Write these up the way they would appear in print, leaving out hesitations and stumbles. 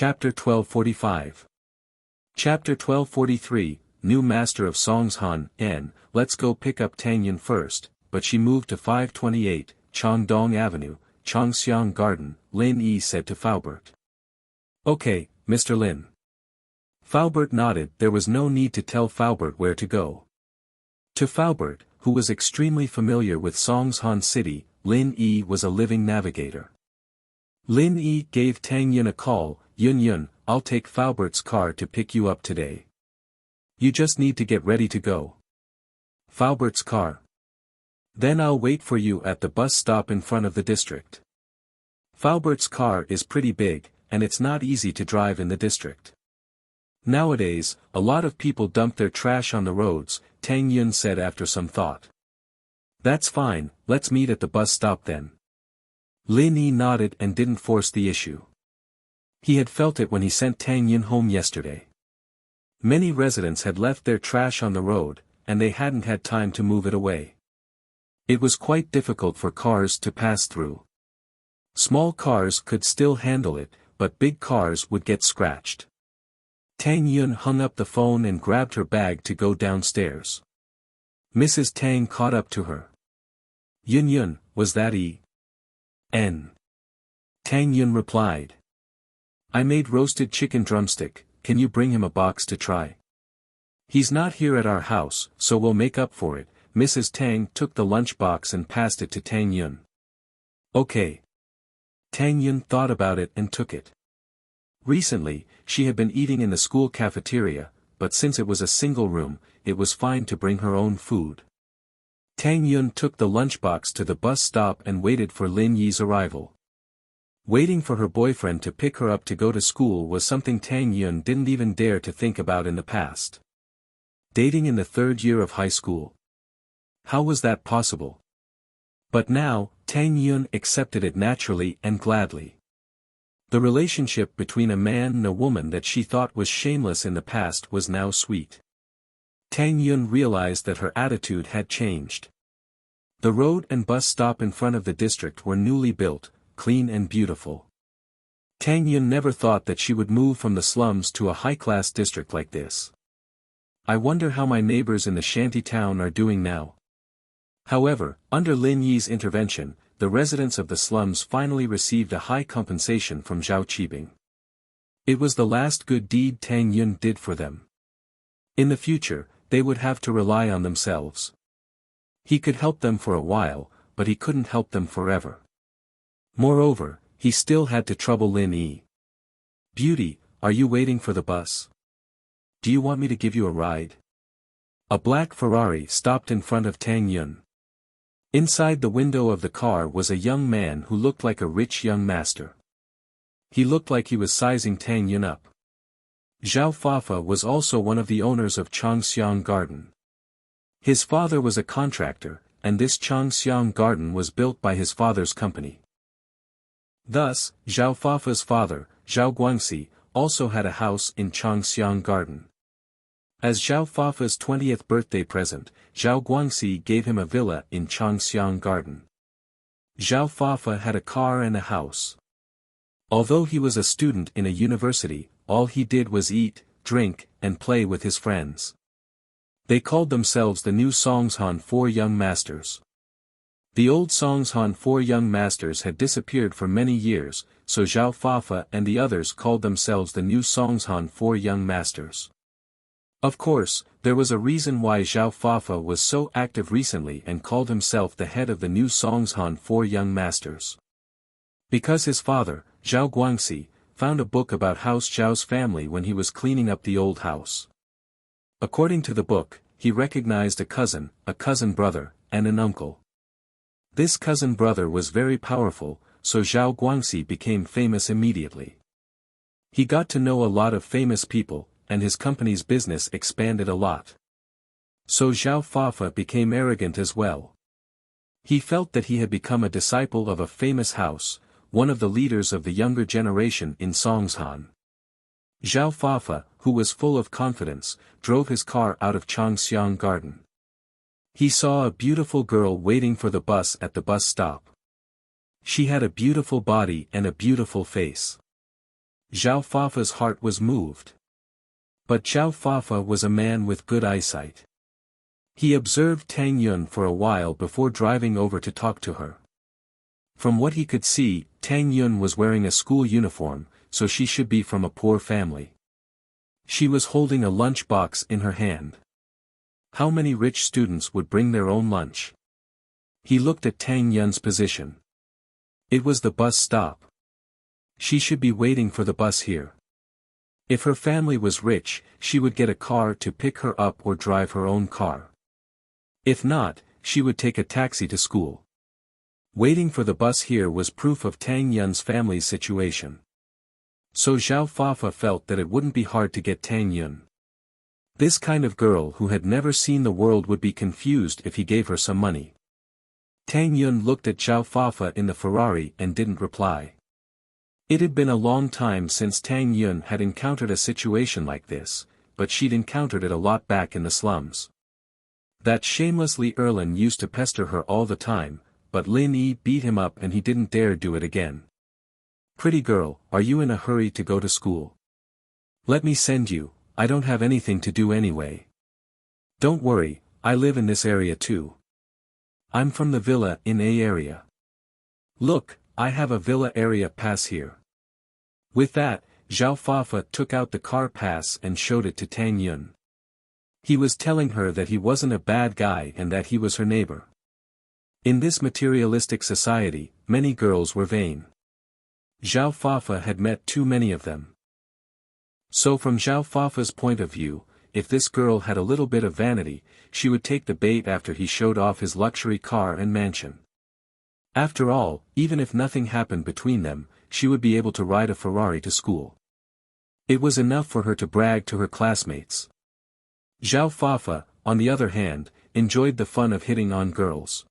Chapter 1245. Chapter 1243, New Master of Songs Han, N. Let's go pick up Tang Yun first, but she moved to 528, Changdong Avenue, Changxiang Garden, Lin Yi said to Faubert. Okay, Mr. Lin. Faubert nodded. There was no need to tell Faubert where to go. To Faubert, who was extremely familiar with Songshan City, Lin Yi was a living navigator. Lin Yi gave Tang Yun a call. Yun, I'll take Faubert's car to pick you up today. You just need to get ready to go. Faubert's car. Then I'll wait for you at the bus stop in front of the district. Faubert's car is pretty big, and it's not easy to drive in the district. Nowadays, a lot of people dump their trash on the roads, Tang Yun said after some thought. That's fine, let's meet at the bus stop then. Lin Yi nodded and didn't force the issue. He had felt it when he sent Tang Yun home yesterday. Many residents had left their trash on the road, and they hadn't had time to move it away. It was quite difficult for cars to pass through. Small cars could still handle it, but big cars would get scratched. Tang Yun hung up the phone and grabbed her bag to go downstairs. Mrs. Tang caught up to her. Yun, was that E.N.? Tang Yun replied. I made roasted chicken drumstick, can you bring him a box to try? He's not here at our house, so we'll make up for it. Mrs. Tang took the lunch box and passed it to Tang Yun. Okay. Tang Yun thought about it and took it. Recently, she had been eating in the school cafeteria, but since it was a single room, it was fine to bring her own food. Tang Yun took the lunchbox to the bus stop and waited for Lin Yi's arrival. Waiting for her boyfriend to pick her up to go to school was something Tang Yun didn't even dare to think about in the past. Dating in the third year of high school. How was that possible? But now, Tang Yun accepted it naturally and gladly. The relationship between a man and a woman that she thought was shameless in the past was now sweet. Tang Yun realized that her attitude had changed. The road and bus stop in front of the district were newly built, clean and beautiful. Tang Yun never thought that she would move from the slums to a high-class district like this. I wonder how my neighbors in the shanty town are doing now. However, under Lin Yi's intervention, the residents of the slums finally received a high compensation from Zhao Qibing. It was the last good deed Tang Yun did for them. In the future, they would have to rely on themselves. He could help them for a while, but he couldn't help them forever. Moreover, he still had to trouble Lin Yi. Beauty, are you waiting for the bus? Do you want me to give you a ride? A black Ferrari stopped in front of Tang Yun. Inside the window of the car was a young man who looked like a rich young master. He looked like he was sizing Tang Yun up. Zhao Fafa was also one of the owners of Changxiang Garden. His father was a contractor, and this Changxiang Garden was built by his father's company. Thus, Zhao Fafa's father, Zhao Guangxi, also had a house in Changxiang Garden. As Zhao Fafa's 20th birthday present, Zhao Guangxi gave him a villa in Changxiang Garden. Zhao Fafa had a car and a house. Although he was a student in a university, all he did was eat, drink, and play with his friends. They called themselves the new Songshan Four Young Masters. The old Songshan Four Young Masters had disappeared for many years, so Zhao Fafa and the others called themselves the new Songshan Four Young Masters. Of course, there was a reason why Zhao Fafa was so active recently and called himself the head of the new Songshan Four Young Masters. Because his father, Zhao Guangxi, found a book about House Zhao's family when he was cleaning up the old house. According to the book, he recognized a cousin brother, and an uncle. This cousin brother was very powerful, so Zhao Guangxi became famous immediately. He got to know a lot of famous people, and his company's business expanded a lot. So Zhao Fafa became arrogant as well. He felt that he had become a disciple of a famous house, one of the leaders of the younger generation in Songshan. Zhao Fafa, who was full of confidence, drove his car out of Changxiang Garden. He saw a beautiful girl waiting for the bus at the bus stop. She had a beautiful body and a beautiful face. Zhao Fafa's heart was moved. But Zhao Fafa was a man with good eyesight. He observed Tang Yun for a while before driving over to talk to her. From what he could see, Tang Yun was wearing a school uniform, so she should be from a poor family. She was holding a lunch box in her hand. How many rich students would bring their own lunch? He looked at Tang Yun's position. It was the bus stop. She should be waiting for the bus here. If her family was rich, she would get a car to pick her up or drive her own car. If not, she would take a taxi to school. Waiting for the bus here was proof of Tang Yun's family's situation. So Zhao Fafa felt that it wouldn't be hard to get Tang Yun. This kind of girl who had never seen the world would be confused if he gave her some money. Tang Yun looked at Zhao Fafa in the Ferrari and didn't reply. It had been a long time since Tang Yun had encountered a situation like this, but she'd encountered it a lot back in the slums. That shameless Li Erlin used to pester her all the time, but Lin Yi beat him up and he didn't dare do it again. Pretty girl, are you in a hurry to go to school? Let me send you, I don't have anything to do anyway. Don't worry, I live in this area too. I'm from the villa in A area. Look, I have a villa area pass here. With that, Zhao Fafa took out the car pass and showed it to Tang Yun. He was telling her that he wasn't a bad guy and that he was her neighbor. In this materialistic society, many girls were vain. Zhao Fafa had met too many of them. So from Zhao Fafa's point of view, if this girl had a little bit of vanity, she would take the bait after he showed off his luxury car and mansion. After all, even if nothing happened between them, she would be able to ride a Ferrari to school. It was enough for her to brag to her classmates. Zhao Fafa, on the other hand, enjoyed the fun of hitting on girls.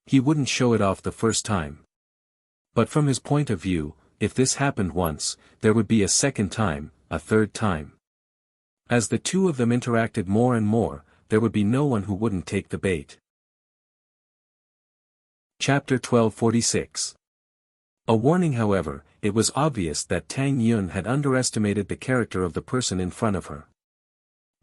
He wouldn't show it off the first time. But from his point of view, if this happened once, there would be a second time, a third time. As the two of them interacted more and more, there would be no one who wouldn't take the bait. Chapter 1246. A warning. However, it was obvious that Tang Yun had underestimated the character of the person in front of her.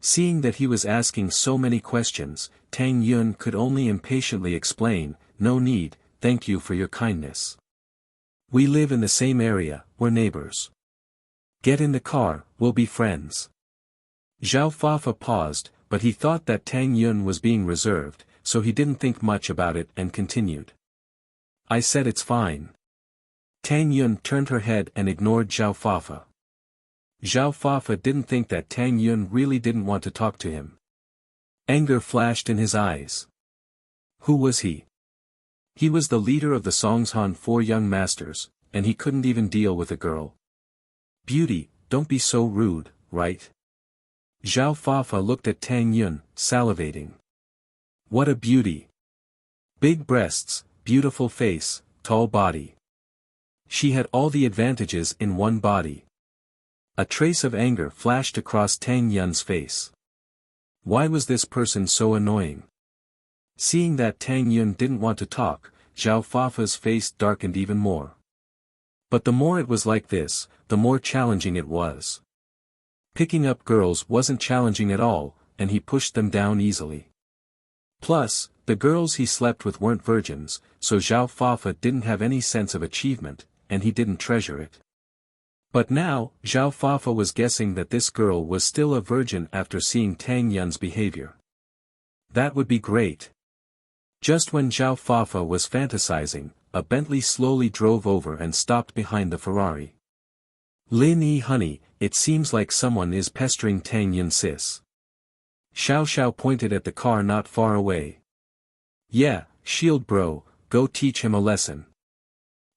Seeing that he was asking so many questions, Tang Yun could only impatiently explain, "No need, thank you for your kindness. We live in the same area, we're neighbors. Get in the car, we'll be friends." Zhao Fafa paused, but he thought that Tang Yun was being reserved, so he didn't think much about it and continued. "I said it's fine." Tang Yun turned her head and ignored Zhao Fafa. Zhao Fafa didn't think that Tang Yun really didn't want to talk to him. Anger flashed in his eyes. Who was he? He was the leader of the Songshan Four Young Masters, and he couldn't even deal with a girl. "Beauty, don't be so rude, right?" Zhao Fafa looked at Tang Yun, salivating. What a beauty! Big breasts, beautiful face, tall body. She had all the advantages in one body. A trace of anger flashed across Tang Yun's face. Why was this person so annoying? Seeing that Tang Yun didn't want to talk, Zhao Fafa's face darkened even more. But the more it was like this, the more challenging it was. Picking up girls wasn't challenging at all, and he pushed them down easily. Plus, the girls he slept with weren't virgins, so Zhao Fafa didn't have any sense of achievement, and he didn't treasure it. But now, Zhao Fafa was guessing that this girl was still a virgin after seeing Tang Yun's behavior. That would be great. Just when Zhao Fafa was fantasizing, a Bentley slowly drove over and stopped behind the Ferrari. "Lin Yi honey, it seems like someone is pestering Tang Yun sis." Xiao Xiao pointed at the car not far away. "Yeah, shield bro, go teach him a lesson."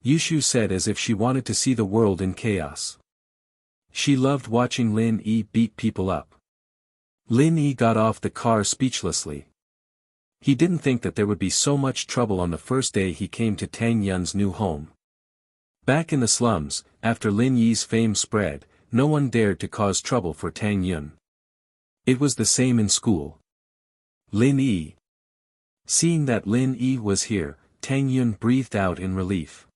Yushu said as if she wanted to see the world in chaos. She loved watching Lin Yi beat people up. Lin Yi got off the car speechlessly. He didn't think that there would be so much trouble on the first day he came to Tang Yun's new home. Back in the slums, after Lin Yi's fame spread, no one dared to cause trouble for Tang Yun. It was the same in school. Lin Yi. Seeing that Lin Yi was here, Tang Yun breathed out in relief.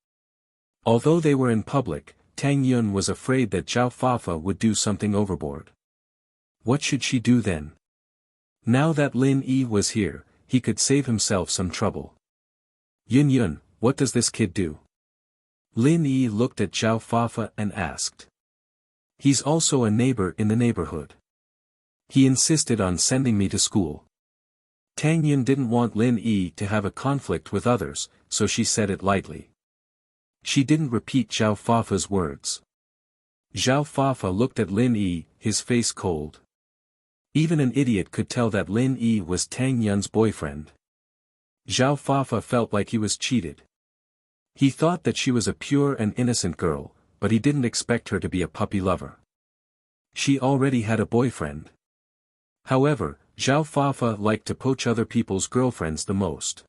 Although they were in public, Tang Yun was afraid that Zhao Fafa would do something overboard. What should she do then? Now that Lin Yi was here, he could save himself some trouble. Yun, what does this kid do? Lin Yi looked at Zhao Fafa and asked. He's also a neighbor in the neighborhood. He insisted on sending me to school. Tang Yun didn't want Lin Yi to have a conflict with others, so she said it lightly. She didn't repeat Zhao Fafa's words. Zhao Fafa looked at Lin Yi, his face cold. Even an idiot could tell that Lin Yi was Tang Yun's boyfriend. Zhao Fafa felt like he was cheated. He thought that she was a pure and innocent girl, but he didn't expect her to be a puppy lover. She already had a boyfriend. However, Zhao Fafa liked to poach other people's girlfriends the most.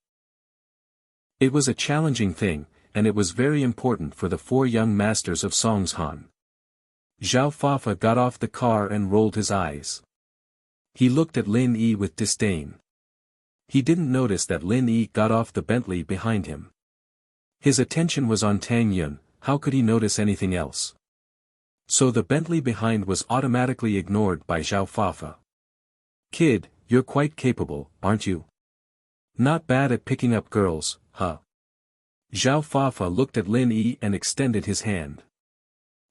It was a challenging thing, and it was very important for the 4 young masters of Songshan. Zhao Fafa got off the car and rolled his eyes. He looked at Lin Yi with disdain. He didn't notice that Lin Yi got off the Bentley behind him. His attention was on Tang Yun, how could he notice anything else? So the Bentley behind was automatically ignored by Zhao Fafa. Kid, you're quite capable, aren't you? Not bad at picking up girls, huh? Zhao Fafa looked at Lin Yi and extended his hand.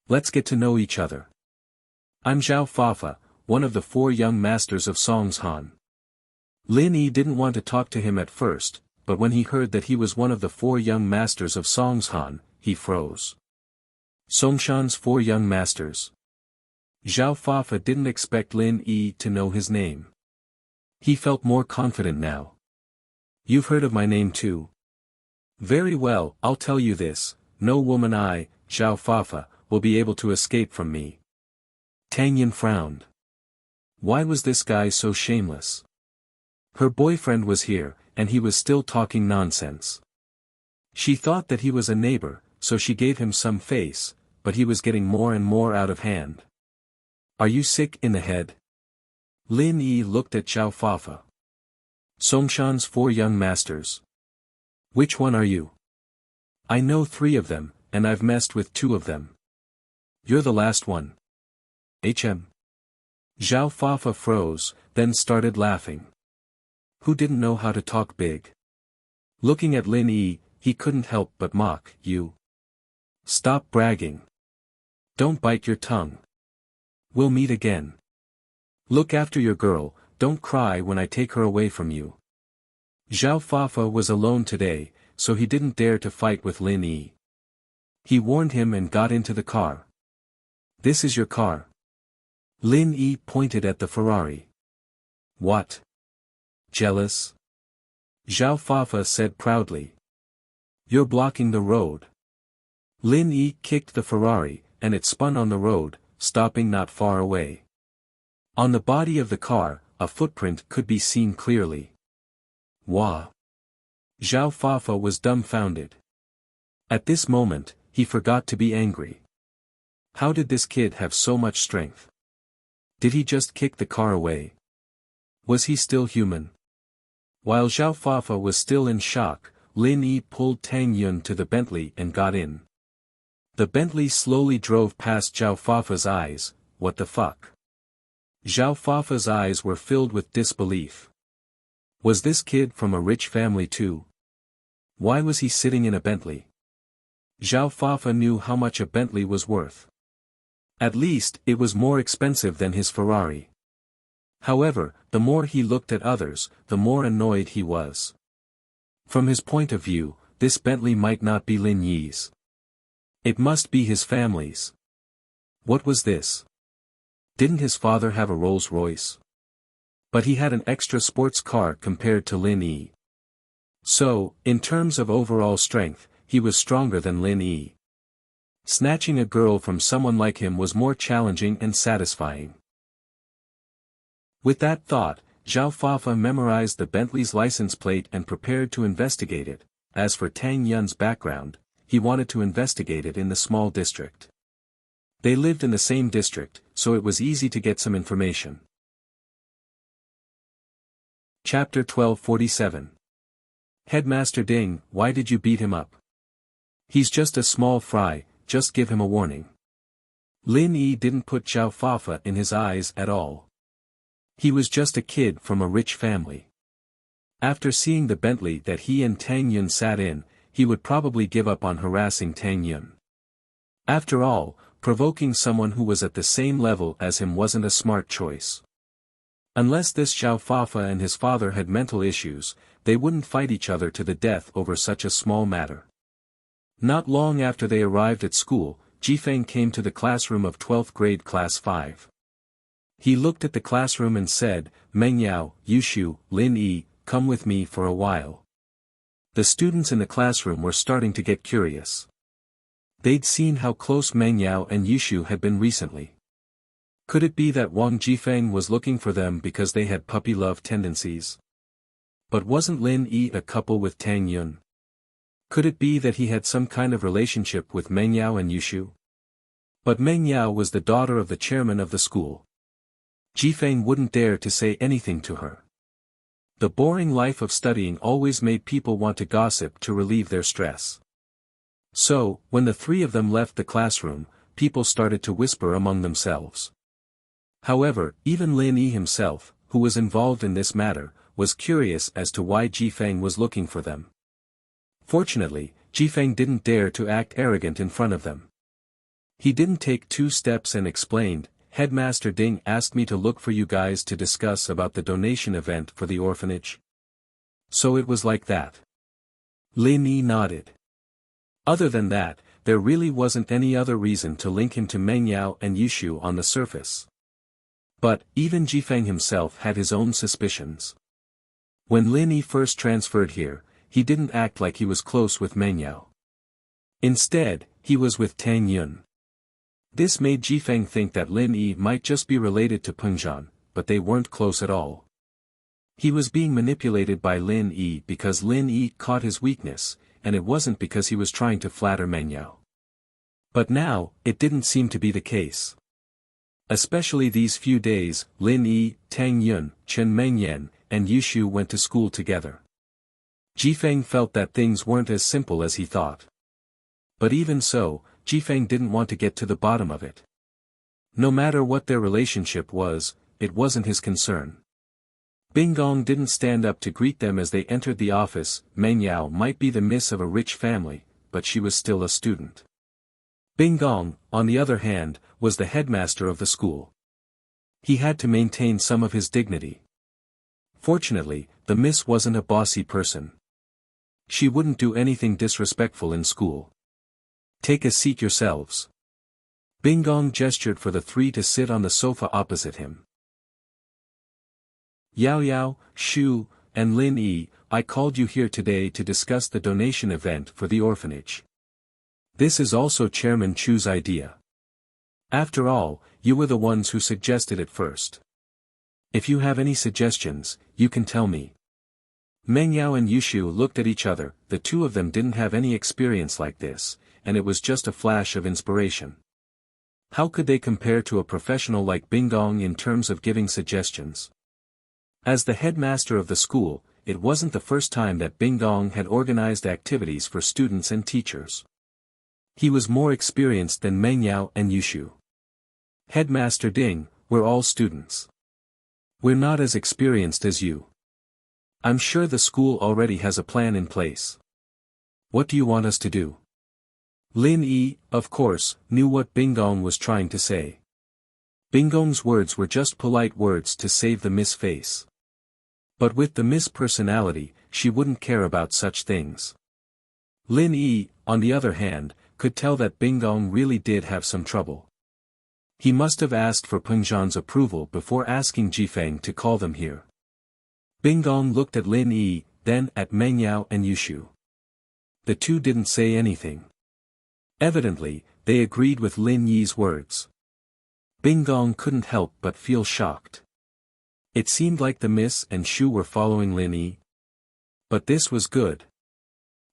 Let's get to know each other. I'm Zhao Fafa, one of the 4 young masters of Songshan. Lin Yi didn't want to talk to him at first, but when he heard that he was one of the 4 young masters of Songshan, he froze. Songshan's 4 young masters. Zhao Fafa didn't expect Lin Yi to know his name. He felt more confident now. You've heard of my name too. Very well, I'll tell you this, no woman Zhao Fafa, will be able to escape from me. Tang Yun frowned. Why was this guy so shameless? Her boyfriend was here, and he was still talking nonsense. She thought that he was a neighbor, so she gave him some face, but he was getting more and more out of hand. Are you sick in the head? Lin Yi looked at Zhao Fafa. Songshan's 4 young masters. Which one are you? I know 3 of them, and I've messed with 2 of them. You're the last one. HM. Zhao Fafa froze, then started laughing. Who didn't know how to talk big? Looking at Lin Yi, he couldn't help but mock, you. Stop bragging. Don't bite your tongue. We'll meet again. Look after your girl, don't cry when I take her away from you. Zhao Fafa was alone today, so he didn't dare to fight with Lin Yi. He warned him and got into the car. This is your car. Lin Yi pointed at the Ferrari. What? Jealous? Zhao Fafa said proudly. You're blocking the road. Lin Yi kicked the Ferrari, and it spun on the road, stopping not far away. On the body of the car, a footprint could be seen clearly. Wah! Zhao Fafa was dumbfounded. At this moment, he forgot to be angry. How did this kid have so much strength? Did he just kick the car away? Was he still human? While Zhao Fafa was still in shock, Lin Yi pulled Tang Yun to the Bentley and got in. The Bentley slowly drove past Zhao Fafa's eyes. What the fuck? Zhao Fafa's eyes were filled with disbelief. Was this kid from a rich family too? Why was he sitting in a Bentley? Zhao Fafa knew how much a Bentley was worth. At least, it was more expensive than his Ferrari. However, the more he looked at others, the more annoyed he was. From his point of view, this Bentley might not be Lin Yi's. It must be his family's. What was this? Didn't his father have a Rolls-Royce? But he had an extra sports car compared to Lin Yi. So, in terms of overall strength, he was stronger than Lin Yi. Snatching a girl from someone like him was more challenging and satisfying. With that thought, Zhao Fafa memorized the Bentley's license plate and prepared to investigate it. As for Tang Yun's background, he wanted to investigate it in the small district. They lived in the same district, so it was easy to get some information. Chapter 1247. Headmaster Ding, why did you beat him up? He's just a small fry, just give him a warning. Lin Yi didn't put Zhao Fafa in his eyes at all. He was just a kid from a rich family. After seeing the Bentley that he and Tang Yun sat in, he would probably give up on harassing Tang Yun. After all, provoking someone who was at the same level as him wasn't a smart choice. Unless this Zhao Fafa and his father had mental issues, they wouldn't fight each other to the death over such a small matter. Not long after they arrived at school, Jifeng came to the classroom of 12th grade class 5. He looked at the classroom and said, "Mengyao, Yushu, Lin Yi, come with me for a while." The students in the classroom were starting to get curious. They'd seen how close Mengyao and Yushu had been recently. Could it be that Wang Jifeng was looking for them because they had puppy love tendencies? But wasn't Lin Yi a couple with Tang Yun? Could it be that he had some kind of relationship with Mengyao and Yushu? But Mengyao was the daughter of the chairman of the school. Jifeng wouldn't dare to say anything to her. The boring life of studying always made people want to gossip to relieve their stress. So, when the three of them left the classroom, people started to whisper among themselves. However, even Lin Yi himself, who was involved in this matter, was curious as to why Jifeng was looking for them. Fortunately, Jifeng didn't dare to act arrogant in front of them. He didn't take 2 steps and explained, "Headmaster Ding asked me to look for you guys to discuss about the donation event for the orphanage." So it was like that. Lin Yi nodded. Other than that, there really wasn't any other reason to link him to Mengyao and Yushu on the surface. But, even Jifeng himself had his own suspicions. When Lin Yi first transferred here, he didn't act like he was close with Mengyao. Instead, he was with Tang Yun. This made Jifeng think that Lin Yi might just be related to Pengzhan, but they weren't close at all. He was being manipulated by Lin Yi because Lin Yi caught his weakness, and it wasn't because he was trying to flatter Mengyao. But now, it didn't seem to be the case. Especially these few days, Lin Yi, Tang Yun, Chen Mengyan, and Yushu went to school together. Jifeng felt that things weren't as simple as he thought. But even so, Jifeng didn't want to get to the bottom of it. No matter what their relationship was, it wasn't his concern. Binggong didn't stand up to greet them as they entered the office. Mengyao might be the miss of a rich family, but she was still a student. Binggong, on the other hand, was the headmaster of the school. He had to maintain some of his dignity. Fortunately, the miss wasn't a bossy person. She wouldn't do anything disrespectful in school. "Take a seat yourselves." Binggong gestured for the 3 to sit on the sofa opposite him. "Yao Yao, Shu, and Lin Yi, I called you here today to discuss the donation event for the orphanage. This is also Chairman Chu's idea. After all, you were the ones who suggested it first. If you have any suggestions, you can tell me." Mengyao and Yushu looked at each other. The two of them didn't have any experience like this, and it was just a flash of inspiration. How could they compare to a professional like Binggong in terms of giving suggestions? As the headmaster of the school, it wasn't the first time that Binggong had organized activities for students and teachers. He was more experienced than Mengyao and Yushu. "Headmaster Ding, we're all students. We're not as experienced as you. I'm sure the school already has a plan in place. What do you want us to do?" Lin Yi, of course, knew what Binggong was trying to say. Binggong's words were just polite words to save the Miss face. But with the Miss personality, she wouldn't care about such things. Lin Yi, on the other hand, could tell that Binggong really did have some trouble. He must have asked for Pengzhan's approval before asking Jifeng to call them here. Binggong looked at Lin Yi, then at Mengyao and Yushu. The two didn't say anything. Evidently, they agreed with Lin Yi's words. Binggong couldn't help but feel shocked. It seemed like the Miss and Shu were following Lin Yi. But this was good.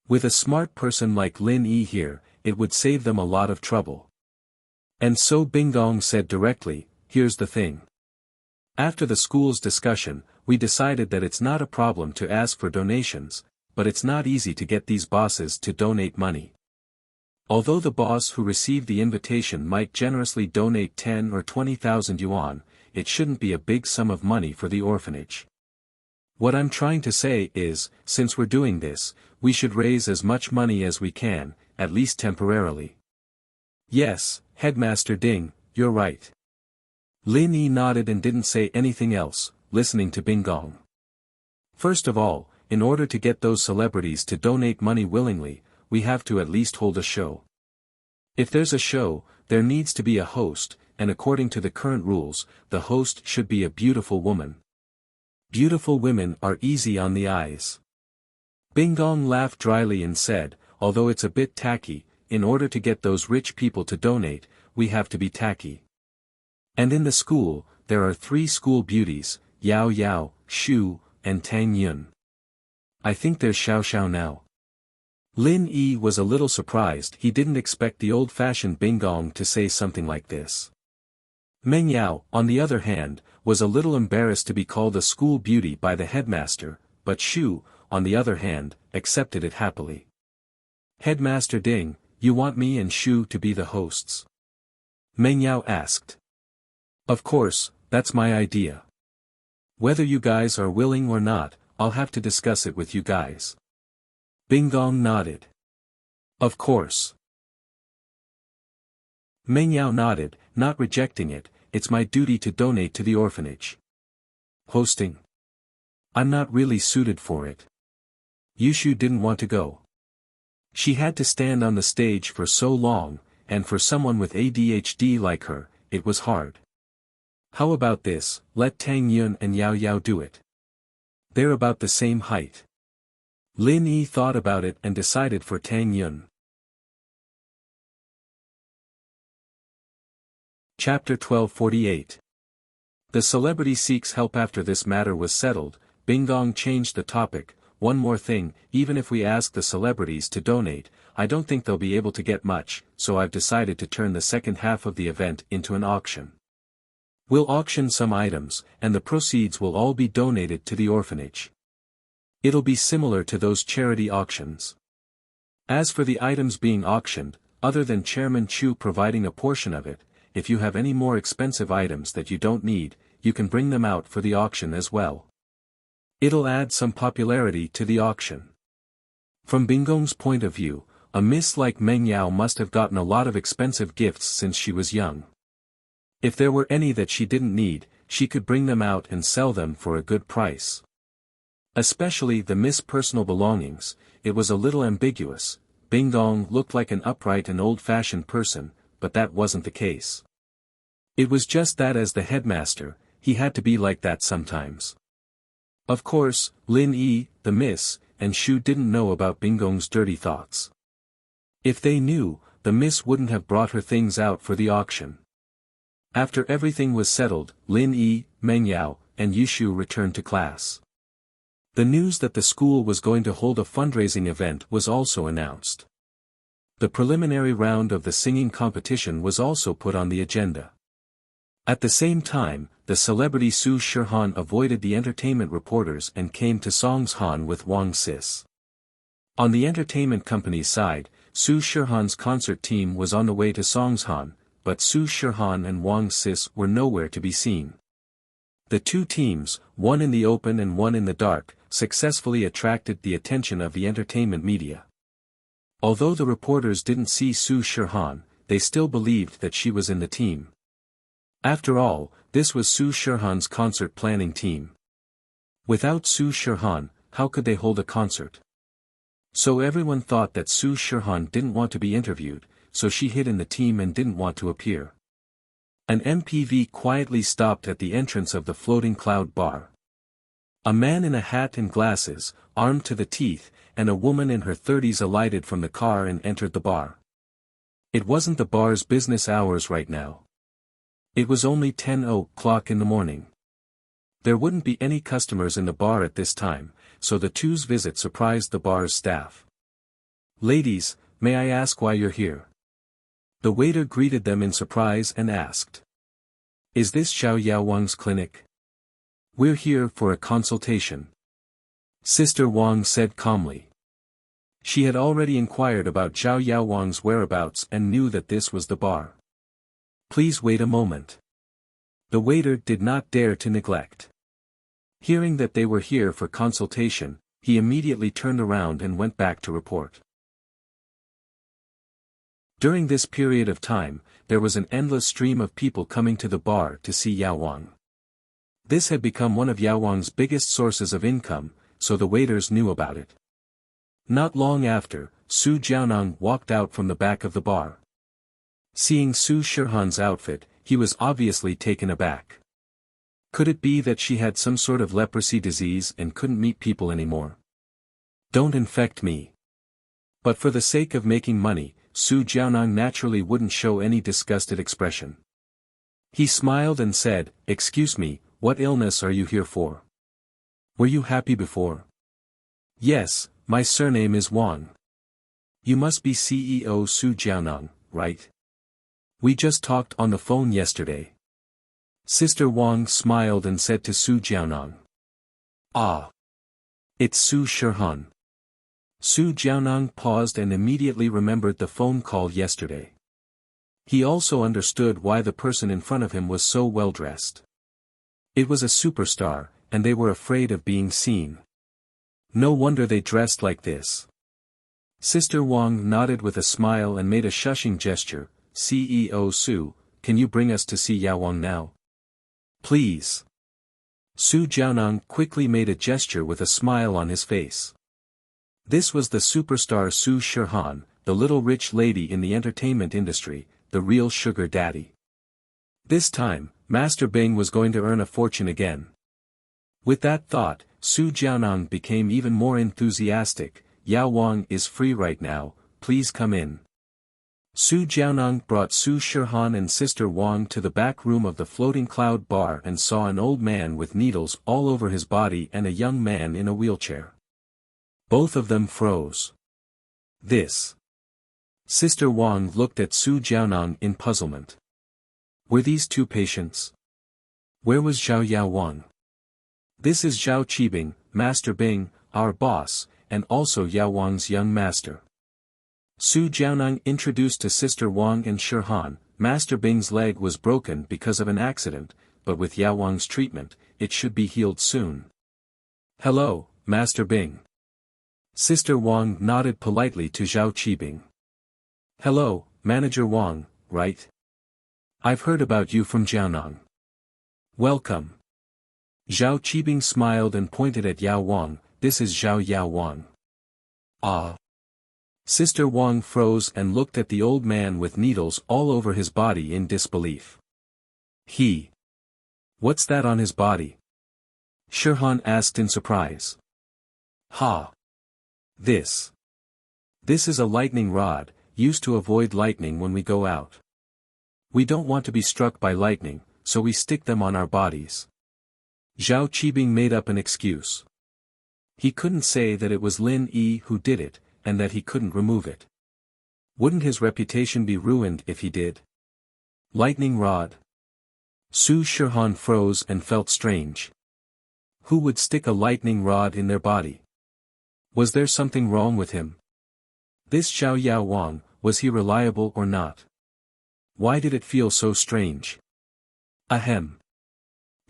With a smart person like Lin Yi here, it would save them a lot of trouble. And so Binggong said directly, "Here's the thing. After the school's discussion, we decided that it's not a problem to ask for donations, but it's not easy to get these bosses to donate money. Although the boss who received the invitation might generously donate 10 or 20,000 yuan, it shouldn't be a big sum of money for the orphanage. What I'm trying to say is, since we're doing this, we should raise as much money as we can, at least temporarily. Yes, Headmaster Ding, you're right. Lin Yi nodded and didn't say anything else, listening to Bingong. First of all, in order to get those celebrities to donate money willingly, we have to at least hold a show. If there's a show, there needs to be a host, and according to the current rules, the host should be a beautiful woman. Beautiful women are easy on the eyes. Bingong laughed dryly and said, although it's a bit tacky, in order to get those rich people to donate, we have to be tacky. And in the school, there are 3 school beauties, Yao Yao, Shu, and Tang Yun. I think there's Xiao Xiao now. Lin Yi was a little surprised. He didn't expect the old-fashioned Bingong to say something like this. Meng Yao, on the other hand, was a little embarrassed to be called a school beauty by the headmaster, but Shu, on the other hand, accepted it happily. Headmaster Ding, you want me and Shu to be the hosts? Meng Yao asked. Of course, that's my idea. Whether you guys are willing or not, I'll have to discuss it with you guys. Bingong nodded. Of course. Meng Yao nodded, not rejecting it. It's my duty to donate to the orphanage. Hosting? I'm not really suited for it. Yushu didn't want to go. She had to stand on the stage for so long, and for someone with ADHD like her, it was hard. How about this, let Tang Yun and Yao Yao do it. They're about the same height. Lin Yi thought about it and decided for Tang Yun. Chapter 1248. The celebrity seeks help. After this matter was settled, Bingong changed the topic. One more thing, even if we ask the celebrities to donate, I don't think they'll be able to get much, so I've decided to turn the second half of the event into an auction. We'll auction some items, and the proceeds will all be donated to the orphanage. It'll be similar to those charity auctions. As for the items being auctioned, other than Chairman Chu providing a portion of it, if you have any more expensive items that you don't need, you can bring them out for the auction as well. It'll add some popularity to the auction. From Bingong's point of view, a miss like Meng Yao must have gotten a lot of expensive gifts since she was young. If there were any that she didn't need, she could bring them out and sell them for a good price. Especially the Miss personal belongings. It was a little ambiguous. Bingong looked like an upright and old-fashioned person, but that wasn't the case. It was just that as the headmaster, he had to be like that sometimes. Of course, Lin Yi, the Miss, and Shu didn't know about Bingong's dirty thoughts. If they knew, the Miss wouldn't have brought her things out for the auction. After everything was settled, Lin Yi, Meng Yao, and Yushu returned to class. The news that the school was going to hold a fundraising event was also announced. The preliminary round of the singing competition was also put on the agenda. At the same time, the celebrity Su Shihan avoided the entertainment reporters and came to Songshan with Wang Sis. On the entertainment company's side, Su Shihan's concert team was on the way to Songshan, but Su Shihan and Wang Sis were nowhere to be seen. The two teams, one in the open and one in the dark, successfully attracted the attention of the entertainment media. Although the reporters didn't see Su Shihan, they still believed that she was in the team. After all, this was Su Shihan's concert planning team. Without Su Shihan, how could they hold a concert? So everyone thought that Su Shihan didn't want to be interviewed, so she hid in the team and didn't want to appear. An MPV quietly stopped at the entrance of the floating cloud bar. A man in a hat and glasses, armed to the teeth, and a woman in her 30s alighted from the car and entered the bar. It wasn't the bar's business hours right now. It was only 10 o'clock in the morning. There wouldn't be any customers in the bar at this time, so the two's visit surprised the bar's staff. "Ladies, may I ask why you're here?" The waiter greeted them in surprise and asked. "Is this Xiao Yao Wang's clinic?" "We're here for a consultation," Sister Wang said calmly. She had already inquired about Zhao Yaowang's whereabouts and knew that this was the bar. Please wait a moment. The waiter did not dare to neglect. Hearing that they were here for consultation, he immediately turned around and went back to report. During this period of time, there was an endless stream of people coming to the bar to see Yaowang. This had become one of Yaowang's biggest sources of income, so the waiters knew about it. Not long after, Su Jiaonang walked out from the back of the bar. Seeing Su Shihan's outfit, he was obviously taken aback. Could it be that she had some sort of leprosy disease and couldn't meet people anymore? Don't infect me. But for the sake of making money, Su Jiaonang naturally wouldn't show any disgusted expression. He smiled and said, "Excuse me, what illness are you here for? Were you happy before?" "Yes, my surname is Wang." "You must be CEO Su Jiaonang, right? We just talked on the phone yesterday." Sister Wang smiled and said to Su Jiaonang. "Ah. It's Su Shihan." Su Jiaonang paused and immediately remembered the phone call yesterday. He also understood why the person in front of him was so well dressed. It was a superstar, and they were afraid of being seen. No wonder they dressed like this. Sister Wang nodded with a smile and made a shushing gesture. "CEO Su, can you bring us to see Yaowang now? Please." Su Jiaonang quickly made a gesture with a smile on his face. This was the superstar Su Shihan, the little rich lady in the entertainment industry, the real sugar daddy. This time, Master Bing was going to earn a fortune again. With that thought, Su Jiaonang became even more enthusiastic. "Yaowang is free right now, please come in." Su Jiaonang brought Su Shihan and Sister Wang to the back room of the Floating Cloud Bar and saw an old man with needles all over his body and a young man in a wheelchair. Both of them froze. This. Sister Wang looked at Su Jiaonang in puzzlement. Were these two patients? Where was Zhao Yaowang? "This is Zhao Qibing, Master Bing, our boss, and also Yaowang's young master." Su Jiaonang introduced to Sister Wang and Shihan. Master Bing's leg was broken because of an accident, but with Yaowang's treatment, it should be healed soon. "Hello, Master Bing." Sister Wang nodded politely to Zhao Qibing. "Hello, Manager Wang, right? I've heard about you from Jiaonang. Welcome." Zhao Qibing smiled and pointed at Yao Wang. "This is Zhao Yaowang." "Ah." Sister Wang froze and looked at the old man with needles all over his body in disbelief. What's that on his body?" Shihan asked in surprise. "Ha! This is a lightning rod, used to avoid lightning when we go out. We don't want to be struck by lightning, so we stick them on our bodies." Zhao Qibing made up an excuse. He couldn't say that it was Lin Yi who did it, and that he couldn't remove it. Wouldn't his reputation be ruined if he did? Lightning rod. Su Shihan froze and felt strange. Who would stick a lightning rod in their body? Was there something wrong with him? This Zhao Yaowang, was he reliable or not? Why did it feel so strange? Ahem.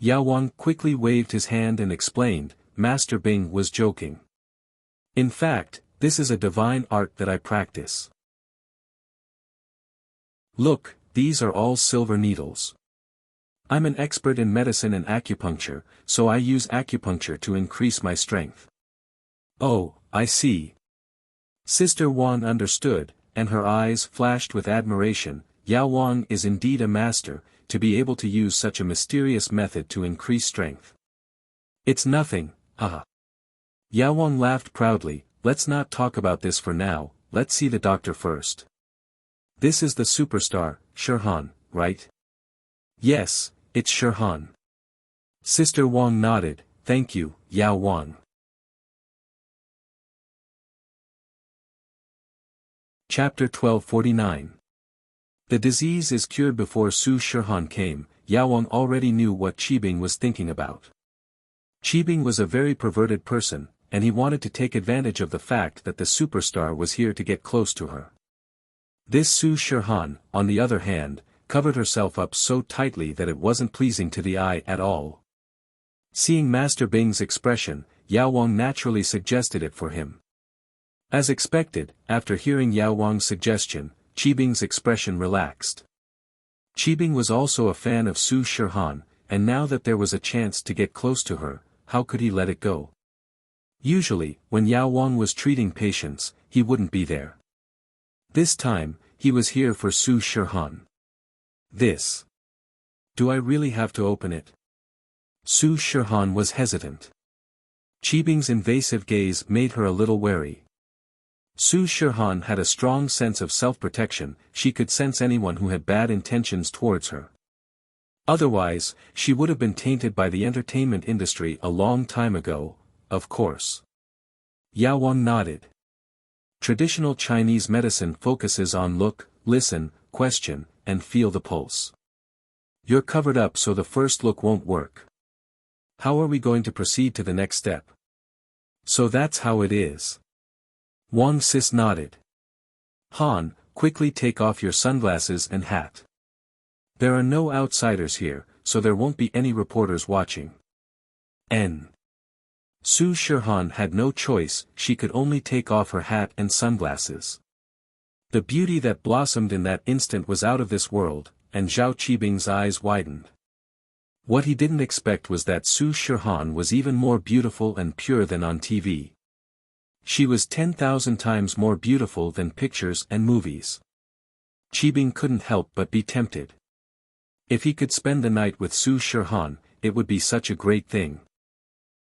Yaowang quickly waved his hand and explained, "Master Bing was joking. In fact, this is a divine art that I practice. Look, these are all silver needles. I'm an expert in medicine and acupuncture, so I use acupuncture to increase my strength." "Oh, I see." Sister Wang understood, and her eyes flashed with admiration. Yaowang is indeed a master, to be able to use such a mysterious method to increase strength. "It's nothing, haha." Yaowang laughed proudly. "Let's not talk about this for now, let's see the doctor first. This is the superstar, Shihan, right?" "Yes, it's Shihan." Sister Wang nodded. "Thank you, Yaowang." Chapter 1249. The disease is cured. Before Su Shihan came, Yaowang already knew what Qibing was thinking about. Qibing was a very perverted person, and he wanted to take advantage of the fact that the superstar was here to get close to her. This Su Shihan, on the other hand, covered herself up so tightly that it wasn't pleasing to the eye at all. Seeing Master Bing's expression, Yao Wang naturally suggested it for him. As expected, after hearing Yao Wang's suggestion, Qi Bing's expression relaxed. Qi Bing was also a fan of Su Shihan, and now that there was a chance to get close to her, how could he let it go? Usually, when Yao Wang was treating patients, he wouldn't be there. This time, he was here for Su Shihan. This. Do I really have to open it? Su Shihan was hesitant. Qi Bing's invasive gaze made her a little wary. Su Shihan had a strong sense of self-protection, she could sense anyone who had bad intentions towards her. Otherwise, she would have been tainted by the entertainment industry a long time ago, of course. Yao Wang nodded. Traditional Chinese medicine focuses on look, listen, question, and feel the pulse. You're covered up so the first look won't work. How are we going to proceed to the next step? So that's how it is. Wang Sis nodded. Han, quickly take off your sunglasses and hat. There are no outsiders here, so there won't be any reporters watching. N. Su Shihan had no choice, she could only take off her hat and sunglasses. The beauty that blossomed in that instant was out of this world, and Zhao Qibing's eyes widened. What he didn't expect was that Su Shihan was even more beautiful and pure than on TV. She was 10,000 times more beautiful than pictures and movies. Qibing couldn't help but be tempted. If he could spend the night with Su Shihan, it would be such a great thing.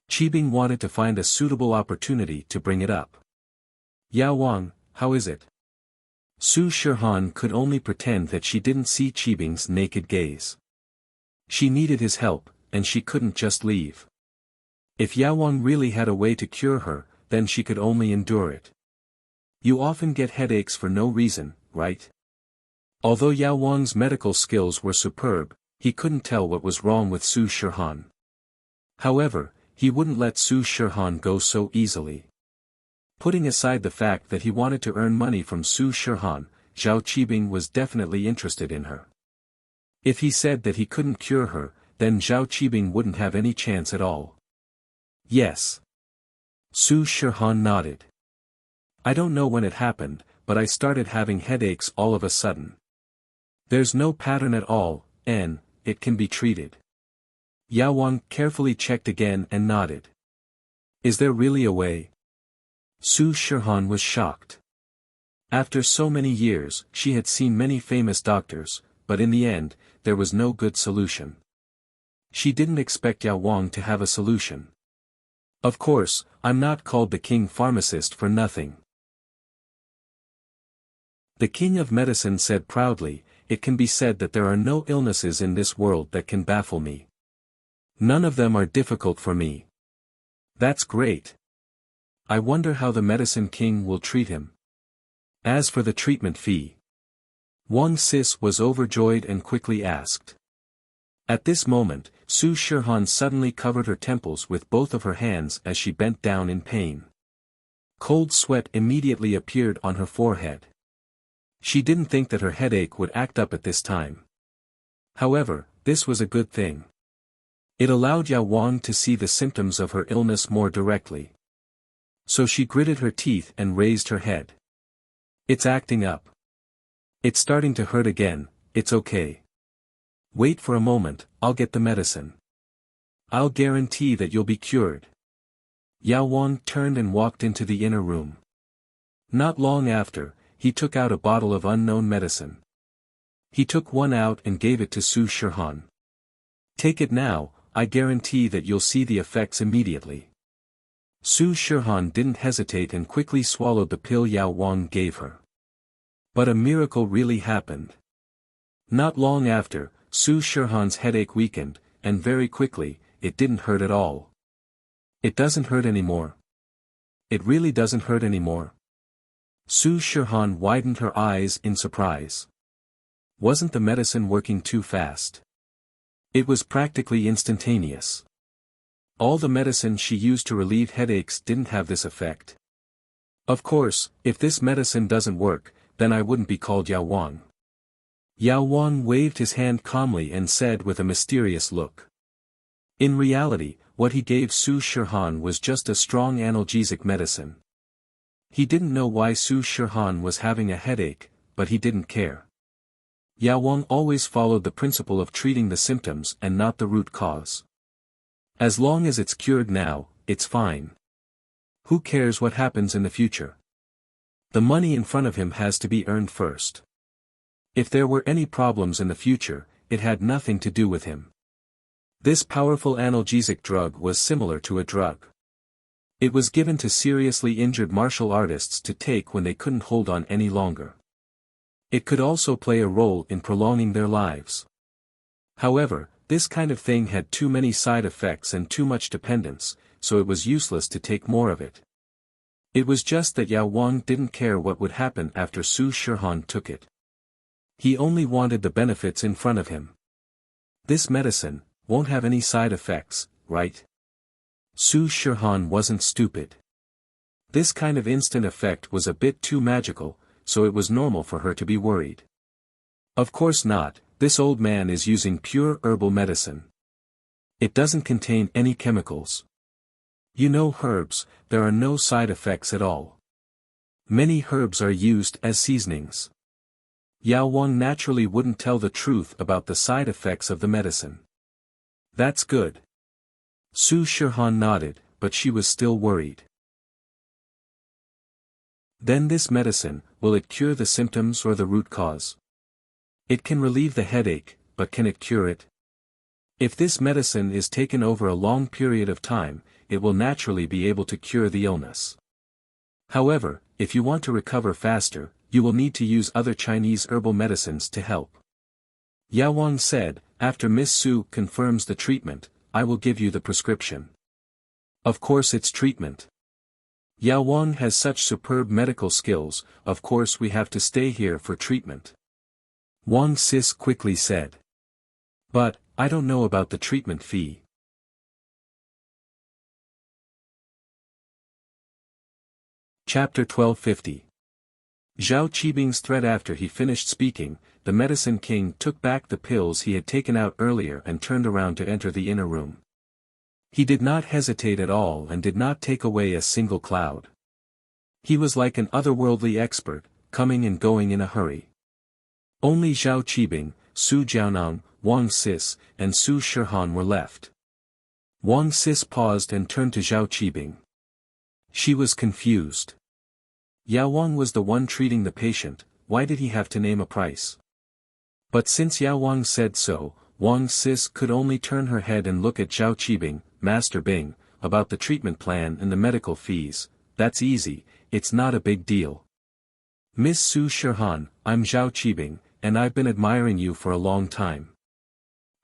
Qibing wanted to find a suitable opportunity to bring it up. Yao Wang, how is it? Su Shihan could only pretend that she didn't see Qibing's naked gaze. She needed his help, and she couldn't just leave. If Yao Wang really had a way to cure her, then she could only endure it. You often get headaches for no reason, right? Although Yao Wang's medical skills were superb, he couldn't tell what was wrong with Su Shihan. However, he wouldn't let Su Shihan go so easily. Putting aside the fact that he wanted to earn money from Su Shihan, Zhao Qibing was definitely interested in her. If he said that he couldn't cure her, then Zhao Qibing wouldn't have any chance at all. Yes. Su Shihan nodded. I don't know when it happened, but I started having headaches all of a sudden. There's no pattern at all, and it can be treated. Yao Wang carefully checked again and nodded. Is there really a way? Su Shihan was shocked. After so many years, she had seen many famous doctors, but in the end, there was no good solution. She didn't expect Yao Wang to have a solution. Of course, I'm not called the king pharmacist for nothing. The king of medicine said proudly, it can be said that there are no illnesses in this world that can baffle me. None of them are difficult for me. That's great. I wonder how the medicine king will treat him. As for the treatment fee. Wang Sis was overjoyed and quickly asked. At this moment, Su Shihan suddenly covered her temples with both of her hands as she bent down in pain. Cold sweat immediately appeared on her forehead. She didn't think that her headache would act up at this time. However, this was a good thing. It allowed Yao Wang to see the symptoms of her illness more directly. So she gritted her teeth and raised her head. It's acting up. It's starting to hurt again, it's okay. Wait for a moment, I'll get the medicine. I'll guarantee that you'll be cured. Yao Wang turned and walked into the inner room. Not long after, he took out a bottle of unknown medicine. He took one out and gave it to Su Shihan. Take it now, I guarantee that you'll see the effects immediately. Su Shihan didn't hesitate and quickly swallowed the pill Yao Wang gave her. But a miracle really happened. Not long after, Su Shihan's headache weakened, and very quickly, it didn't hurt at all. It doesn't hurt anymore. It really doesn't hurt anymore. Su Shihan widened her eyes in surprise. Wasn't the medicine working too fast? It was practically instantaneous. All the medicine she used to relieve headaches didn't have this effect. Of course, if this medicine doesn't work, then I wouldn't be called Yao Wang. Yao Wang waved his hand calmly and said with a mysterious look. In reality, what he gave Su Shihan was just a strong analgesic medicine. He didn't know why Su Shihan was having a headache, but he didn't care. Yao Wang always followed the principle of treating the symptoms and not the root cause. As long as it's cured now, it's fine. Who cares what happens in the future? The money in front of him has to be earned first. If there were any problems in the future, it had nothing to do with him. This powerful analgesic drug was similar to a drug. It was given to seriously injured martial artists to take when they couldn't hold on any longer. It could also play a role in prolonging their lives. However, this kind of thing had too many side effects and too much dependence, so it was useless to take more of it. It was just that Yao Wang didn't care what would happen after Su Shihan took it. He only wanted the benefits in front of him. This medicine won't have any side effects, right? Su Shihan wasn't stupid. This kind of instant effect was a bit too magical, so it was normal for her to be worried. Of course not, this old man is using pure herbal medicine. It doesn't contain any chemicals. You know herbs, there are no side effects at all. Many herbs are used as seasonings. Yao Wang naturally wouldn't tell the truth about the side effects of the medicine. That's good. Su Shihan nodded, but she was still worried. Then this medicine, will it cure the symptoms or the root cause? It can relieve the headache, but can it cure it? If this medicine is taken over a long period of time, it will naturally be able to cure the illness. However, if you want to recover faster, you will need to use other Chinese herbal medicines to help. Yao Wang said, after Miss Su confirms the treatment, I will give you the prescription. Of course it's treatment. Yao Wang has such superb medical skills, of course we have to stay here for treatment. Wang Sis quickly said. But, I don't know about the treatment fee. Chapter 1250. Zhao Qibing's threat. After he finished speaking, the Medicine King took back the pills he had taken out earlier and turned around to enter the inner room. He did not hesitate at all and did not take away a single cloud. He was like an otherworldly expert, coming and going in a hurry. Only Zhao Qibing, Su Jiaonang, Wang Sis, and Su Shihan were left. Wang Sis paused and turned to Zhao Qibing. She was confused. Yao Wang was the one treating the patient, why did he have to name a price? But since Yao Wang said so, Wang Sis could only turn her head and look at Zhao Qibing. Master Bing, about the treatment plan and the medical fees, that's easy, it's not a big deal. Miss Su Shihan, I'm Zhao Qibing, and I've been admiring you for a long time.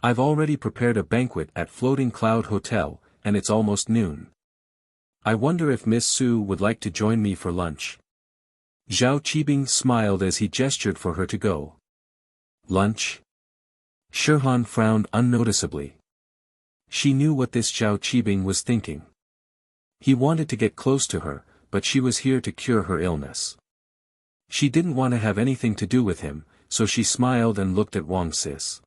I've already prepared a banquet at Floating Cloud Hotel, and it's almost noon. I wonder if Miss Su would like to join me for lunch. Zhao Qibing smiled as he gestured for her to go. Lunch? Shihan frowned unnoticeably. She knew what this Zhao Qibing was thinking. He wanted to get close to her, but she was here to cure her illness. She didn't want to have anything to do with him, so she smiled and looked at Wang Sis.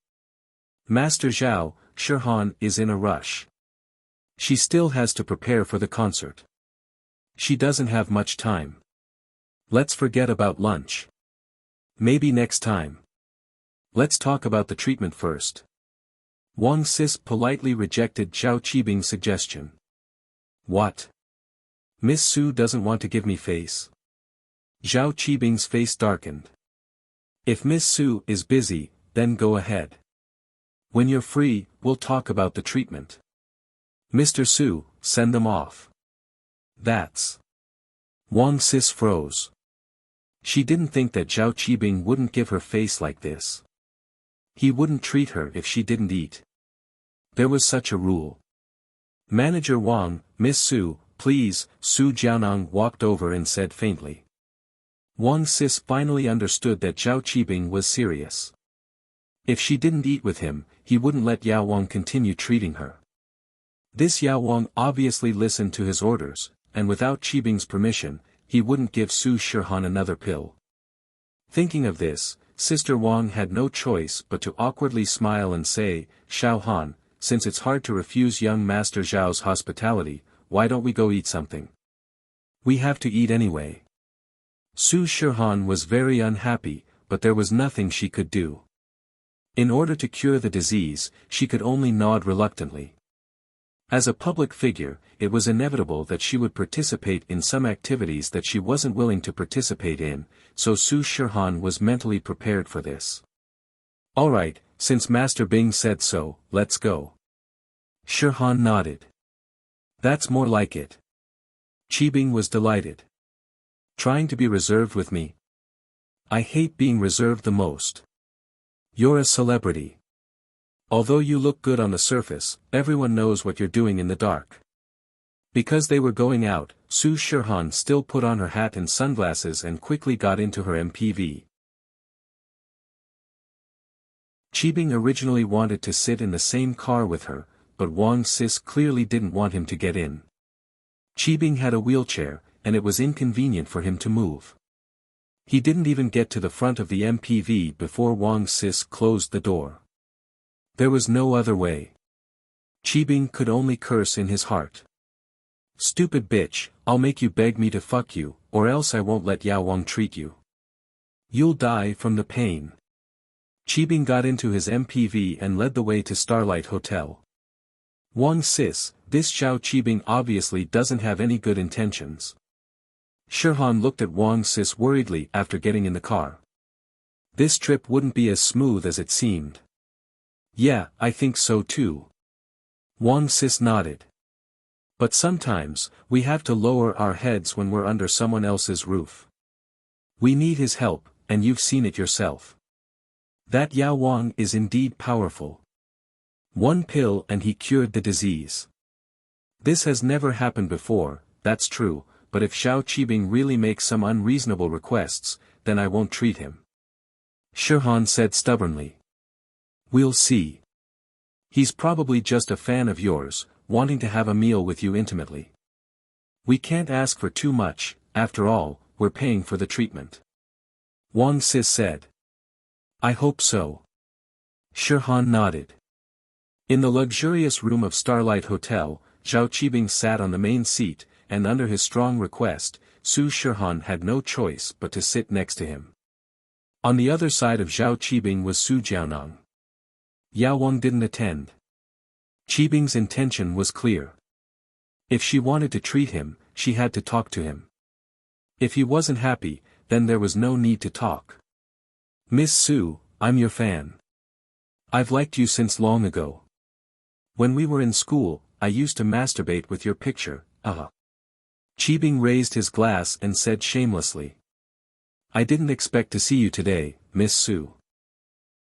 Master Zhao, Shihan is in a rush. She still has to prepare for the concert. She doesn't have much time. Let's forget about lunch. Maybe next time. Let's talk about the treatment first. Wang Sis politely rejected Zhao Qibing's suggestion. What? Miss Su doesn't want to give me face? Zhao Qibing's face darkened. If Miss Su is busy, then go ahead. When you're free, we'll talk about the treatment. Mr. Su, send them off. That's. Wang Sis froze. She didn't think that Zhao Qibing wouldn't give her face like this. He wouldn't treat her if she didn't eat. There was such a rule. Manager Wang, Miss Su, please, Su Jiaonang walked over and said faintly. Wang Sis finally understood that Zhao Qibing was serious. If she didn't eat with him, he wouldn't let Yao Wang continue treating her. This Yao Wang obviously listened to his orders, and without Qibing's permission, he wouldn't give Su Shihan another pill. Thinking of this, Sister Wang had no choice but to awkwardly smile and say, "Xiao Han, since it's hard to refuse young Master Zhao's hospitality, why don't we go eat something? We have to eat anyway." Su Shihan was very unhappy, but there was nothing she could do. In order to cure the disease, she could only nod reluctantly. As a public figure, it was inevitable that she would participate in some activities that she wasn't willing to participate in, so Su Shihan was mentally prepared for this. "Alright, since Master Bing said so, let's go." Shihan nodded. "That's more like it." Qibing was delighted. "Trying to be reserved with me? I hate being reserved the most. You're a celebrity. Although you look good on the surface, everyone knows what you're doing in the dark." Because they were going out, Su Shihan still put on her hat and sunglasses and quickly got into her MPV. Qibing originally wanted to sit in the same car with her, but Wang Sis clearly didn't want him to get in. Qibing had a wheelchair, and it was inconvenient for him to move. He didn't even get to the front of the MPV before Wang Sis closed the door. There was no other way. Qibing could only curse in his heart. "Stupid bitch, I'll make you beg me to fuck you, or else I won't let Yao Wang treat you. You'll die from the pain." Qibing got into his MPV and led the way to Starlight Hotel. "Wang Sis, this Zhao Qibing obviously doesn't have any good intentions." Shihan looked at Wang Sis worriedly after getting in the car. "This trip wouldn't be as smooth as it seemed." "Yeah, I think so too." Wang Sis nodded. "But sometimes, we have to lower our heads when we're under someone else's roof. We need his help, and you've seen it yourself. That Yao Wang is indeed powerful. One pill and he cured the disease. This has never happened before, that's true, but if Zhao Qibing really makes some unreasonable requests, then I won't treat him." Shihan said stubbornly. "We'll see. He's probably just a fan of yours, wanting to have a meal with you intimately. We can't ask for too much, after all, we're paying for the treatment." Wang Sis said. "I hope so." Shihan nodded. In the luxurious room of Starlight Hotel, Zhao Qibing sat on the main seat, and under his strong request, Su Shihan had no choice but to sit next to him. On the other side of Zhao Qibing was Su Jiaonang. Yao Wang didn't attend. Qibing's intention was clear. If she wanted to treat him, she had to talk to him. If he wasn't happy, then there was no need to talk. "Miss Su, I'm your fan. I've liked you since long ago. When we were in school, I used to masturbate with your picture, Qibing raised his glass and said shamelessly. "I didn't expect to see you today, Miss Su.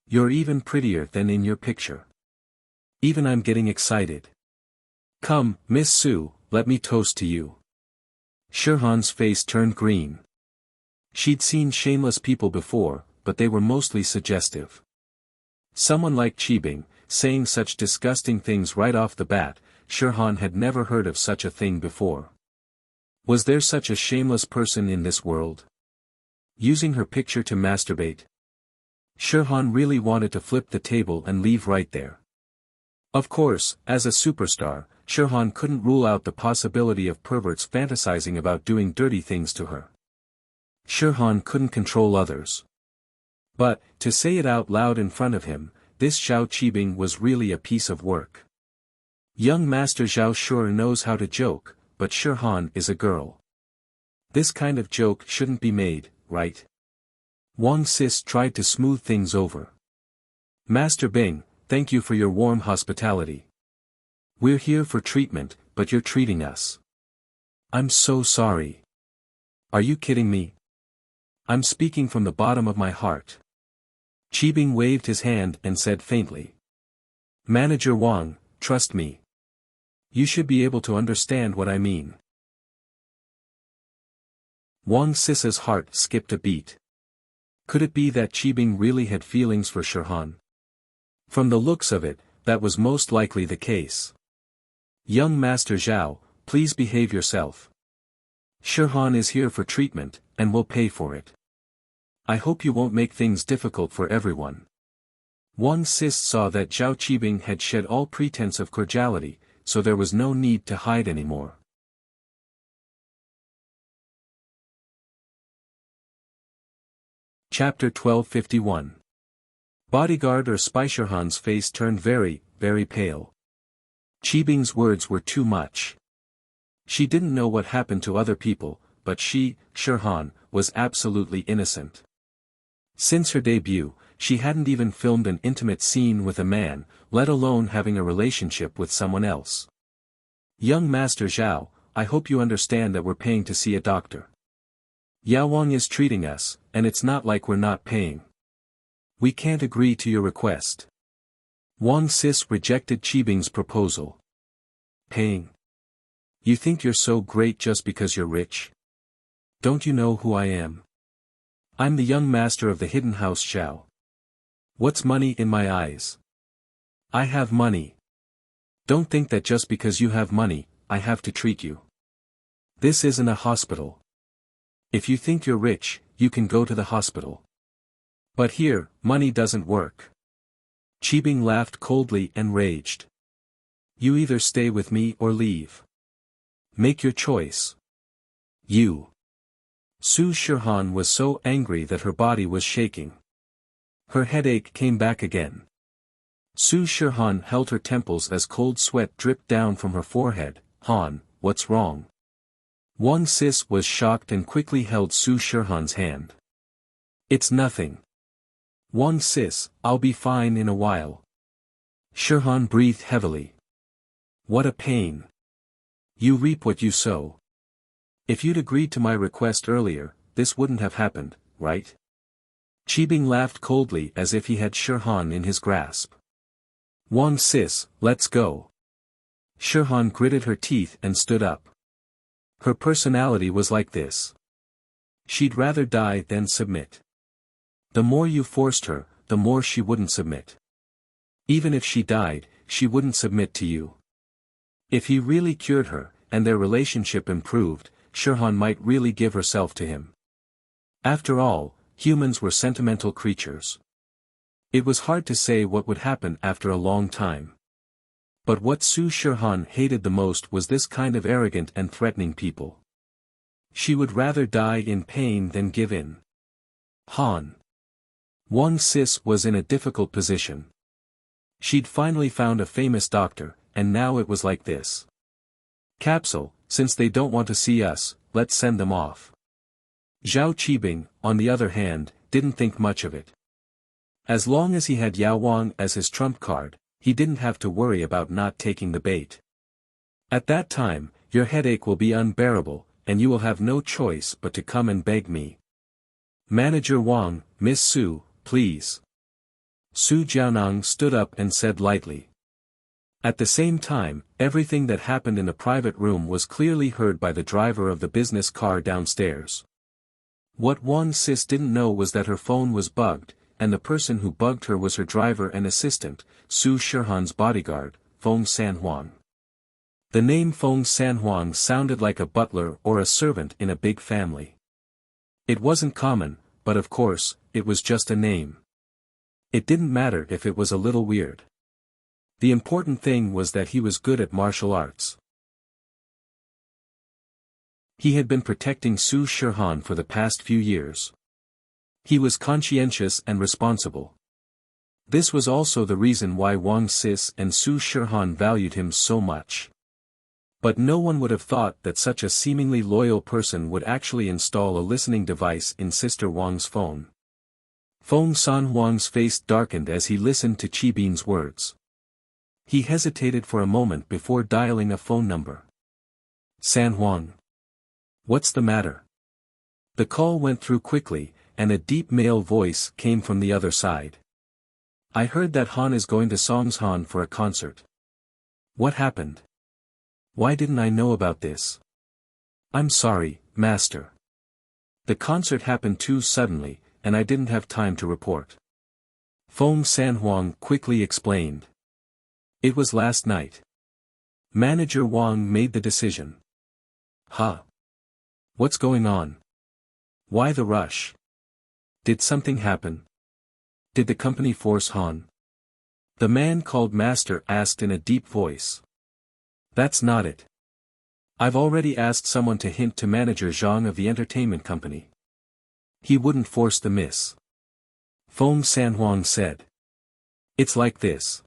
You're even prettier than in your picture. Even I'm getting excited. Come, Miss Su, let me toast to you." Shihan's face turned green. She'd seen shameless people before, but they were mostly suggestive. Someone like Qibing, saying such disgusting things right off the bat, Shihan had never heard of such a thing before. Was there such a shameless person in this world? Using her picture to masturbate? Shihan really wanted to flip the table and leave right there. Of course, as a superstar, Shihan couldn't rule out the possibility of perverts fantasizing about doing dirty things to her. Shihan couldn't control others. But, to say it out loud in front of him, this Zhao Qibing was really a piece of work. Young Master Zhao sure knows how to joke, but Shihan is a girl. This kind of joke shouldn't be made, right? Wang Sis tried to smooth things over. "Master Bing, thank you for your warm hospitality. We're here for treatment, but you're treating us. I'm so sorry. Are you kidding me? I'm speaking from the bottom of my heart." Qibing waved his hand and said faintly. "Manager Wang, trust me. You should be able to understand what I mean." Wang Sis's heart skipped a beat. Could it be that Qibing really had feelings for Shihan? From the looks of it, that was most likely the case. Young Master Zhao, please behave yourself. Shirhan is here for treatment, and will pay for it. I hope you won't make things difficult for everyone. Wang Sis saw that Zhao Qibing had shed all pretense of cordiality, so there was no need to hide anymore. Chapter 1251. Bodyguard or spy. Shirhan's face turned very, very pale. Qibing's words were too much. She didn't know what happened to other people, but she, Shirhan, was absolutely innocent. Since her debut, she hadn't even filmed an intimate scene with a man, let alone having a relationship with someone else. Young Master Zhao, I hope you understand that we're paying to see a doctor. Yao Wang is treating us, and it's not like we're not paying. We can't agree to your request. Wang Sis rejected Qibing's proposal. Paying? You think you're so great just because you're rich? Don't you know who I am? I'm the young master of the hidden house Zhao. What's money in my eyes? I have money. Don't think that just because you have money, I have to treat you. This isn't a hospital. If you think you're rich, you can go to the hospital. But here, money doesn't work. Qibing laughed coldly and raged. You either stay with me or leave. Make your choice. You. Su Shirhan was so angry that her body was shaking. Her headache came back again. Su Shirhan held her temples as cold sweat dripped down from her forehead. Han, what's wrong? Wang Sis was shocked and quickly held Su Shirhan's hand. It's nothing. Wang Sis, I'll be fine in a while. Shirhan breathed heavily. What a pain. You reap what you sow. If you'd agreed to my request earlier, this wouldn't have happened, right? Qibing laughed coldly as if he had Shirhan in his grasp. Wang Sis, let's go. Shirhan gritted her teeth and stood up. Her personality was like this. She'd rather die than submit. The more you forced her, the more she wouldn't submit. Even if she died, she wouldn't submit to you. If he really cured her, and their relationship improved, Shirhan might really give herself to him. After all, humans were sentimental creatures. It was hard to say what would happen after a long time. But what Su Shirhan hated the most was this kind of arrogant and threatening people. She would rather die in pain than give in. Han. Wang Sis was in a difficult position. She'd finally found a famous doctor, and now it was like this. Capsule, since they don't want to see us, let's send them off. Zhao Qibing, on the other hand, didn't think much of it. As long as he had Yao Wang as his trump card, he didn't have to worry about not taking the bait. At that time, your headache will be unbearable, and you will have no choice but to come and beg me. Manager Wang, Miss Su, please. Su Jiaonang stood up and said lightly. At the same time, everything that happened in the private room was clearly heard by the driver of the business car downstairs. What Wang Sis didn't know was that her phone was bugged, and the person who bugged her was her driver and assistant, Su Shirhan's bodyguard, Feng Sanhuang. The name Feng Sanhuang sounded like a butler or a servant in a big family. It wasn't common, but of course, it was just a name. It didn't matter if it was a little weird. The important thing was that he was good at martial arts. He had been protecting Su Shirhan for the past few years. He was conscientious and responsible. This was also the reason why Wang Sis and Su Shirhan valued him so much. But no one would have thought that such a seemingly loyal person would actually install a listening device in Sister Wang's phone. Feng Sanhuang's face darkened as he listened to Qibing's words. He hesitated for a moment before dialing a phone number. Sanhuang. What's the matter? The call went through quickly, and a deep male voice came from the other side. I heard that Han is going to Songshan for a concert. What happened? Why didn't I know about this? I'm sorry, Master. The concert happened too suddenly, and I didn't have time to report. Feng Sanhuang quickly explained. It was last night. Manager Wang made the decision. Huh? What's going on? Why the rush? Did something happen? Did the company force Han? The man called Master asked in a deep voice. That's not it. I've already asked someone to hint to Manager Zhang of the entertainment company. He wouldn't force the miss. Feng Sanhuang said. It's like this.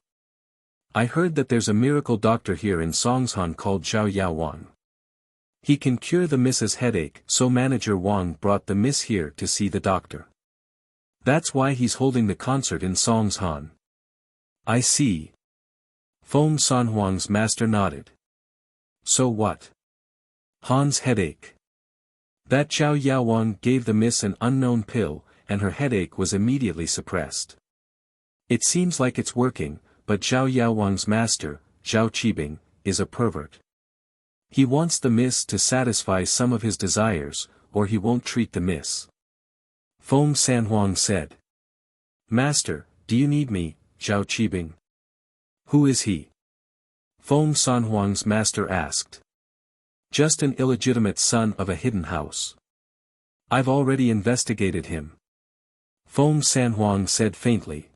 I heard that there's a miracle doctor here in Songshan called Zhao Yao Wang. He can cure the miss's headache, so Manager Wang brought the miss here to see the doctor. That's why he's holding the concert in Songshan. I see. Feng Sanhuang's master nodded. So what? Han's headache. That Zhao Yao Wang gave the miss an unknown pill, and her headache was immediately suppressed. It seems like it's working, but Zhao Yao Wang's master, Zhao Qibing, is a pervert. He wants the miss to satisfy some of his desires, or he won't treat the miss. Feng Sanhuang said. Master, do you need me, Zhao Qibing? Who is he? Feng Sanhuang's master asked. Just an illegitimate son of a hidden house. I've already investigated him. Feng Sanhuang said faintly.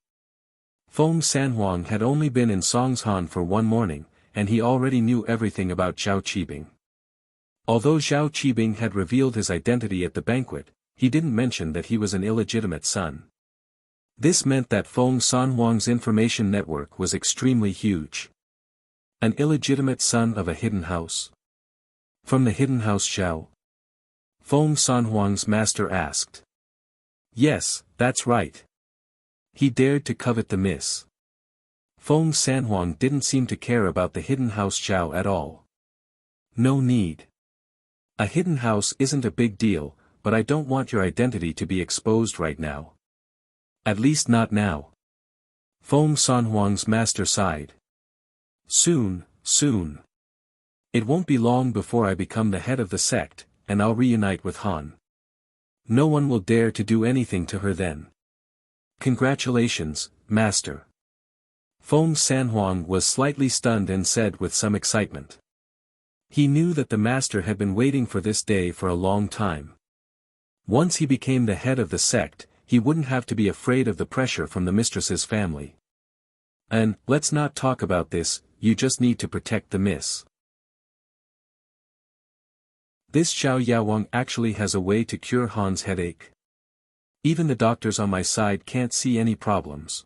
Feng Sanhuang had only been in Songshan for one morning, and he already knew everything about Zhao Qibing. Although Zhao Qibing had revealed his identity at the banquet, he didn't mention that he was an illegitimate son. This meant that Feng Sanhuang's information network was extremely huge. An illegitimate son of a hidden house? From the hidden house Zhao? Feng Sanhuang's master asked. Yes, that's right. He dared to covet the miss. Feng Sanhuang didn't seem to care about the hidden house Zhao at all. No need. A hidden house isn't a big deal, but I don't want your identity to be exposed right now. At least not now. Feng Sanhuang's master sighed. Soon, soon. It won't be long before I become the head of the sect, and I'll reunite with Han. No one will dare to do anything to her then. Congratulations, Master. Feng Sanhuang was slightly stunned and said with some excitement. He knew that the Master had been waiting for this day for a long time. Once he became the head of the sect, he wouldn't have to be afraid of the pressure from the mistress's family. And, let's not talk about this, you just need to protect the miss. This Zhao Yaowang actually has a way to cure Han's headache. Even the doctors on my side can't see any problems.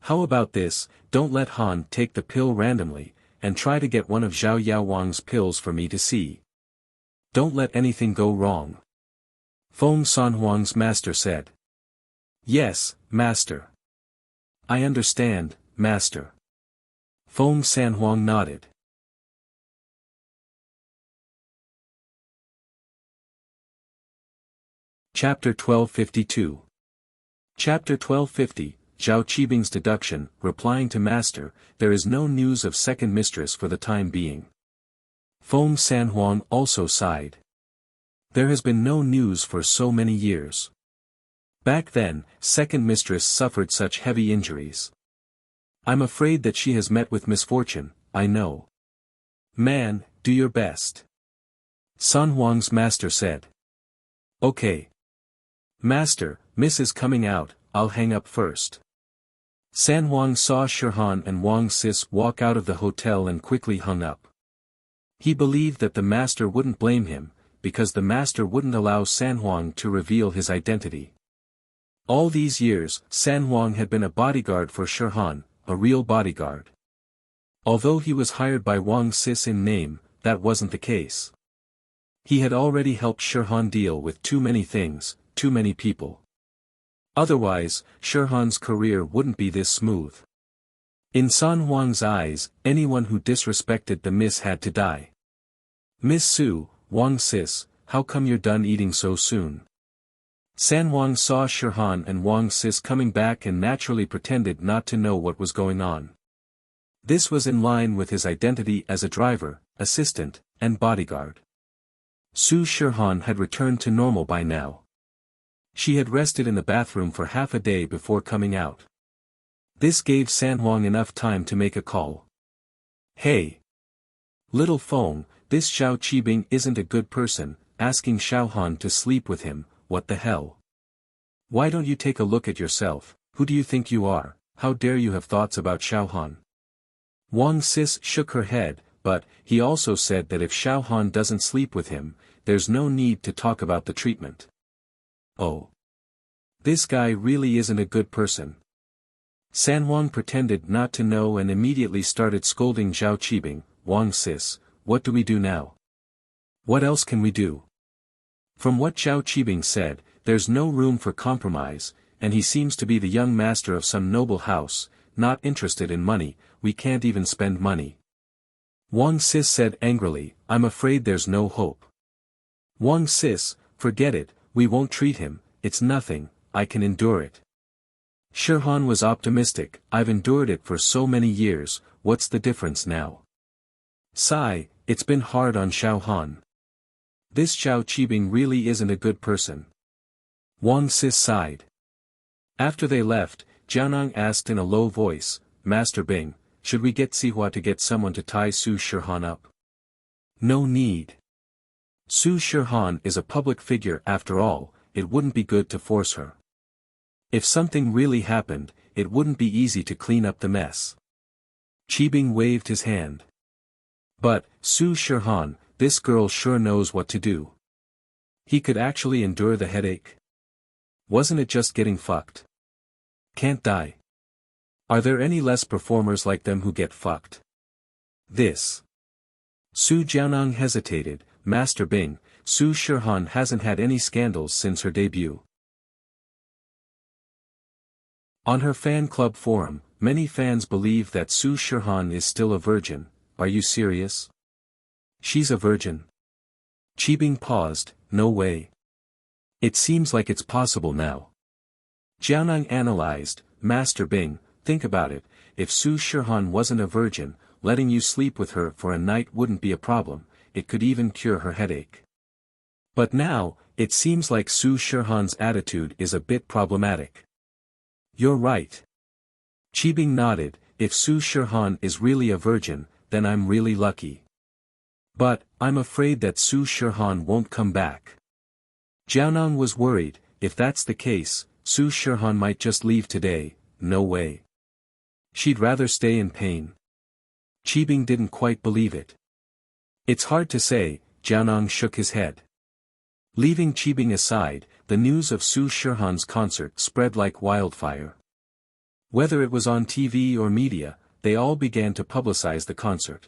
How about this, don't let Han take the pill randomly, and try to get one of Zhao Yaowang's pills for me to see. Don't let anything go wrong. Feng Sanhuang's master said. Yes, Master. I understand, Master. Feng Sanhuang nodded. Chapter 1252. Chapter 1250, Zhao Qibing's deduction, replying to Master, there is no news of second mistress for the time being. Feng Sanhuang also sighed. There has been no news for so many years. Back then, second mistress suffered such heavy injuries. I'm afraid that she has met with misfortune, I know. Man, do your best. Sanhuang's master said. Okay. Master, Miss is coming out, I'll hang up first. Sanhuang saw Shirhan and Wang Sis walk out of the hotel and quickly hung up. He believed that the master wouldn't blame him, because the master wouldn't allow Sanhuang to reveal his identity. All these years, Sanhuang had been a bodyguard for Shirhan, a real bodyguard. Although he was hired by Wang Sis in name, that wasn't the case. He had already helped Shirhan deal with too many things, too many people. Otherwise, Shirhan's career wouldn't be this smooth. In Sanhuang's eyes, anyone who disrespected the miss had to die. Miss Su, Wang Sis, how come you're done eating so soon? Sanhuang saw Shirhan and Wang Sis coming back and naturally pretended not to know what was going on. This was in line with his identity as a driver, assistant, and bodyguard. Su Shirhan had returned to normal by now. She had rested in the bathroom for half a day before coming out. This gave Sanhuang enough time to make a call. Hey! Little Feng, this Xiao Qibing isn't a good person, asking Xiao Han to sleep with him, what the hell? Why don't you take a look at yourself, who do you think you are, how dare you have thoughts about Xiao Han? Wang Sis shook her head, but, he also said that if Xiao Han doesn't sleep with him, there's no need to talk about the treatment. Oh. This guy really isn't a good person. San Wang pretended not to know and immediately started scolding Xiao Qibing. Wang Sis, what do we do now? What else can we do? From what Xiao Qibing said, there's no room for compromise, and he seems to be the young master of some noble house, not interested in money, we can't even spend money. Wang Sis said angrily, I'm afraid there's no hope. Wang Sis, forget it, we won't treat him, it's nothing, I can endure it. Shirhan was optimistic, I've endured it for so many years, what's the difference now? Sigh, it's been hard on Xiao Han. This Xiao Qibing really isn't a good person. Wang Sis sighed. After they left, Jianang asked in a low voice, Master Bing, should we get Sihua to get someone to tie Su Shirhan up? No need. Su Shirhan is a public figure after all, it wouldn't be good to force her. If something really happened, it wouldn't be easy to clean up the mess. Qibing waved his hand. But, Su Shirhan, this girl sure knows what to do. He could actually endure the headache. Wasn't it just getting fucked? Can't die. Are there any less performers like them who get fucked? This. Su Jianang hesitated, Master Bing, Su Shirhan hasn't had any scandals since her debut. On her fan club forum, many fans believe that Su Shirhan is still a virgin. Are you serious? She's a virgin. Qibing paused, no way. It seems like it's possible now. Jianang analyzed, Master Bing, think about it, if Su Shirhan wasn't a virgin, letting you sleep with her for a night wouldn't be a problem, it could even cure her headache. But now, it seems like Su Shirhan's attitude is a bit problematic. You're right. Qibing nodded, if Su Shirhan is really a virgin, then I'm really lucky. But, I'm afraid that Su Shirhan won't come back. Jianang was worried, if that's the case, Su Shirhan might just leave today, no way. She'd rather stay in pain. Qibing didn't quite believe it. It's hard to say, Jianang shook his head. Leaving Qibing aside, the news of Su Shirhan's concert spread like wildfire. Whether it was on TV or media, they all began to publicize the concert.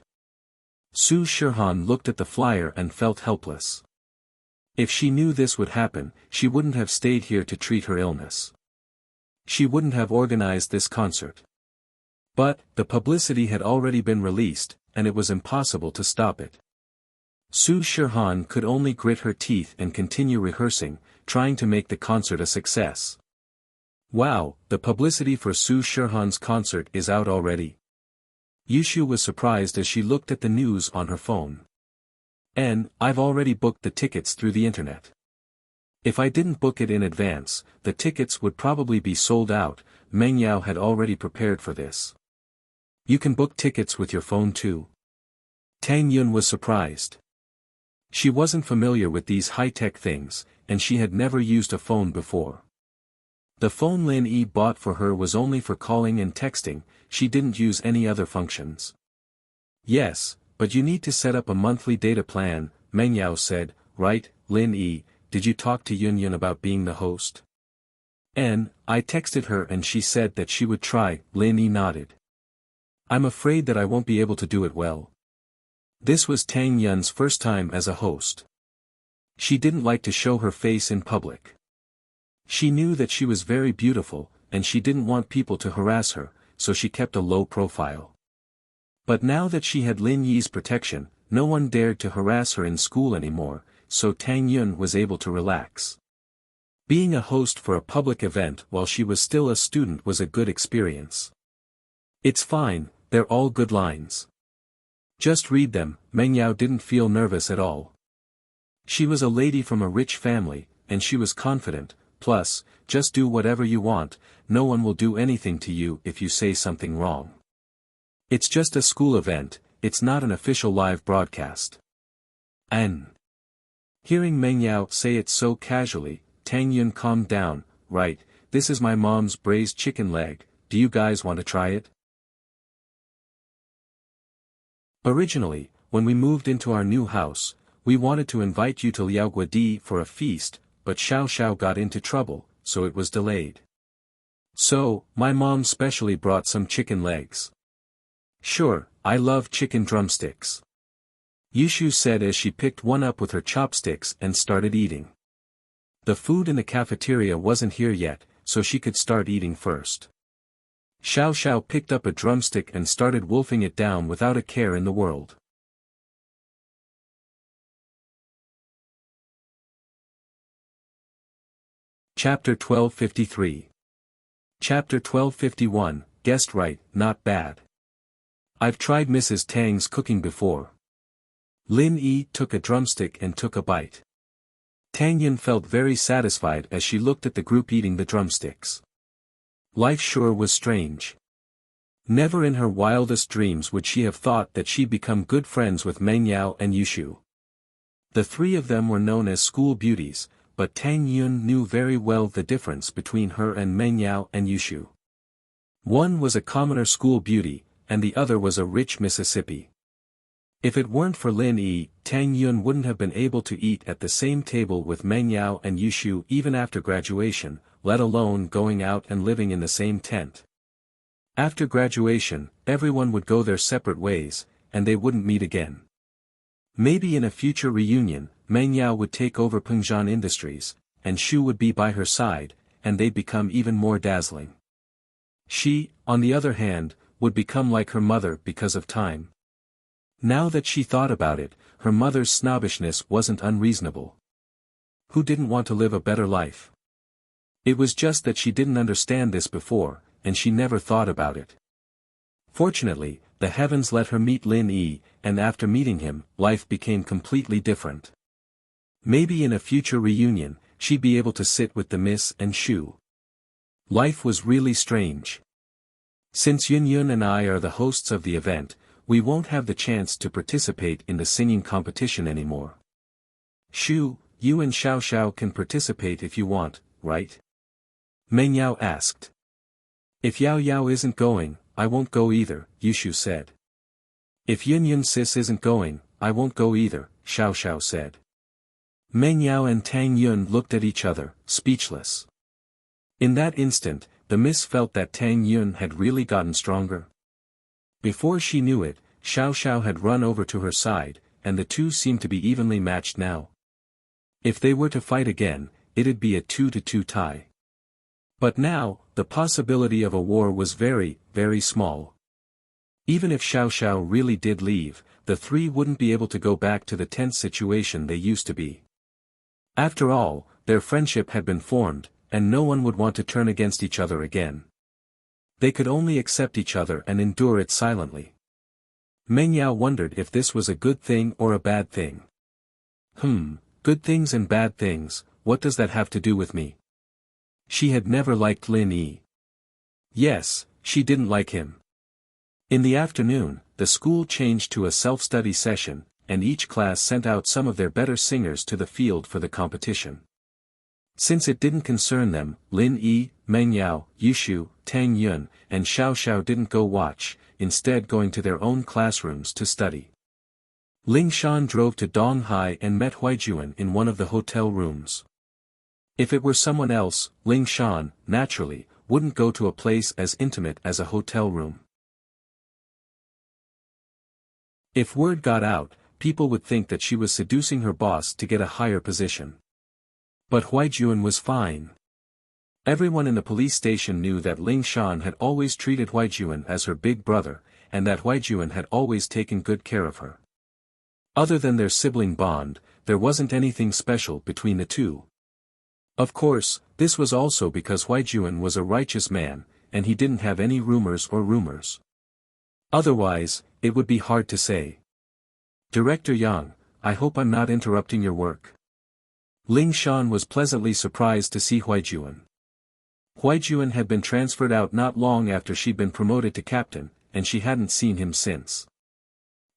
Su Shirhan looked at the flyer and felt helpless. If she knew this would happen, she wouldn't have stayed here to treat her illness. She wouldn't have organized this concert. But, the publicity had already been released, and it was impossible to stop it. Su Shirhan could only grit her teeth and continue rehearsing, trying to make the concert a success. Wow, the publicity for Su Shirhan's concert is out already. Yushu was surprised as she looked at the news on her phone. I've already booked the tickets through the internet. If I didn't book it in advance, the tickets would probably be sold out, Meng Yao had already prepared for this. You can book tickets with your phone too. Tang Yun was surprised. She wasn't familiar with these high-tech things, and she had never used a phone before. The phone Lin Yi bought for her was only for calling and texting, she didn't use any other functions. Yes, but you need to set up a monthly data plan, Meng Yao said, right, Lin Yi, did you talk to Yun Yun about being the host? I texted her and she said that she would try, Lin Yi nodded. I'm afraid that I won't be able to do it well. This was Tang Yun's first time as a host. She didn't like to show her face in public. She knew that she was very beautiful, and she didn't want people to harass her, so she kept a low profile. But now that she had Lin Yi's protection, no one dared to harass her in school anymore, so Tang Yun was able to relax. Being a host for a public event while she was still a student was a good experience. It's fine, they're all good lines. Just read them, Meng Yao didn't feel nervous at all. She was a lady from a rich family, and she was confident, plus, just do whatever you want, no one will do anything to you if you say something wrong. It's just a school event, it's not an official live broadcast. Hearing Meng Yao say it so casually, Tang Yun calmed down. Right, this is my mom's braised chicken leg, do you guys want to try it? Originally, when we moved into our new house, we wanted to invite you to Liaoguadi for a feast, but Xiao Xiao got into trouble, so it was delayed. So, my mom specially brought some chicken legs. Sure, I love chicken drumsticks. Yushu said as she picked one up with her chopsticks and started eating. The food in the cafeteria wasn't here yet, so she could start eating first. Xiao Xiao picked up a drumstick and started wolfing it down without a care in the world. Chapter 1253. Chapter 1251, guessed right, not bad. I've tried Mrs. Tang's cooking before. Lin Yi took a drumstick and took a bite. Tang Yun felt very satisfied as she looked at the group eating the drumsticks. Life sure was strange. Never in her wildest dreams would she have thought that she'd become good friends with Meng Yao and Yushu. The three of them were known as school beauties, but Tang Yun knew very well the difference between her and Meng Yao and Yushu. One was a commoner school beauty, and the other was a rich Mississippi. If it weren't for Lin Yi, Tang Yun wouldn't have been able to eat at the same table with Meng Yao and Yushu even after graduation, let alone going out and living in the same tent. After graduation, everyone would go their separate ways, and they wouldn't meet again. Maybe in a future reunion, Meng Yao would take over Pengzhan Industries, and Shu would be by her side, and they'd become even more dazzling. She, on the other hand, would become like her mother because of time. Now that she thought about it, her mother's snobbishness wasn't unreasonable. Who didn't want to live a better life? It was just that she didn't understand this before, and she never thought about it. Fortunately, the heavens let her meet Lin Yi, and after meeting him, life became completely different. Maybe in a future reunion, she'd be able to sit with the Miss and Shu. Life was really strange. Since Yun Yun and I are the hosts of the event, we won't have the chance to participate in the singing competition anymore. Shu, you and Xiao Xiao can participate if you want, right? Meng Yao asked. If Yao Yao isn't going, I won't go either, Yushu said. If Yun Yun sis isn't going, I won't go either, Xiao Xiao said. Meng Yao and Tang Yun looked at each other, speechless. In that instant, the miss felt that Tang Yun had really gotten stronger. Before she knew it, Xiao Xiao had run over to her side, and the two seemed to be evenly matched now. If they were to fight again, it'd be a 2-2 tie. But now, the possibility of a war was very, very small. Even if Xiao Xiao really did leave, the three wouldn't be able to go back to the tense situation they used to be. After all, their friendship had been formed, and no one would want to turn against each other again. They could only accept each other and endure it silently. Meng Yao wondered if this was a good thing or a bad thing. Good things and bad things, what does that have to do with me? She had never liked Lin Yi. Yes, she didn't like him. In the afternoon, the school changed to a self-study session, and each class sent out some of their better singers to the field for the competition. Since it didn't concern them, Lin Yi, Meng Yao, Yushu, Tang Yun, and Xiao Xiao didn't go watch, instead going to their own classrooms to study. Ling Shan drove to Donghai and met Huaijuan in one of the hotel rooms. If it were someone else, Ling Shan, naturally, wouldn't go to a place as intimate as a hotel room. If word got out, people would think that she was seducing her boss to get a higher position. But Huaijuan was fine. Everyone in the police station knew that Ling Shan had always treated Huaijuan as her big brother, and that Huaijuan had always taken good care of her. Other than their sibling bond, there wasn't anything special between the two. Of course, this was also because Huaijuan was a righteous man, and he didn't have any rumors. Otherwise, it would be hard to say. Director Yang, I hope I'm not interrupting your work. Ling Shan was pleasantly surprised to see Huaijuan. Huaijuan had been transferred out not long after she'd been promoted to captain, and she hadn't seen him since.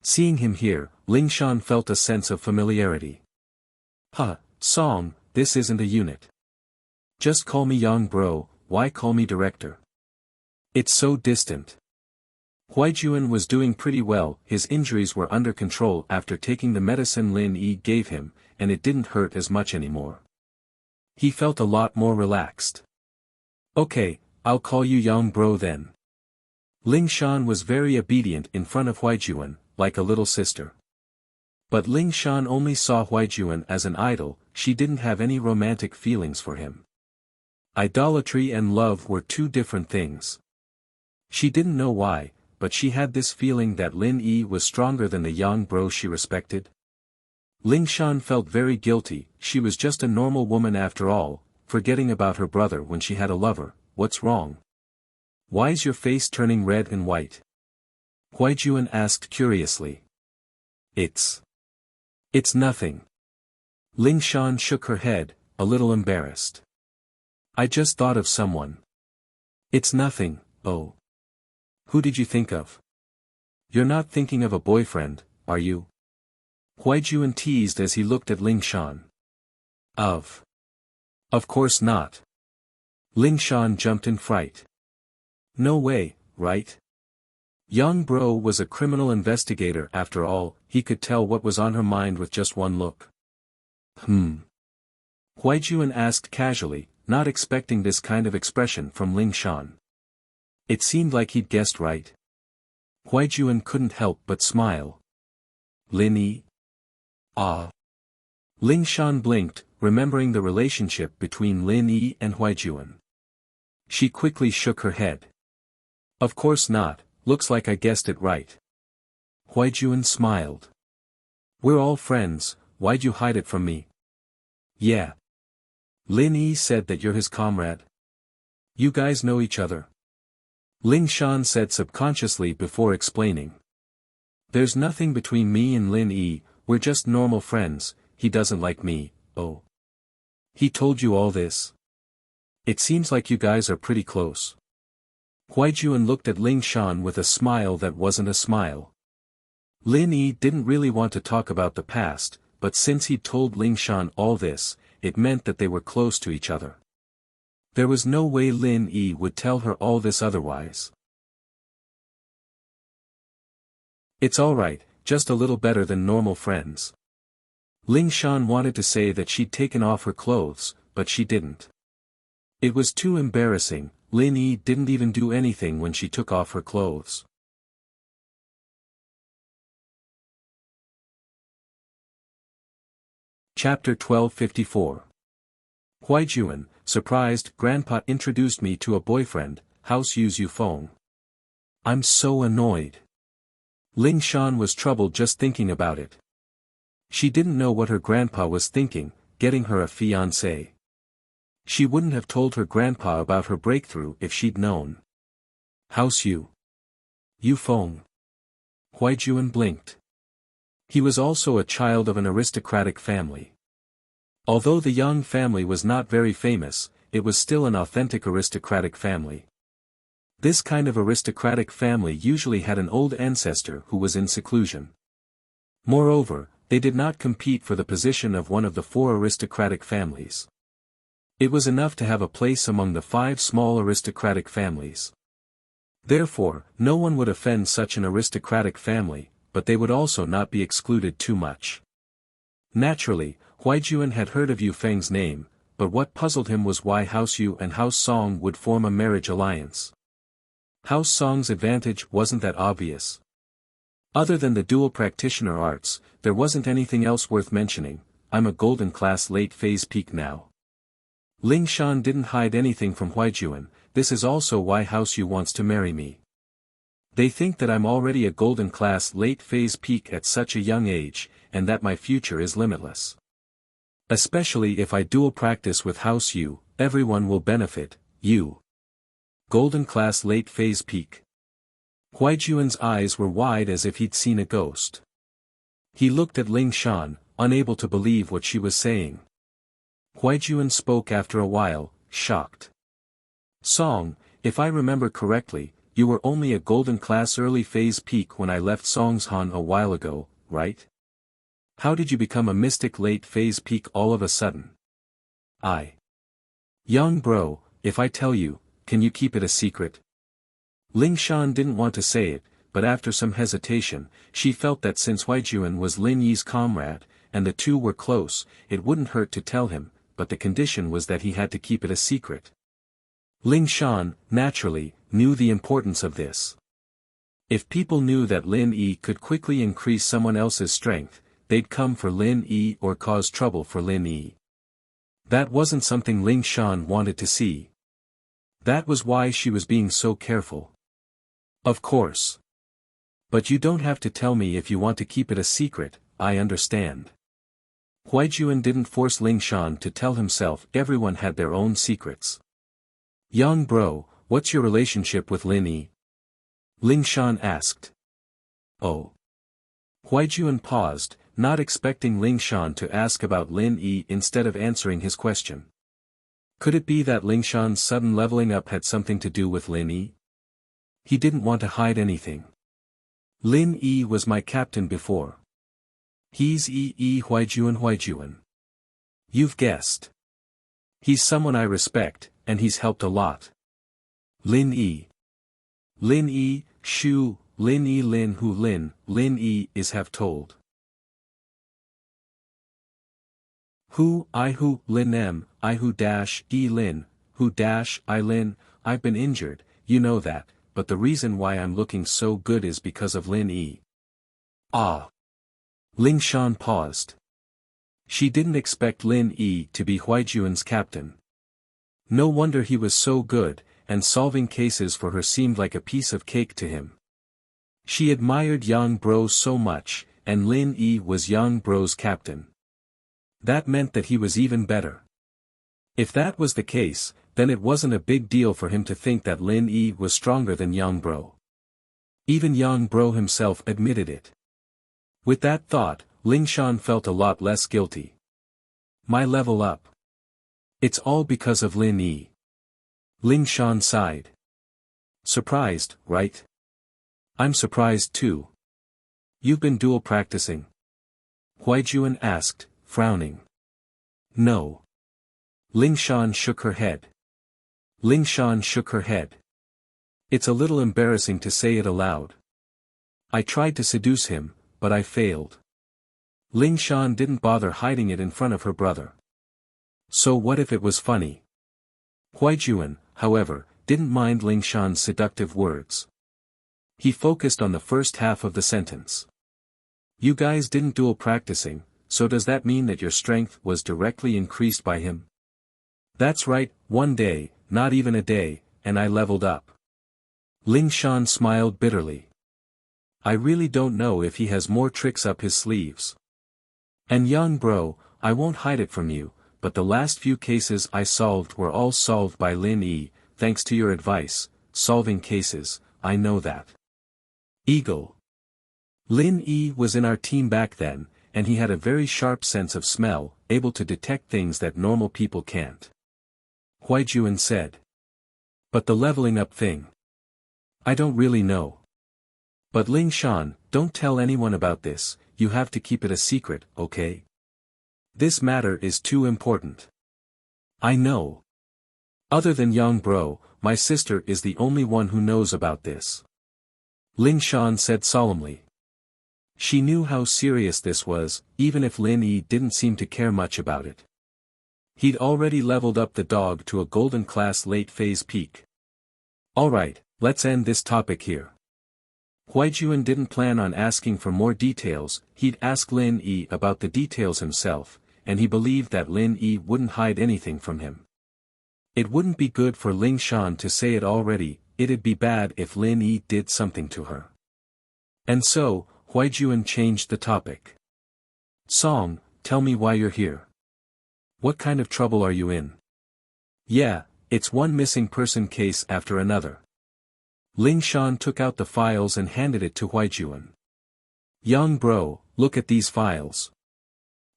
Seeing him here, Ling Shan felt a sense of familiarity. Huh, Song, this isn't a unit. Just call me young bro, why call me director? It's so distant. Huaijuan was doing pretty well, his injuries were under control after taking the medicine Lin Yi gave him, and it didn't hurt as much anymore. He felt a lot more relaxed. Okay, I'll call you young bro then. Ling Shan was very obedient in front of Huaijuan, like a little sister. But Ling Shan only saw Huaijuan as an idol, she didn't have any romantic feelings for him. Idolatry and love were two different things. She didn't know why, but she had this feeling that Lin Yi was stronger than the young bro she respected. Ling Shan felt very guilty, she was just a normal woman after all, forgetting about her brother when she had a lover. What's wrong? Why's your face turning red and white? Huaijuan asked curiously. It's nothing. Ling Shan shook her head, a little embarrassed. I just thought of someone. It's nothing, oh. Who did you think of? You're not thinking of a boyfriend, are you? Huaijuan teased as he looked at Ling Shan. Of course not. Ling Shan jumped in fright. No way, right? Young bro was a criminal investigator after all, he could tell what was on her mind with just one look. Huaijuan asked casually, not expecting this kind of expression from Ling Shan. It seemed like he'd guessed right. Huaijuan couldn't help but smile. Lin Yi? Ah. Ling Shan blinked, remembering the relationship between Lin Yi and Huaijuan. She quickly shook her head. Of course not, looks like I guessed it right. Huaijuan smiled. We're all friends, why'd you hide it from me? Yeah. Lin Yi said that you're his comrade. You guys know each other? Ling Shan said subconsciously before explaining. There's nothing between me and Lin Yi, we're just normal friends, he doesn't like me, oh. He told you all this? It seems like you guys are pretty close. Huaijuan looked at Ling Shan with a smile that wasn't a smile. Lin Yi didn't really want to talk about the past, but since he'd told Ling Shan all this, it meant that they were close to each other. There was no way Lin Yi would tell her all this otherwise. It's alright, just a little better than normal friends. Ling Shan wanted to say that she'd taken off her clothes, but she didn't. It was too embarrassing, Lin Yi didn't even do anything when she took off her clothes. Chapter 1254. Huaijuan, surprised, Grandpa introduced me to a boyfriend, House Yu's Yufeng. I'm so annoyed. Ling Shan was troubled just thinking about it. She didn't know what her grandpa was thinking, getting her a fiancé. She wouldn't have told her grandpa about her breakthrough if she'd known. House Yufeng. Huaijuan blinked. He was also a child of an aristocratic family. Although the Young family was not very famous, it was still an authentic aristocratic family. This kind of aristocratic family usually had an old ancestor who was in seclusion. Moreover, they did not compete for the position of one of the 4 aristocratic families. It was enough to have a place among the 5 small aristocratic families. Therefore, no one would offend such an aristocratic family, but they would also not be excluded too much. Naturally, Huaijuan had heard of Yufeng's name, but what puzzled him was why House Yu and House Song would form a marriage alliance. House Song's advantage wasn't that obvious. Other than the dual practitioner arts, there wasn't anything else worth mentioning. I'm a golden class late phase peak now. Ling Shan didn't hide anything from Huaijuan, this is also why House Yu wants to marry me. They think that I'm already a golden class late phase peak at such a young age, and that my future is limitless. Especially if I dual practice with House Yu, everyone will benefit, you. Golden class late phase peak. Huaijuan's eyes were wide as if he'd seen a ghost. He looked at Ling Shan, unable to believe what she was saying. Huaijuan spoke after a while, shocked. Song, if I remember correctly, you were only a golden class early phase peak when I left Songshan a while ago, right? How did you become a mystic late phase peak all of a sudden? Young bro, if I tell you, can you keep it a secret? Ling Shan didn't want to say it, but after some hesitation, she felt that since Huijuan was Lin Yi's comrade, and the two were close, it wouldn't hurt to tell him, but the condition was that he had to keep it a secret. Ling Shan, naturally, knew the importance of this. If people knew that Lin Yi could quickly increase someone else's strength, they'd come for Lin Yi or cause trouble for Lin Yi. That wasn't something Ling Shan wanted to see. That was why she was being so careful. Of course. But you don't have to tell me if you want to keep it a secret, I understand. Huijuan didn't force Ling Shan to tell himself everyone had their own secrets. Young bro, what's your relationship with Lin Yi? Ling Shan asked. Oh. Huijuan paused, not expecting Ling Shan to ask about Lin Yi instead of answering his question. Could it be that Ling Shan's sudden leveling up had something to do with Lin Yi? He didn't want to hide anything. Lin Yi was my captain before. He's Huijuan. You've guessed. He's someone I respect, and he's helped a lot. Lin Yi. Lin Yi, Shu, Lin Yi Lin Hu Lin, Lin Yi is have told. Hu, I Hu, Lin M, I Hu dash, E Lin, Hu dash, I Lin, I've been injured, you know that, but the reason why I'm looking so good is because of Lin Yi. Ah. Ling Shan paused. She didn't expect Lin Yi to be Huijuan's captain. No wonder he was so good, and solving cases for her seemed like a piece of cake to him. She admired Yang Bro so much, and Lin Yi was Yang Bro's captain. That meant that he was even better. If that was the case, then it wasn't a big deal for him to think that Lin Yi was stronger than Yang Bro. Even Yang Bro himself admitted it. With that thought, Ling Shan felt a lot less guilty. My level up. It's all because of Lin Yi. Ling Shan sighed. Surprised, right? I'm surprised too. You've been dual practicing? Huijuan asked, frowning. No. Ling Shan shook her head. Ling Shan shook her head. It's a little embarrassing to say it aloud. I tried to seduce him, but I failed. Ling Shan didn't bother hiding it in front of her brother. So what if it was funny? Huijuan, however, didn't mind Ling Shan's seductive words. He focused on the first half of the sentence. You guys didn't dual practicing, so does that mean that your strength was directly increased by him? That's right, one day, not even a day, and I leveled up. Ling Shan smiled bitterly. I really don't know if he has more tricks up his sleeves. And young bro, I won't hide it from you, but the last few cases I solved were all solved by Lin Yi, thanks to your advice, solving cases, I know that. Eagle. Lin Yi was in our team back then, and he had a very sharp sense of smell, able to detect things that normal people can't. Huijuan said. But the leveling up thing? I don't really know. But Ling Shan, don't tell anyone about this, you have to keep it a secret, okay? This matter is too important. I know. Other than Yang Bro, my sister is the only one who knows about this. Ling Shan said solemnly. She knew how serious this was, even if Lin Yi didn't seem to care much about it. He'd already leveled up the dog to a golden class late phase peak. Alright, let's end this topic here. Huijuan didn't plan on asking for more details, he'd ask Lin Yi about the details himself, and he believed that Lin Yi wouldn't hide anything from him. It wouldn't be good for Ling Shan to say it already, it'd be bad if Lin Yi did something to her. And so, Huijuan changed the topic. Song, tell me why you're here. What kind of trouble are you in? Yeah, it's one missing person case after another. Ling Shan took out the files and handed it to Huijuan. Young bro, look at these files.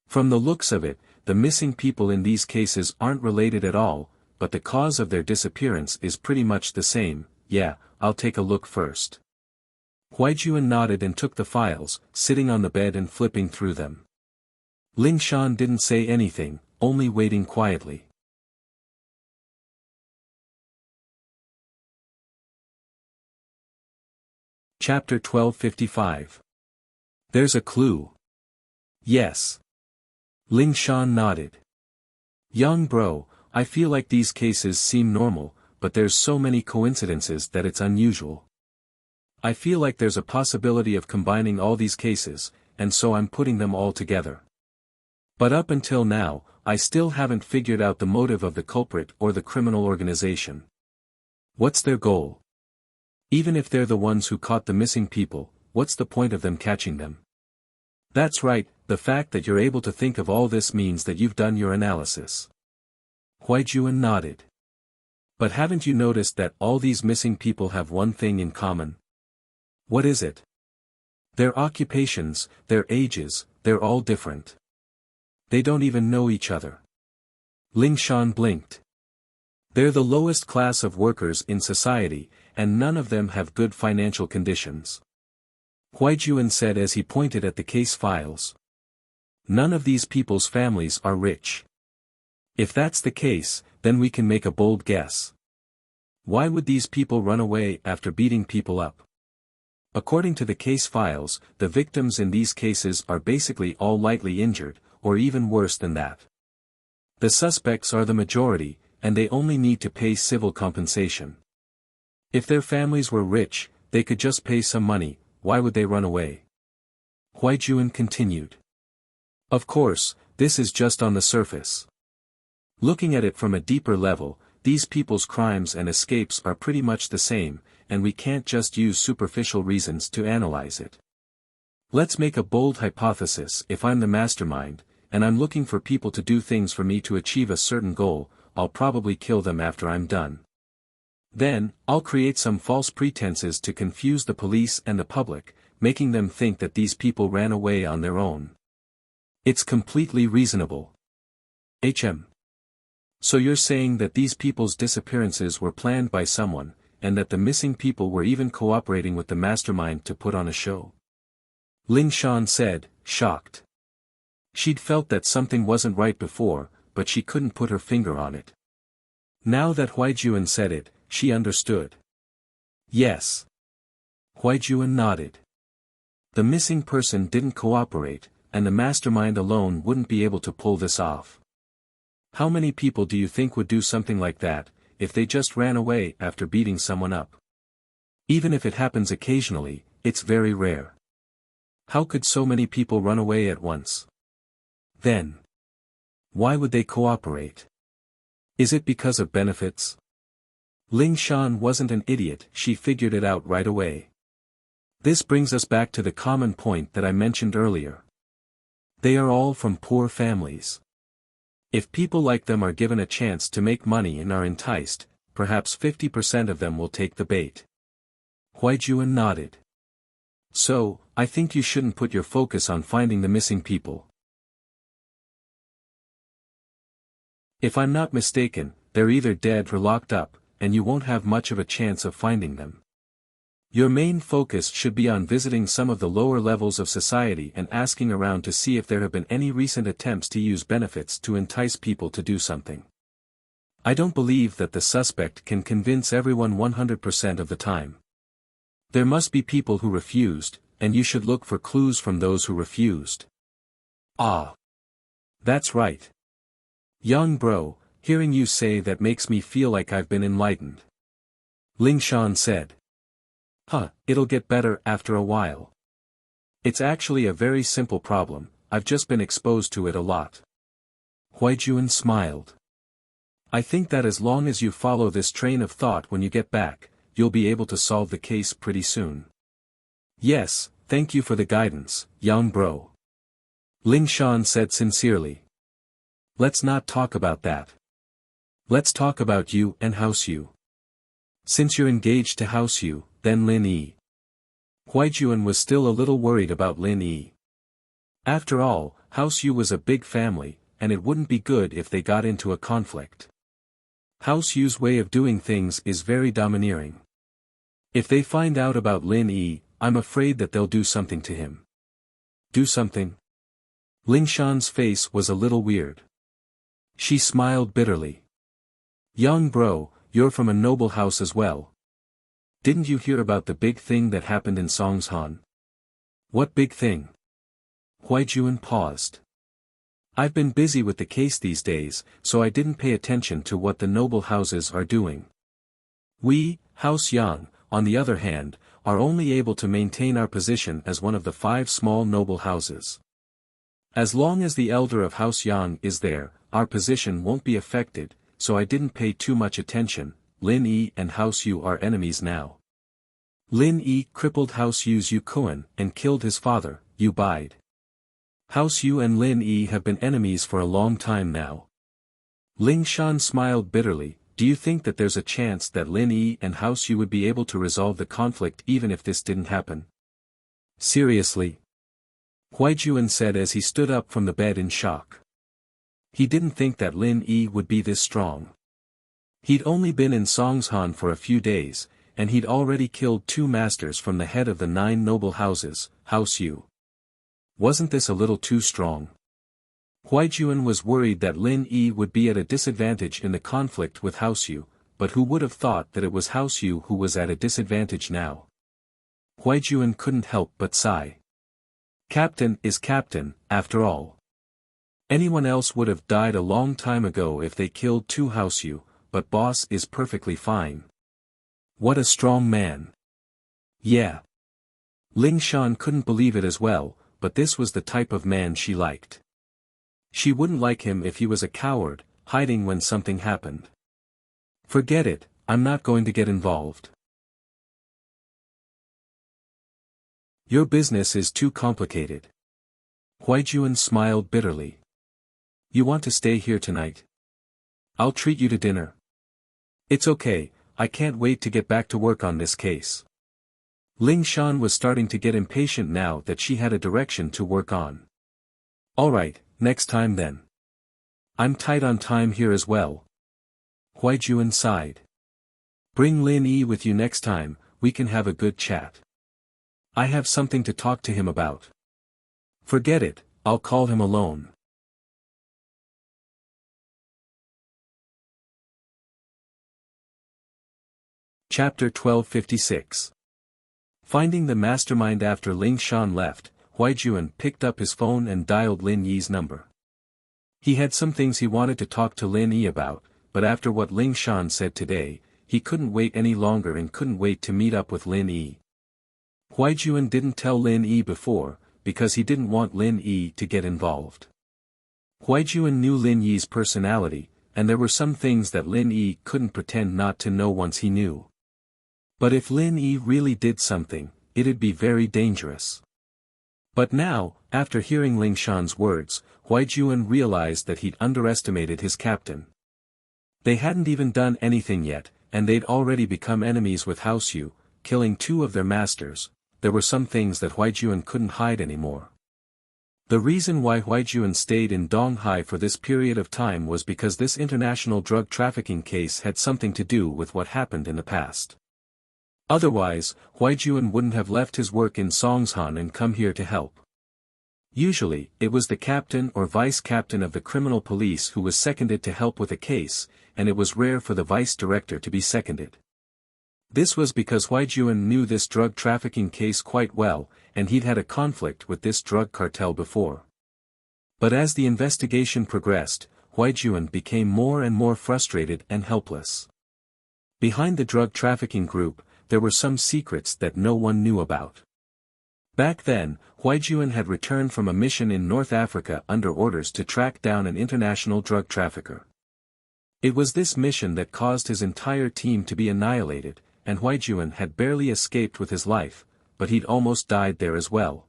From the looks of it, the missing people in these cases aren't related at all, but the cause of their disappearance is pretty much the same. Yeah, I'll take a look first. Huaijuan nodded and took the files, sitting on the bed and flipping through them. Ling Shan didn't say anything, only waiting quietly. Chapter 1255. There's a clue. Yes. Ling Shan nodded. Young bro, I feel like these cases seem normal, but there's so many coincidences that it's unusual. I feel like there's a possibility of combining all these cases, and so I'm putting them all together. But up until now, I still haven't figured out the motive of the culprit or the criminal organization. What's their goal? Even if they're the ones who caught the missing people, what's the point of them catching them? That's right, the fact that you're able to think of all this means that you've done your analysis. Huaijuan nodded. But haven't you noticed that all these missing people have one thing in common? What is it? Their occupations, their ages, they're all different. They don't even know each other. Ling Shan blinked. They're the lowest class of workers in society, and none of them have good financial conditions. Huaijuan said as he pointed at the case files. None of these people's families are rich. If that's the case, then we can make a bold guess. Why would these people run away after beating people up? According to the case files, the victims in these cases are basically all lightly injured, or even worse than that. The suspects are the majority, and they only need to pay civil compensation. If their families were rich, they could just pay some money. Why would they run away? Huaijuan continued. Of course, this is just on the surface. Looking at it from a deeper level, these people's crimes and escapes are pretty much the same, and we can't just use superficial reasons to analyze it. Let's make a bold hypothesis. If I'm the mastermind, and I'm looking for people to do things for me to achieve a certain goal, I'll probably kill them after I'm done. Then, I'll create some false pretenses to confuse the police and the public, making them think that these people ran away on their own. It's completely reasonable. So you're saying that these people's disappearances were planned by someone, and that the missing people were even cooperating with the mastermind to put on a show? Ling Shan said, shocked. She'd felt that something wasn't right before, but she couldn't put her finger on it. Now that Huaijuan said it, she understood. Yes. Huaijuan nodded. The missing person didn't cooperate, and the mastermind alone wouldn't be able to pull this off. How many people do you think would do something like that, if they just ran away after beating someone up? Even if it happens occasionally, it's very rare. How could so many people run away at once? Then, why would they cooperate? Is it because of benefits? Ling Shan wasn't an idiot, she figured it out right away. This brings us back to the common point that I mentioned earlier. They are all from poor families. If people like them are given a chance to make money and are enticed, perhaps 50% of them will take the bait. Huaijuan nodded. So, I think you shouldn't put your focus on finding the missing people. If I'm not mistaken, they're either dead or locked up, and you won't have much of a chance of finding them. Your main focus should be on visiting some of the lower levels of society and asking around to see if there have been any recent attempts to use benefits to entice people to do something. I don't believe that the suspect can convince everyone 100% of the time. There must be people who refused, and you should look for clues from those who refused. Ah. That's right. Young bro, hearing you say that makes me feel like I've been enlightened. Ling Shan said. It'll get better after a while. It's actually a very simple problem, I've just been exposed to it a lot. Huaijuan smiled. I think that as long as you follow this train of thought when you get back, you'll be able to solve the case pretty soon. Yes, thank you for the guidance, young bro. Ling Shan said sincerely. Let's not talk about that. Let's talk about you and House Yu. Since you're engaged to House Yu, then Lin Yi. Huaijuan was still a little worried about Lin Yi. After all, House Yu was a big family, and it wouldn't be good if they got into a conflict. House Yu's way of doing things is very domineering. If they find out about Lin Yi, I'm afraid that they'll do something to him. Do something? Ling Shan's face was a little weird. She smiled bitterly. Young bro, you're from a noble house as well. Didn't you hear about the big thing that happened in Songshan? What big thing? Huaijuan paused. I've been busy with the case these days, so I didn't pay attention to what the noble houses are doing. We, House Yang, on the other hand, are only able to maintain our position as one of the 5 small noble houses. As long as the elder of House Yang is there, our position won't be affected, so I didn't pay too much attention. Lin Yi and House Yu are enemies now. Lin Yi crippled House Yu's Yu Kuan and killed his father, Yu Bide. House Yu and Lin Yi have been enemies for a long time now. Ling Shan smiled bitterly. Do you think that there's a chance that Lin Yi and House Yu would be able to resolve the conflict even if this didn't happen? Seriously? Huaijuan said as he stood up from the bed in shock. He didn't think that Lin Yi would be this strong. He'd only been in Songshan for a few days, and he'd already killed 2 masters from the head of the 9 noble houses, House Yu. Wasn't this a little too strong? Huaijuan was worried that Lin Yi would be at a disadvantage in the conflict with House Yu, but who would have thought that it was House Yu who was at a disadvantage now? Huaijuan couldn't help but sigh. Captain is captain, after all. Anyone else would have died a long time ago if they killed 2 House Yu, but boss is perfectly fine. What a strong man. Yeah. Ling Shan couldn't believe it as well, but this was the type of man she liked. She wouldn't like him if he was a coward, hiding when something happened. Forget it, I'm not going to get involved. Your business is too complicated. Huaijuan smiled bitterly. You want to stay here tonight? I'll treat you to dinner. It's okay, I can't wait to get back to work on this case. Ling Shan was starting to get impatient now that she had a direction to work on. Alright, next time then. I'm tight on time here as well. Huaijuan sighed. Bring Lin Yi with you next time, we can have a good chat. I have something to talk to him about. Forget it, I'll call him alone. Chapter 1256. Finding the mastermind. After Ling Shan left, Huaijuan picked up his phone and dialed Lin Yi's number. He had some things he wanted to talk to Lin Yi about, but after what Ling Shan said today, he couldn't wait any longer and couldn't wait to meet up with Lin Yi. Huaijuan didn't tell Lin Yi before, because he didn't want Lin Yi to get involved. Huaijuan knew Lin Yi's personality, and there were some things that Lin Yi couldn't pretend not to know once he knew. But if Lin Yi really did something, it'd be very dangerous. But now, after hearing Ling Shan's words, Huaijuan realized that he'd underestimated his captain. They hadn't even done anything yet, and they'd already become enemies with House Yu, killing 2 of their masters. There were some things that Huaijuan couldn't hide anymore. The reason why Huaijuan stayed in Donghai for this period of time was because this international drug trafficking case had something to do with what happened in the past. Otherwise, Huaijuan wouldn't have left his work in Songshan and come here to help. Usually, it was the captain or vice-captain of the criminal police who was seconded to help with a case, and it was rare for the vice-director to be seconded. This was because Huaijuan knew this drug trafficking case quite well, and he'd had a conflict with this drug cartel before. But as the investigation progressed, Huaijuan became more and more frustrated and helpless. Behind the drug trafficking group, there were some secrets that no one knew about. Back then, Huaijuan had returned from a mission in North Africa under orders to track down an international drug trafficker. It was this mission that caused his entire team to be annihilated, and Huaijuan had barely escaped with his life, but he'd almost died there as well.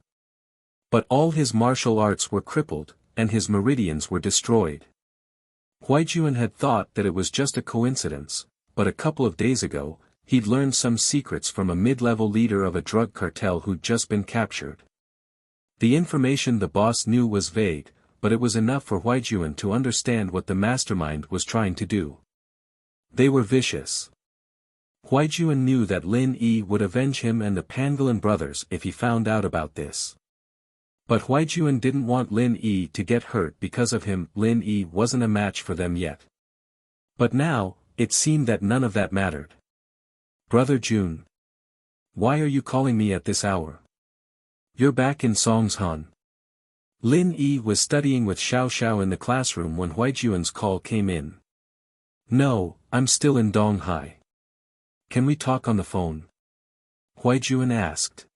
But all his martial arts were crippled, and his meridians were destroyed. Huaijuan had thought that it was just a coincidence, but a couple of days ago, he'd learned some secrets from a mid-level leader of a drug cartel who'd just been captured. The information the boss knew was vague, but it was enough for Huaijuan to understand what the mastermind was trying to do. They were vicious. Huaijuan knew that Lin Yi would avenge him and the Pangolin brothers if he found out about this. But Huaijuan didn't want Lin Yi to get hurt because of him. Lin Yi wasn't a match for them yet. But now, it seemed that none of that mattered. Brother Jun. Why are you calling me at this hour? You're back in Songshan. Lin Yi was studying with Xiao Xiao in the classroom when Huaijuan's call came in. No, I'm still in Donghai. Can we talk on the phone? Huaijuan asked.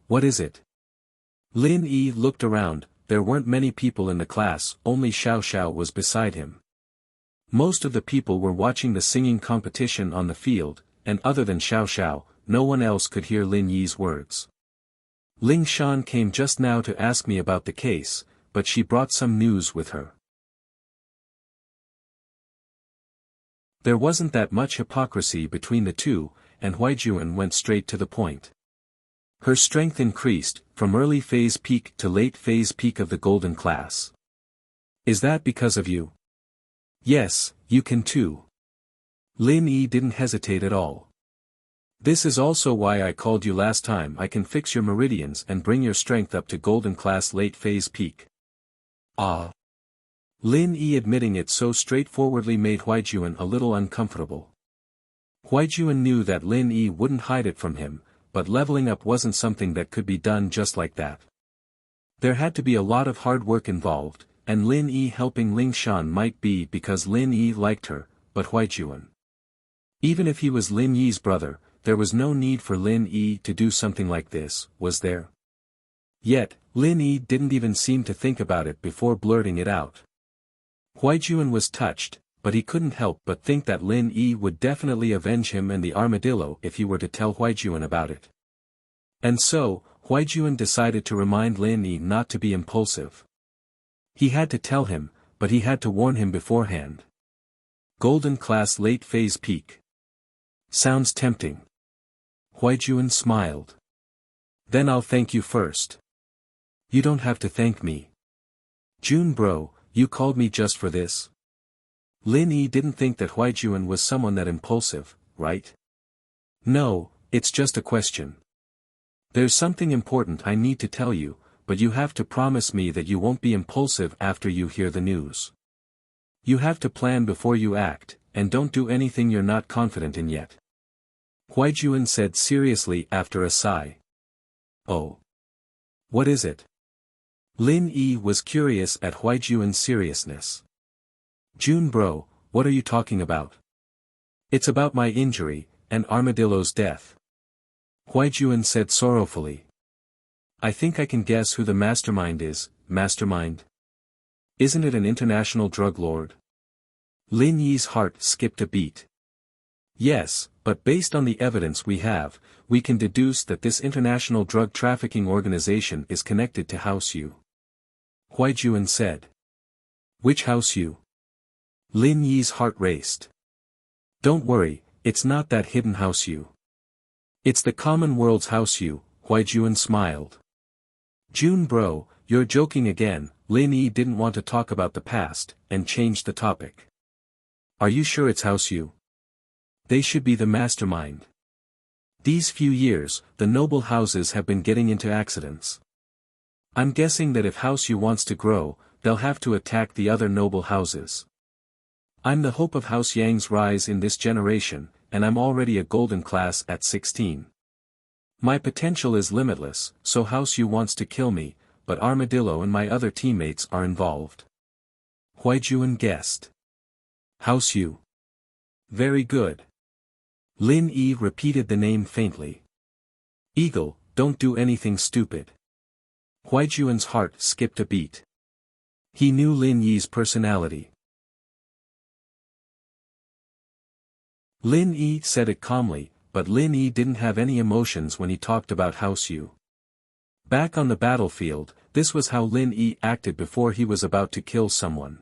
What is it? Lin Yi looked around. There weren't many people in the class, only Xiao Xiao was beside him. Most of the people were watching the singing competition on the field, and other than Xiao Xiao, no one else could hear Lin Yi's words. Ling Shan came just now to ask me about the case, but she brought some news with her. There wasn't that much hypocrisy between the two, and Huaijuan went straight to the point. Her strength increased, from early phase peak to late phase peak of the golden class. Is that because of you? Yes, you can too. Lin Yi didn't hesitate at all. This is also why I called you last time. I can fix your meridians and bring your strength up to golden class late phase peak. Ah. Lin Yi admitting it so straightforwardly made Huaijuan a little uncomfortable. Huaijuan knew that Lin Yi wouldn't hide it from him, but leveling up wasn't something that could be done just like that. There had to be a lot of hard work involved, and Lin Yi helping Ling Shan might be because Lin Yi liked her, but Huaijuan. Even if he was Lin Yi's brother, there was no need for Lin Yi to do something like this, was there? Yet, Lin Yi didn't even seem to think about it before blurting it out. Huaijuan was touched, but he couldn't help but think that Lin Yi would definitely avenge him and the armadillo if he were to tell Huaijuan about it. And so, Huaijuan decided to remind Lin Yi not to be impulsive. He had to tell him, but he had to warn him beforehand. Golden class late phase peak. Sounds tempting. Huaijuan smiled. Then I'll thank you first. You don't have to thank me. Jun bro, you called me just for this? Lin Yi didn't think that Huaijuan was someone that impulsive, right? No, it's just a question. There's something important I need to tell you, but you have to promise me that you won't be impulsive after you hear the news. You have to plan before you act, and don't do anything you're not confident in yet. Huaijuan said seriously after a sigh. Oh. What is it? Lin Yi was curious at Huaijuan's seriousness. Jun bro, what are you talking about? It's about my injury, and Armadillo's death. Huaijuan said sorrowfully. I think I can guess who the mastermind is. Mastermind? Isn't it an international drug lord? Lin Yi's heart skipped a beat. Yes, but based on the evidence we have, we can deduce that this international drug trafficking organization is connected to House U. Huaijuan said. Which House U? Lin Yi's heart raced. Don't worry, it's not that hidden House U. It's the common world's House U, Huaijuan smiled. Jun bro, you're joking again. Lin Yi didn't want to talk about the past, and changed the topic. Are you sure it's House U? They should be the mastermind. These few years, the noble houses have been getting into accidents. I'm guessing that if House U wants to grow, they'll have to attack the other noble houses. I'm the hope of House Yang's rise in this generation, and I'm already a golden class at 16. My potential is limitless, so House U wants to kill me, but Armadillo and my other teammates are involved. Huaijuan guessed. House U. Very good. Lin Yi repeated the name faintly. Eagle, don't do anything stupid. Huaijuan's heart skipped a beat. He knew Lin Yi's personality. Lin Yi said it calmly, but Lin Yi didn't have any emotions when he talked about House U. Back on the battlefield, this was how Lin Yi acted before he was about to kill someone.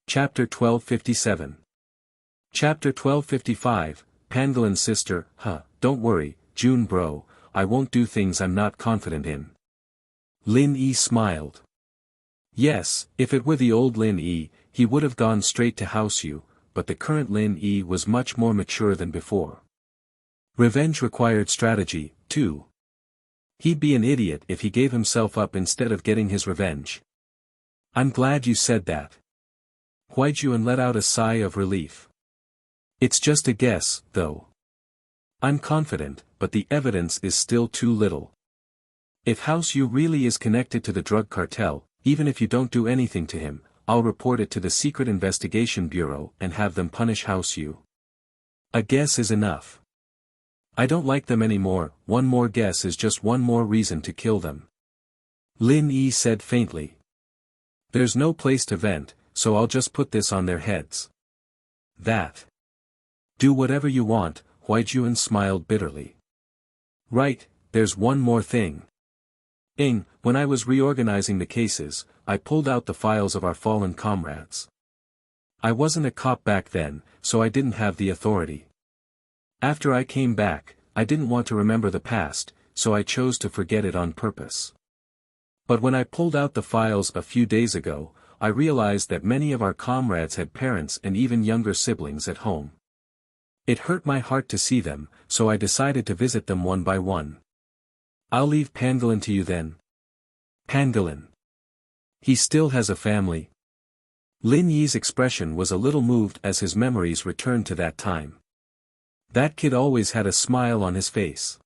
Chapter 1257. Chapter 1255, Pangolin's sister. Don't worry, Jun bro, I won't do things I'm not confident in. Lin Yi smiled. Yes, if it were the old Lin Yi, he would have gone straight to house you, but the current Lin Yi was much more mature than before. Revenge required strategy, too. He'd be an idiot if he gave himself up instead of getting his revenge. I'm glad you said that. Huaijun let out a sigh of relief. It's just a guess, though. I'm confident, but the evidence is still too little. If House Yu really is connected to the drug cartel, even if you don't do anything to him, I'll report it to the Secret Investigation Bureau and have them punish House Yu. A guess is enough. I don't like them anymore, one more guess is just one more reason to kill them. Lin Yi said faintly. There's no place to vent, so I'll just put this on their heads. That. Do whatever you want, Huaijun smiled bitterly. Right, there's one more thing. When I was reorganizing the cases, I pulled out the files of our fallen comrades. I wasn't a cop back then, so I didn't have the authority. After I came back, I didn't want to remember the past, so I chose to forget it on purpose. But when I pulled out the files a few days ago, I realized that many of our comrades had parents and even younger siblings at home. It hurt my heart to see them, so I decided to visit them one by one. I'll leave Pangolin to you then. Pangolin. He still has a family. Lin Yi's expression was a little moved as his memories returned to that time. That kid always had a smile on his face.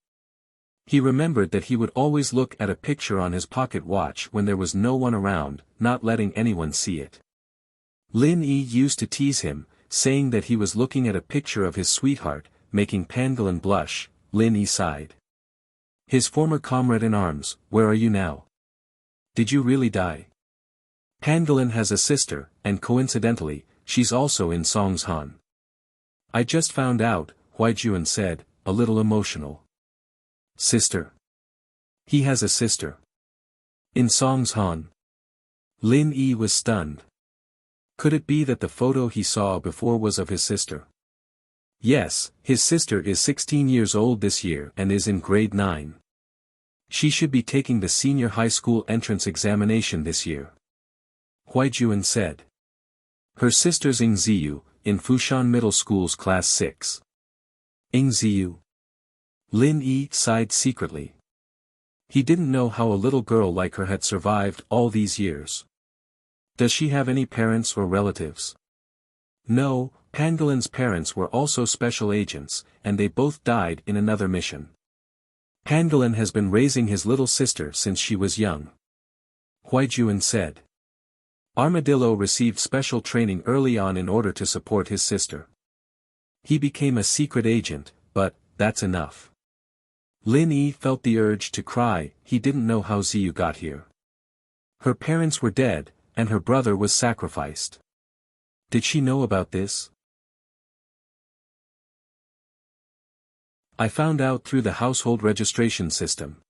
He remembered that he would always look at a picture on his pocket watch when there was no one around, not letting anyone see it. Lin Yi used to tease him, saying that he was looking at a picture of his sweetheart, making Pangolin blush. Lin Yi sighed. His former comrade in arms, where are you now? Did you really die? Pangolin has a sister, and coincidentally, she's also in Songshan. I just found out, Huaijun said, a little emotional. Sister? He has a sister. In Songshan? Lin Yi was stunned. Could it be that the photo he saw before was of his sister? Yes, his sister is 16 years old this year and is in grade 9. She should be taking the senior high school entrance examination this year. Huaijun said. Her sister's Ing Ziyu, in Fushan Middle School's class 6. Ing Ziyu. Lin Yi sighed secretly. He didn't know how a little girl like her had survived all these years. Does she have any parents or relatives? No, Pangolin's parents were also special agents, and they both died in another mission. Pangolin has been raising his little sister since she was young. Huaijun said. Armadillo received special training early on in order to support his sister. He became a secret agent, but, that's enough. Lin Yi felt the urge to cry. He didn't know how Ziyu got here. Her parents were dead, and her brother was sacrificed. Did she know about this? I found out through the household registration system.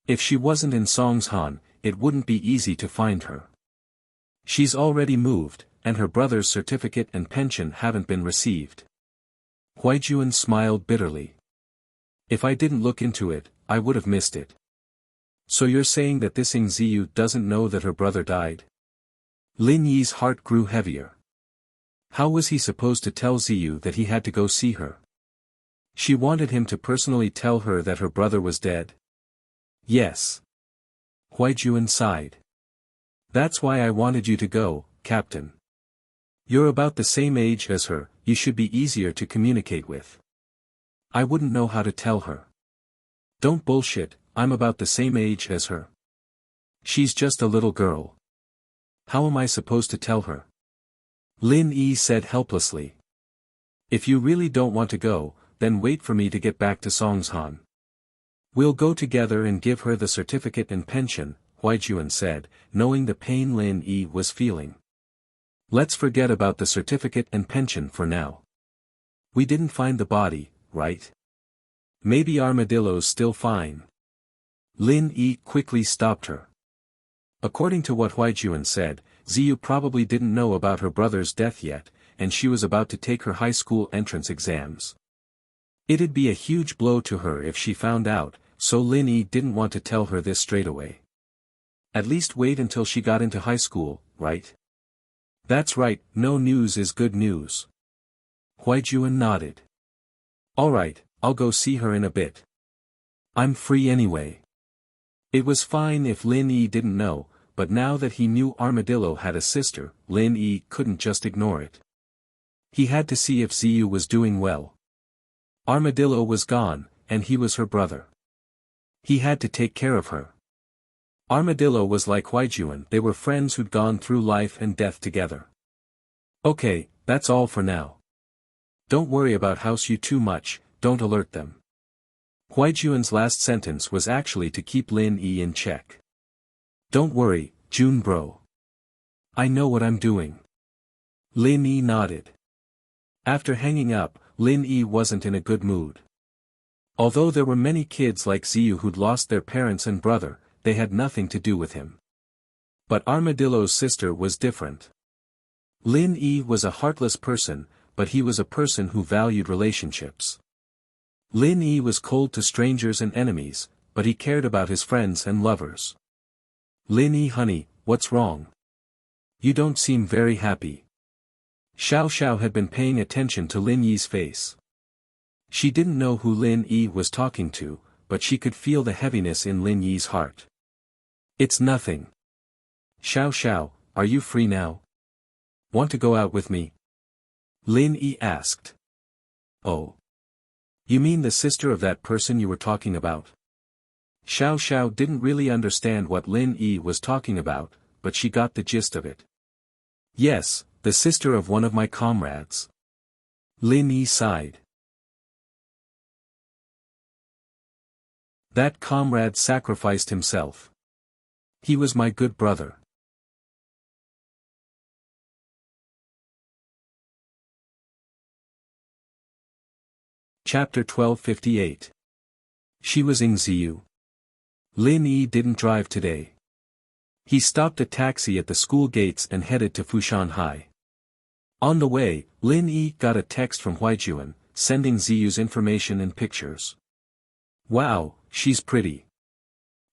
If she wasn't in Songshan, it wouldn't be easy to find her. She's already moved, and her brother's certificate and pension haven't been received. Huaijun smiled bitterly. If I didn't look into it, I would have missed it. So you're saying that this Ing Ziyu doesn't know that her brother died? Lin Yi's heart grew heavier. How was he supposed to tell Ziyu that he had to go see her? She wanted him to personally tell her that her brother was dead? Yes. Huaijun sighed. That's why I wanted you to go, Captain. You're about the same age as her, you should be easier to communicate with. I wouldn't know how to tell her. Don't bullshit, I'm about the same age as her. She's just a little girl. How am I supposed to tell her? Lin Yi said helplessly. If you really don't want to go, then wait for me to get back to Songshan. We'll go together and give her the certificate and pension, Huaijun said, knowing the pain Lin Yi was feeling. Let's forget about the certificate and pension for now. We didn't find the body, right? Maybe Armadillo's still fine. Lin Yi quickly stopped her. According to what Huaijun said, Ziyu probably didn't know about her brother's death yet, and she was about to take her high school entrance exams. It'd be a huge blow to her if she found out, so Lin Yi didn't want to tell her this straight away. At least wait until she got into high school, right? That's right, no news is good news. Huaijuan nodded. Alright, I'll go see her in a bit. I'm free anyway. It was fine if Lin Yi didn't know, but now that he knew Armadillo had a sister, Lin Yi couldn't just ignore it. He had to see if Ziyu was doing well. Armadillo was gone, and he was her brother. He had to take care of her. Armadillo was like Huaijuan, they were friends who'd gone through life and death together. Okay, that's all for now. Don't worry about House Yu too much, don't alert them. Huaijuan's last sentence was actually to keep Lin Yi in check. Don't worry, Jun bro. I know what I'm doing. Lin Yi nodded. After hanging up, Lin Yi wasn't in a good mood. Although there were many kids like Ziyu who'd lost their parents and brother, they had nothing to do with him. But Armadillo's sister was different. Lin Yi was a heartless person, but he was a person who valued relationships. Lin Yi was cold to strangers and enemies, but he cared about his friends and lovers. Lin Yi honey, what's wrong? You don't seem very happy. Xiao Xiao had been paying attention to Lin Yi's face. She didn't know who Lin Yi was talking to, but she could feel the heaviness in Lin Yi's heart. It's nothing. Xiao Xiao, are you free now? Want to go out with me? Lin Yi asked. Oh. You mean the sister of that person you were talking about? Xiao Xiao didn't really understand what Lin Yi was talking about, but she got the gist of it. Yes, the sister of one of my comrades. Lin Yi sighed. That comrade sacrificed himself. He was my good brother. Chapter 1258. She was in Ziyu. Lin Yi didn't drive today. He stopped a taxi at the school gates and headed to Fushan High. On the way, Lin Yi got a text from Huaijuan, sending Ziyu's information and pictures. Wow, she's pretty.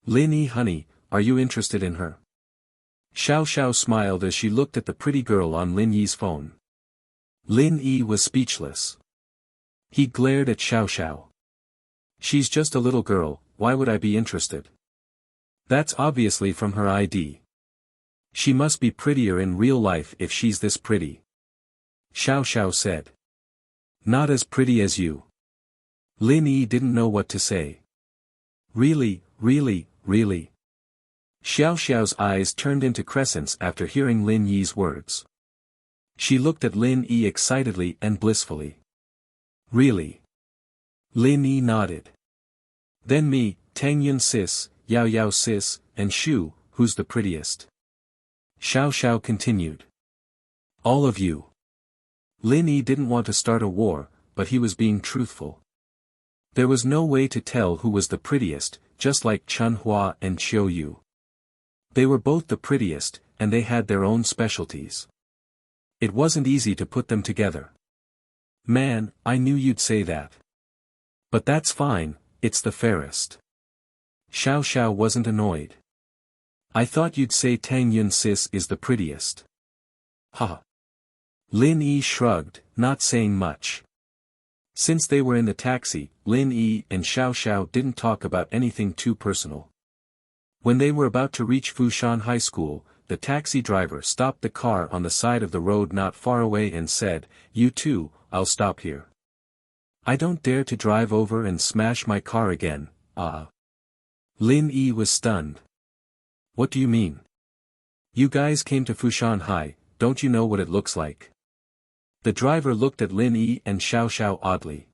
Lin Yi honey, are you interested in her? Xiao Xiao smiled as she looked at the pretty girl on Lin Yi's phone. Lin Yi was speechless. He glared at Xiao Xiao. She's just a little girl, why would I be interested? That's obviously from her ID. She must be prettier in real life if she's this pretty. Xiao Xiao said. Not as pretty as you. Lin Yi didn't know what to say. Really, really, really. Xiao Xiao's eyes turned into crescents after hearing Lin Yi's words. She looked at Lin Yi excitedly and blissfully. Really? Lin Yi nodded. Then me, Tang Yun sis, Yao Yao sis, and Shu, who's the prettiest? Xiao Xiao continued. All of you. Lin Yi didn't want to start a war, but he was being truthful. There was no way to tell who was the prettiest, just like Chun Hua and Qiu Yu. They were both the prettiest, and they had their own specialties. It wasn't easy to put them together. Man, I knew you'd say that. But that's fine, it's the fairest. Xiao Xiao wasn't annoyed. I thought you'd say Tang Yun sis is the prettiest. Ha. Lin Yi shrugged, not saying much. Since they were in the taxi, Lin Yi and Xiao Xiao didn't talk about anything too personal. When they were about to reach Fushan High School, the taxi driver stopped the car on the side of the road not far away and said, You too, I'll stop here. I don't dare to drive over and smash my car again, Lin Yi was stunned. What do you mean? You guys came to Fushan High, don't you know what it looks like? The driver looked at Lin Yi and Xiao Xiao oddly.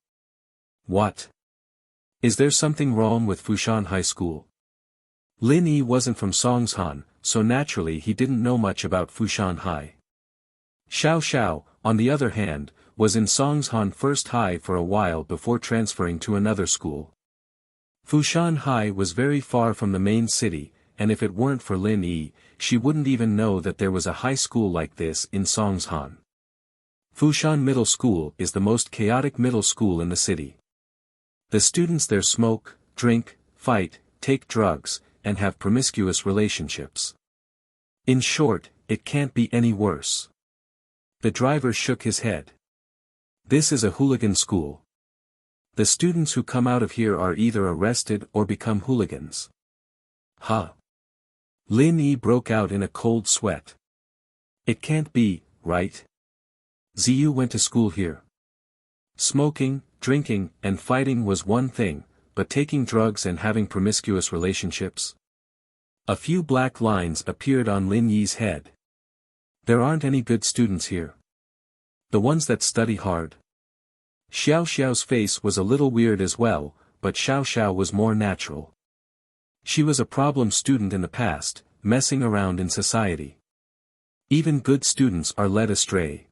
What? Is there something wrong with Fushan High School? Lin Yi wasn't from Songshan, so naturally he didn't know much about Fushan High. Xiao Xiao, on the other hand, was in Songshan First High for a while before transferring to another school. Fushan High was very far from the main city, and if it weren't for Lin Yi, she wouldn't even know that there was a high school like this in Songshan. Fushan Middle School is the most chaotic middle school in the city. The students there smoke, drink, fight, take drugs, and have promiscuous relationships. In short, it can't be any worse. The driver shook his head. This is a hooligan school. The students who come out of here are either arrested or become hooligans. Huh. Lin Yi broke out in a cold sweat. It can't be, right? Ziyu went to school here. Smoking, drinking, and fighting was one thing, but taking drugs and having promiscuous relationships? A few black lines appeared on Lin Yi's head. There aren't any good students here. The ones that study hard. Xiao Xiao's face was a little weird as well, but Xiao Xiao was more natural. She was a problem student in the past, messing around in society. Even good students are led astray.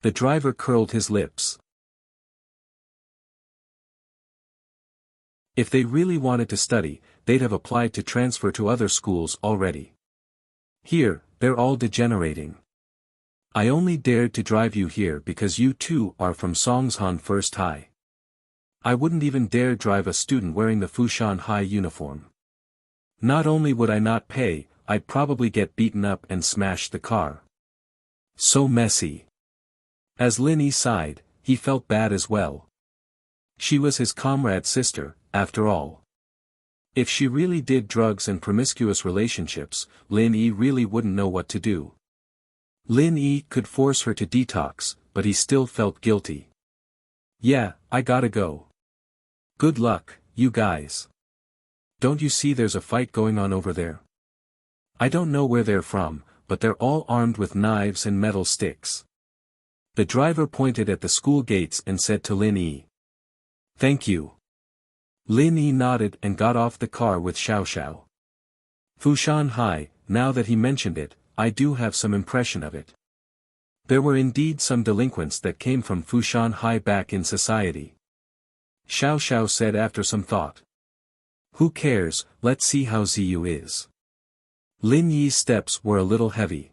The driver curled his lips. If they really wanted to study, they'd have applied to transfer to other schools already. Here, they're all degenerating. I only dared to drive you here because you two are from Songshan First High. I wouldn't even dare drive a student wearing the Fushan High uniform. Not only would I not pay, I'd probably get beaten up and smash the car. So messy. As Lin Yi sighed, he felt bad as well. She was his comrade's sister, after all. If she really did drugs and promiscuous relationships, Lin Yi really wouldn't know what to do. Lin Yi could force her to detox, but he still felt guilty. Yeah, I gotta go. Good luck, you guys. Don't you see there's a fight going on over there? I don't know where they're from, but they're all armed with knives and metal sticks. The driver pointed at the school gates and said to Lin Yi. Thank you. Lin Yi nodded and got off the car with Xiao Xiao. Fushan High, now that he mentioned it, I do have some impression of it. There were indeed some delinquents that came from Fushan High back in society. Xiao Xiao said after some thought. Who cares, let's see how Ziyu is. Lin Yi's steps were a little heavy.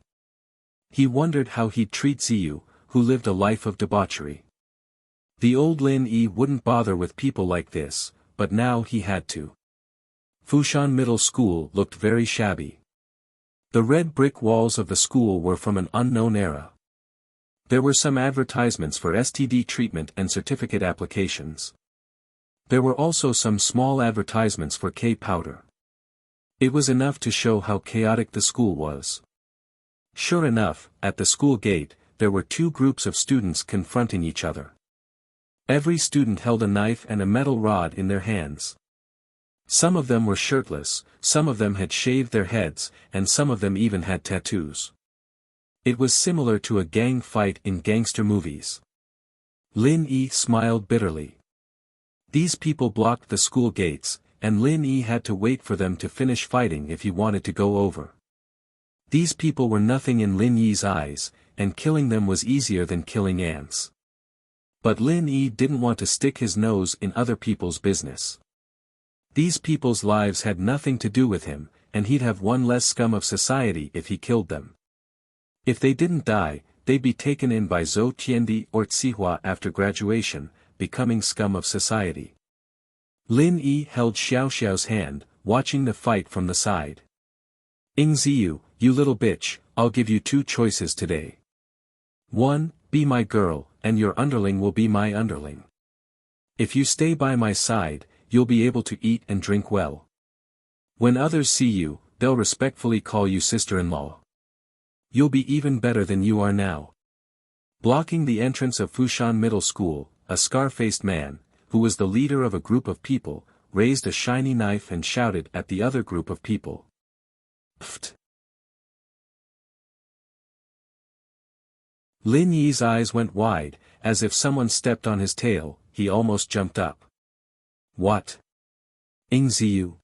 He wondered how he'd treat Ziyu, who lived a life of debauchery. The old Lin Yi wouldn't bother with people like this, but now he had to. Fushan Middle School looked very shabby. The red brick walls of the school were from an unknown era. There were some advertisements for STD treatment and certificate applications. There were also some small advertisements for K-powder. It was enough to show how chaotic the school was. Sure enough, at the school gate, there were two groups of students confronting each other. Every student held a knife and a metal rod in their hands. Some of them were shirtless, some of them had shaved their heads, and some of them even had tattoos. It was similar to a gang fight in gangster movies. Lin Yi smiled bitterly. These people blocked the school gates, and Lin Yi had to wait for them to finish fighting if he wanted to go over. These people were nothing in Lin Yi's eyes, and killing them was easier than killing ants. But Lin Yi didn't want to stick his nose in other people's business. These people's lives had nothing to do with him, and he'd have one less scum of society if he killed them. If they didn't die, they'd be taken in by Zhou Tiandi or Tsihua after graduation, becoming scum of society. Lin Yi held Xiao Xiao's hand, watching the fight from the side. Ziyu, you little bitch, I'll give you two choices today. 1, be my girl, and your underling will be my underling. If you stay by my side, you'll be able to eat and drink well. When others see you, they'll respectfully call you sister-in-law. You'll be even better than you are now. Blocking the entrance of Fushan Middle School, a scar-faced man, who was the leader of a group of people, raised a shiny knife and shouted at the other group of people. Pfft. Lin Yi's eyes went wide, as if someone stepped on his tail. He almost jumped up. What? Ziyu.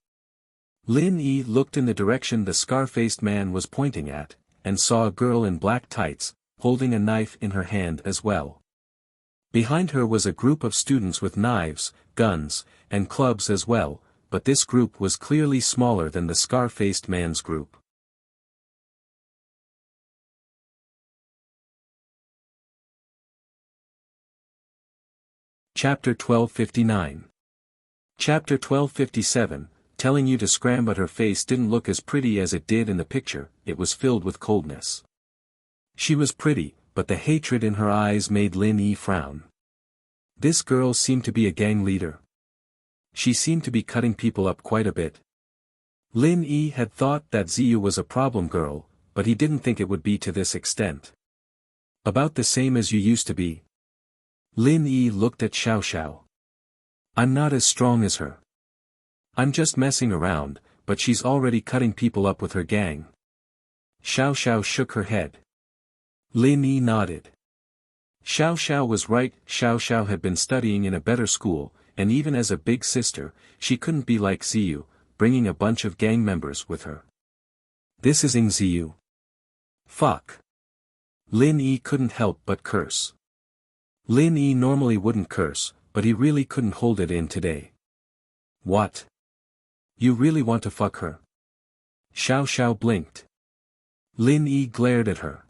Lin Yi looked in the direction the scar-faced man was pointing at, and saw a girl in black tights, holding a knife in her hand as well. Behind her was a group of students with knives, guns, and clubs as well, but this group was clearly smaller than the scar-faced man's group. Chapter 1259. Chapter 1257, telling you to scram, but her face didn't look as pretty as it did in the picture, it was filled with coldness. She was pretty, but the hatred in her eyes made Lin Yi frown. This girl seemed to be a gang leader. She seemed to be cutting people up quite a bit. Lin Yi had thought that Ziyu was a problem girl, but he didn't think it would be to this extent. About the same as you used to be. Lin Yi looked at Xiao Xiao. I'm not as strong as her. I'm just messing around, but she's already cutting people up with her gang. Xiao Xiao shook her head. Lin Yi nodded. Xiao Xiao was right. Xiao Xiao had been studying in a better school, and even as a big sister, she couldn't be like Ziyu, bringing a bunch of gang members with her. This isn't Ziyu. Fuck. Lin Yi couldn't help but curse. Lin Yi normally wouldn't curse, but he really couldn't hold it in today. What? You really want to fuck her? Xiao Xiao blinked. Lin Yi glared at her.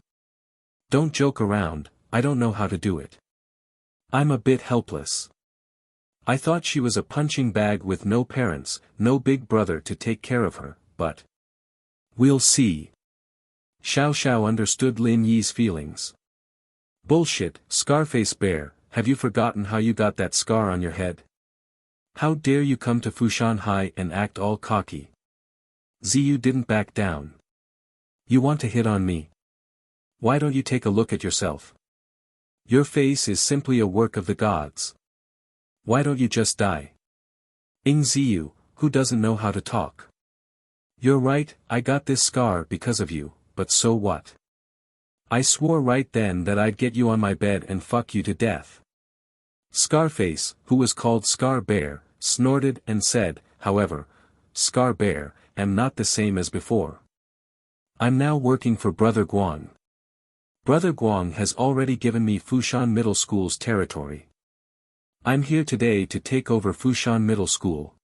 Don't joke around, I don't know how to do it. I'm a bit helpless. I thought she was a punching bag with no parents, no big brother to take care of her, but... We'll see. Xiao Xiao understood Lin Yi's feelings. Bullshit, Scarface Bear, have you forgotten how you got that scar on your head? How dare you come to Fushan High and act all cocky? Ziyu didn't back down. You want to hit on me? Why don't you take a look at yourself? Your face is simply a work of the gods. Why don't you just die? Ziyu, who doesn't know how to talk? You're right, I got this scar because of you, but so what? I swore right then that I'd get you on my bed and fuck you to death. Scarface, who was called Scar Bear, snorted and said, however, Scar Bear, am not the same as before. I'm now working for Brother Guang. Brother Guang has already given me Fushan Middle School's territory. I'm here today to take over Fushan Middle School.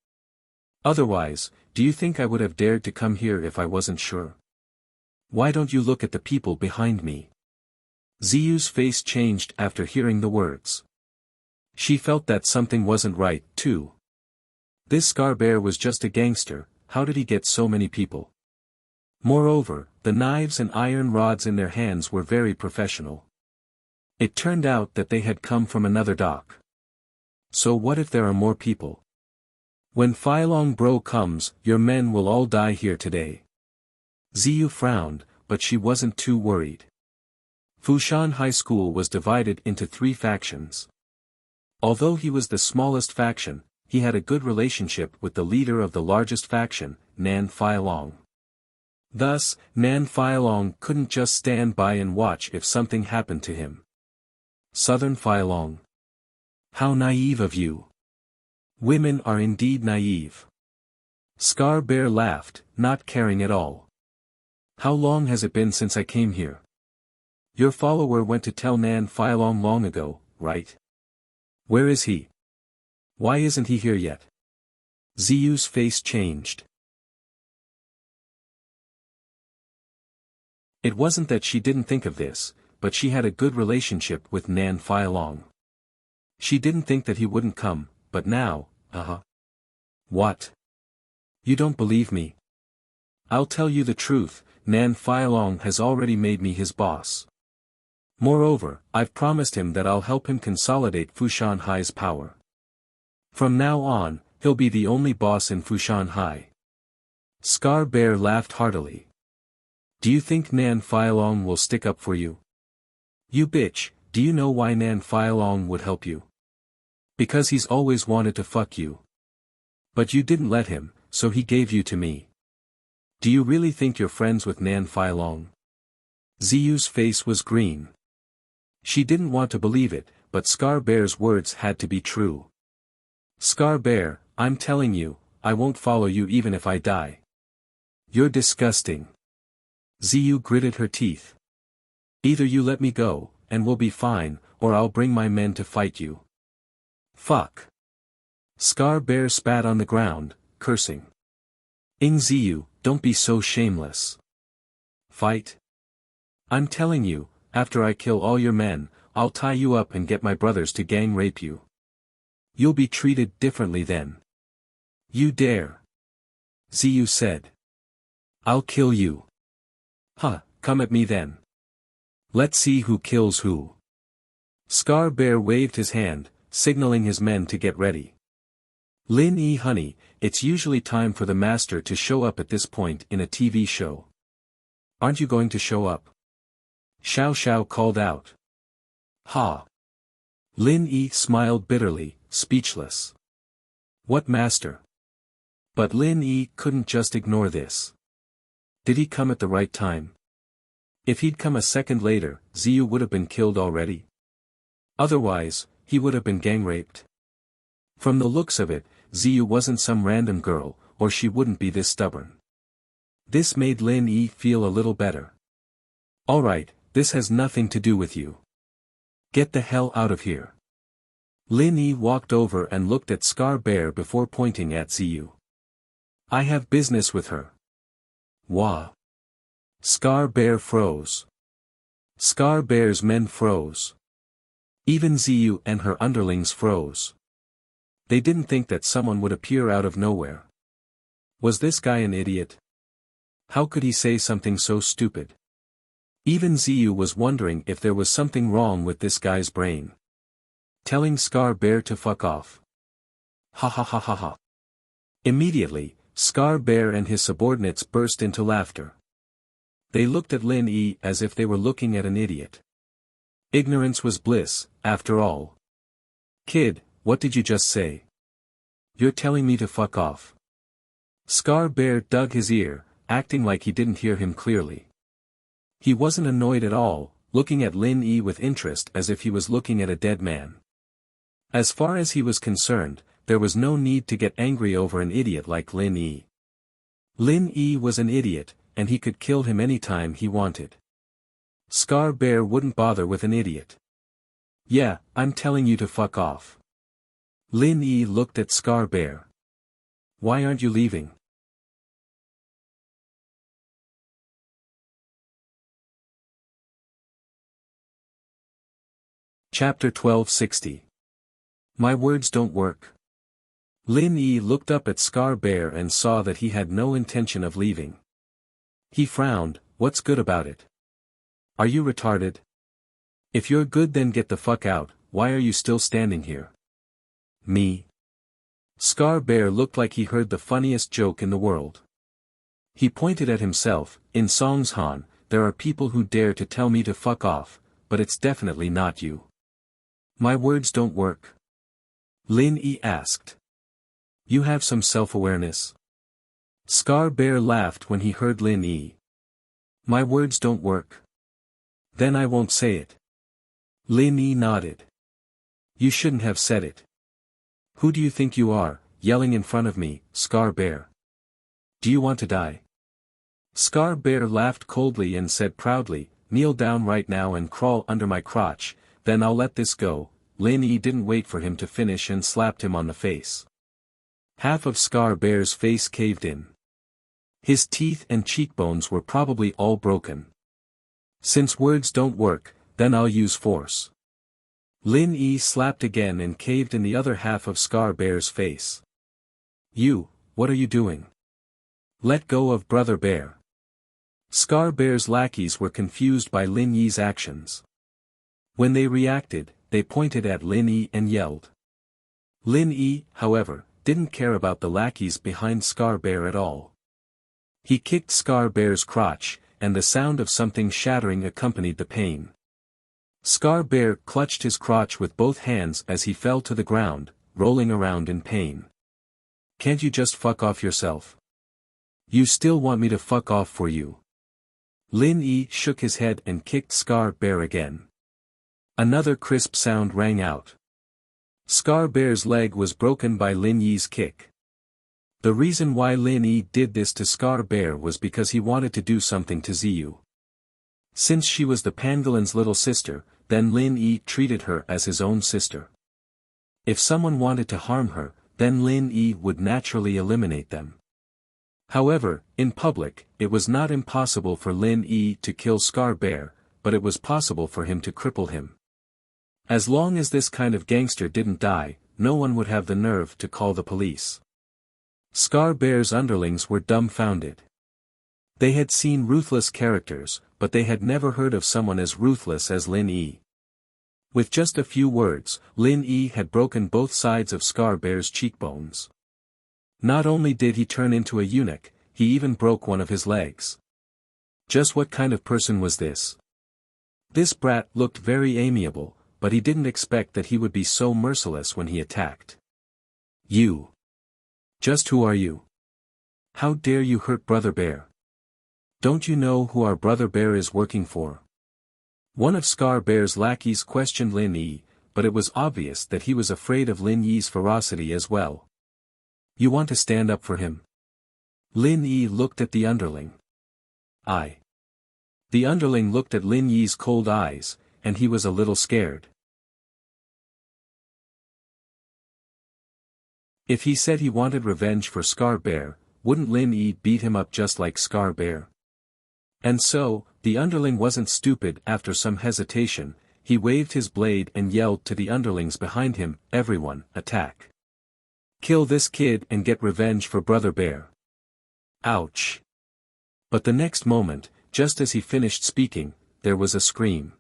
Otherwise, do you think I would have dared to come here if I wasn't sure? Why don't you look at the people behind me? Ziyu's face changed after hearing the words. She felt that something wasn't right, too. This Scar Bear was just a gangster, how did he get so many people? Moreover, the knives and iron rods in their hands were very professional. It turned out that they had come from another dock. So what if there are more people? When Filong Bro comes, your men will all die here today. Ziyu frowned, but she wasn't too worried. Fushan High School was divided into 3 factions. Although he was the smallest faction, he had a good relationship with the leader of the largest faction, Nan Filong. Thus, Nan Filong couldn't just stand by and watch if something happened to him. Southern Filong. How naive of you. Women are indeed naive. Scar Bear laughed, not caring at all. How long has it been since I came here? Your follower went to tell Nan Filong long ago, right? Where is he? Why isn't he here yet? Ziyu's face changed. It wasn't that she didn't think of this, but she had a good relationship with Nan Filong. She didn't think that he wouldn't come, but now, What? You don't believe me? I'll tell you the truth, Nan Filong has already made me his boss. Moreover, I've promised him that I'll help him consolidate Fushan High's power. From now on, he'll be the only boss in Fushan High. Scar Bear laughed heartily. Do you think Nan Filong will stick up for you? You bitch, do you know why Nan Filong would help you? Because he's always wanted to fuck you. But you didn't let him, so he gave you to me. Do you really think you're friends with Nan Filong? Ziyu's face was green. She didn't want to believe it, but Scar Bear's words had to be true. Scar Bear, I'm telling you, I won't follow you even if I die. You're disgusting. Ziyu gritted her teeth. Either you let me go, and we'll be fine, or I'll bring my men to fight you. Fuck. Scar Bear spat on the ground, cursing. Ziyu, don't be so shameless. Fight? I'm telling you, after I kill all your men, I'll tie you up and get my brothers to gang rape you. You'll be treated differently then. You dare. Ziyu said. I'll kill you. Huh, come at me then. Let's see who kills who. Scar Bear waved his hand, signaling his men to get ready. Lin Yi honey, it's usually time for the master to show up at this point in a TV show. Aren't you going to show up? Xiao Xiao called out. Ha! Lin Yi smiled bitterly, speechless. What master? But Lin Yi couldn't just ignore this. Did he come at the right time? If he'd come a second later, Ziyu would have been killed already. Otherwise, he would have been gang-raped. From the looks of it, Ziyu wasn't some random girl, or she wouldn't be this stubborn. This made Lin Yi feel a little better. Alright, this has nothing to do with you. Get the hell out of here. Lin Yi walked over and looked at Scar Bear before pointing at Ziyu. I have business with her. Wah. Scar Bear froze. Scar Bear's men froze. Even Ziyu and her underlings froze. They didn't think that someone would appear out of nowhere. Was this guy an idiot? How could he say something so stupid? Even Ziyu was wondering if there was something wrong with this guy's brain. Telling Scar Bear to fuck off. Ha ha ha ha ha. Immediately, Scar Bear and his subordinates burst into laughter. They looked at Lin Yi as if they were looking at an idiot. Ignorance was bliss, after all. Kid, what did you just say? You're telling me to fuck off. Scar Bear dug his ear, acting like he didn't hear him clearly. He wasn't annoyed at all, looking at Lin Yi with interest as if he was looking at a dead man. As far as he was concerned, there was no need to get angry over an idiot like Lin Yi. Lin Yi was an idiot, and he could kill him anytime he wanted. Scar Bear wouldn't bother with an idiot. Yeah, I'm telling you to fuck off. Lin Yi looked at Scar Bear. Why aren't you leaving? Chapter 1260. My words don't work. Lin Yi looked up at Scar Bear and saw that he had no intention of leaving. He frowned. What's good about it? Are you retarded? If you're good then get the fuck out, why are you still standing here? Me? Scar Bear looked like he heard the funniest joke in the world. He pointed at himself. In Songshan, there are people who dare to tell me to fuck off, but it's definitely not you. My words don't work? Lin Yi asked. You have some self-awareness? Scar Bear laughed when he heard Lin Yi. My words don't work. Then I won't say it. Lin Yi nodded. You shouldn't have said it. Who do you think you are, yelling in front of me, Scar Bear? Do you want to die? Scar Bear laughed coldly and said proudly, kneel down right now and crawl under my crotch, then I'll let this go. Lin Yi didn't wait for him to finish and slapped him on the face. Half of Scar Bear's face caved in. His teeth and cheekbones were probably all broken. Since words don't work, then I'll use force. Lin Yi slapped again and caved in the other half of Scar Bear's face. You, what are you doing? Let go of Brother Bear. Scar Bear's lackeys were confused by Lin Yi's actions. When they reacted, they pointed at Lin Yi and yelled. Lin Yi, however, didn't care about the lackeys behind Scar Bear at all. He kicked Scar Bear's crotch, and the sound of something shattering accompanied the pain. Scar Bear clutched his crotch with both hands as he fell to the ground, rolling around in pain. Can't you just fuck off yourself? You still want me to fuck off for you? Lin Yi shook his head and kicked Scar Bear again. Another crisp sound rang out. Scar Bear's leg was broken by Lin Yi's kick. The reason why Lin Yi did this to Scar Bear was because he wanted to do something to Ziyu. Since she was the pangolin's little sister, then Lin Yi treated her as his own sister. If someone wanted to harm her, then Lin Yi would naturally eliminate them. However, in public, it was not impossible for Lin Yi to kill Scar Bear, but it was possible for him to cripple him. As long as this kind of gangster didn't die, no one would have the nerve to call the police. Scar Bear's underlings were dumbfounded. They had seen ruthless characters, but they had never heard of someone as ruthless as Lin Yi. With just a few words, Lin Yi had broken both sides of Scar Bear's cheekbones. Not only did he turn into a eunuch, he even broke one of his legs. Just what kind of person was this? This brat looked very amiable, but he didn't expect that he would be so merciless when he attacked. You. Just who are you? How dare you hurt Brother Bear? Don't you know who our Brother Bear is working for? One of Scar Bear's lackeys questioned Lin Yi, but it was obvious that he was afraid of Lin Yi's ferocity as well. You want to stand up for him? Lin Yi looked at the underling. I. The underling looked at Lin Yi's cold eyes, and he was a little scared. If he said he wanted revenge for Scar Bear, wouldn't Lin Yi beat him up just like Scar Bear? And so, the underling wasn't stupid. After some hesitation, he waved his blade and yelled to the underlings behind him, "Everyone, attack! Kill this kid and get revenge for Brother Bear." Ouch! But the next moment, just as he finished speaking, there was a scream.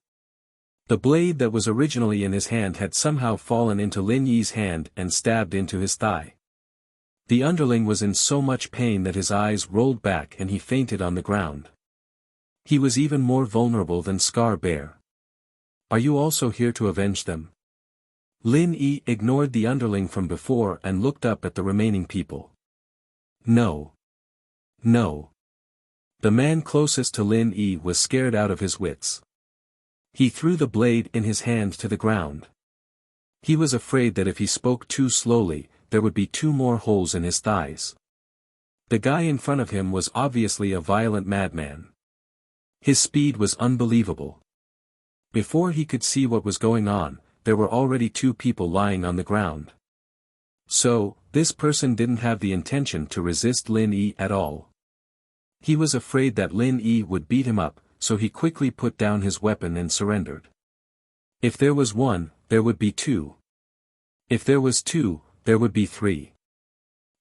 The blade that was originally in his hand had somehow fallen into Lin Yi's hand and stabbed into his thigh. The underling was in so much pain that his eyes rolled back and he fainted on the ground. He was even more vulnerable than Scar Bear. Are you also here to avenge them? Lin Yi ignored the underling from before and looked up at the remaining people. No. No. The man closest to Lin Yi was scared out of his wits. He threw the blade in his hand to the ground. He was afraid that if he spoke too slowly, there would be 2 more holes in his thighs. The guy in front of him was obviously a violent madman. His speed was unbelievable. Before he could see what was going on, there were already 2 people lying on the ground. So, this person didn't have the intention to resist Lin Yi at all. He was afraid that Lin Yi would beat him up, so he quickly put down his weapon and surrendered. If there was 1, there would be 2. If there was 2, there would be 3.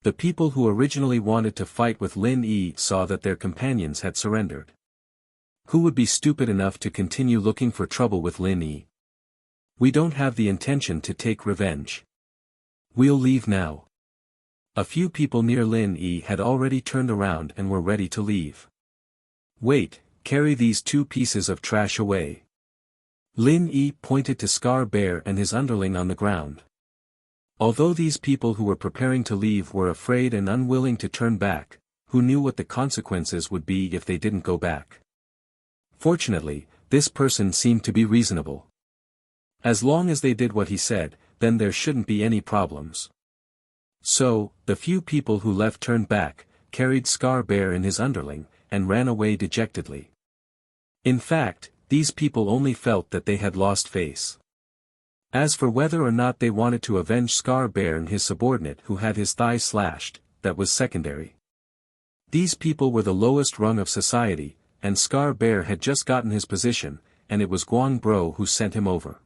The people who originally wanted to fight with Lin Yi saw that their companions had surrendered. Who would be stupid enough to continue looking for trouble with Lin Yi? We don't have the intention to take revenge. We'll leave now. A few people near Lin Yi had already turned around and were ready to leave. Wait, carry these 2 pieces of trash away. Lin Yi pointed to Scar Bear and his underling on the ground. Although these people who were preparing to leave were afraid and unwilling to turn back, who knew what the consequences would be if they didn't go back? Fortunately, this person seemed to be reasonable. As long as they did what he said, then there shouldn't be any problems. So, the few people who left turned back, carried Scar Bear and his underling, and ran away dejectedly. In fact, these people only felt that they had lost face. As for whether or not they wanted to avenge Scar Bear and his subordinate who had his thigh slashed, that was secondary. These people were the lowest rung of society, and Scar Bear had just gotten his position, and it was Guang Bro who sent him over.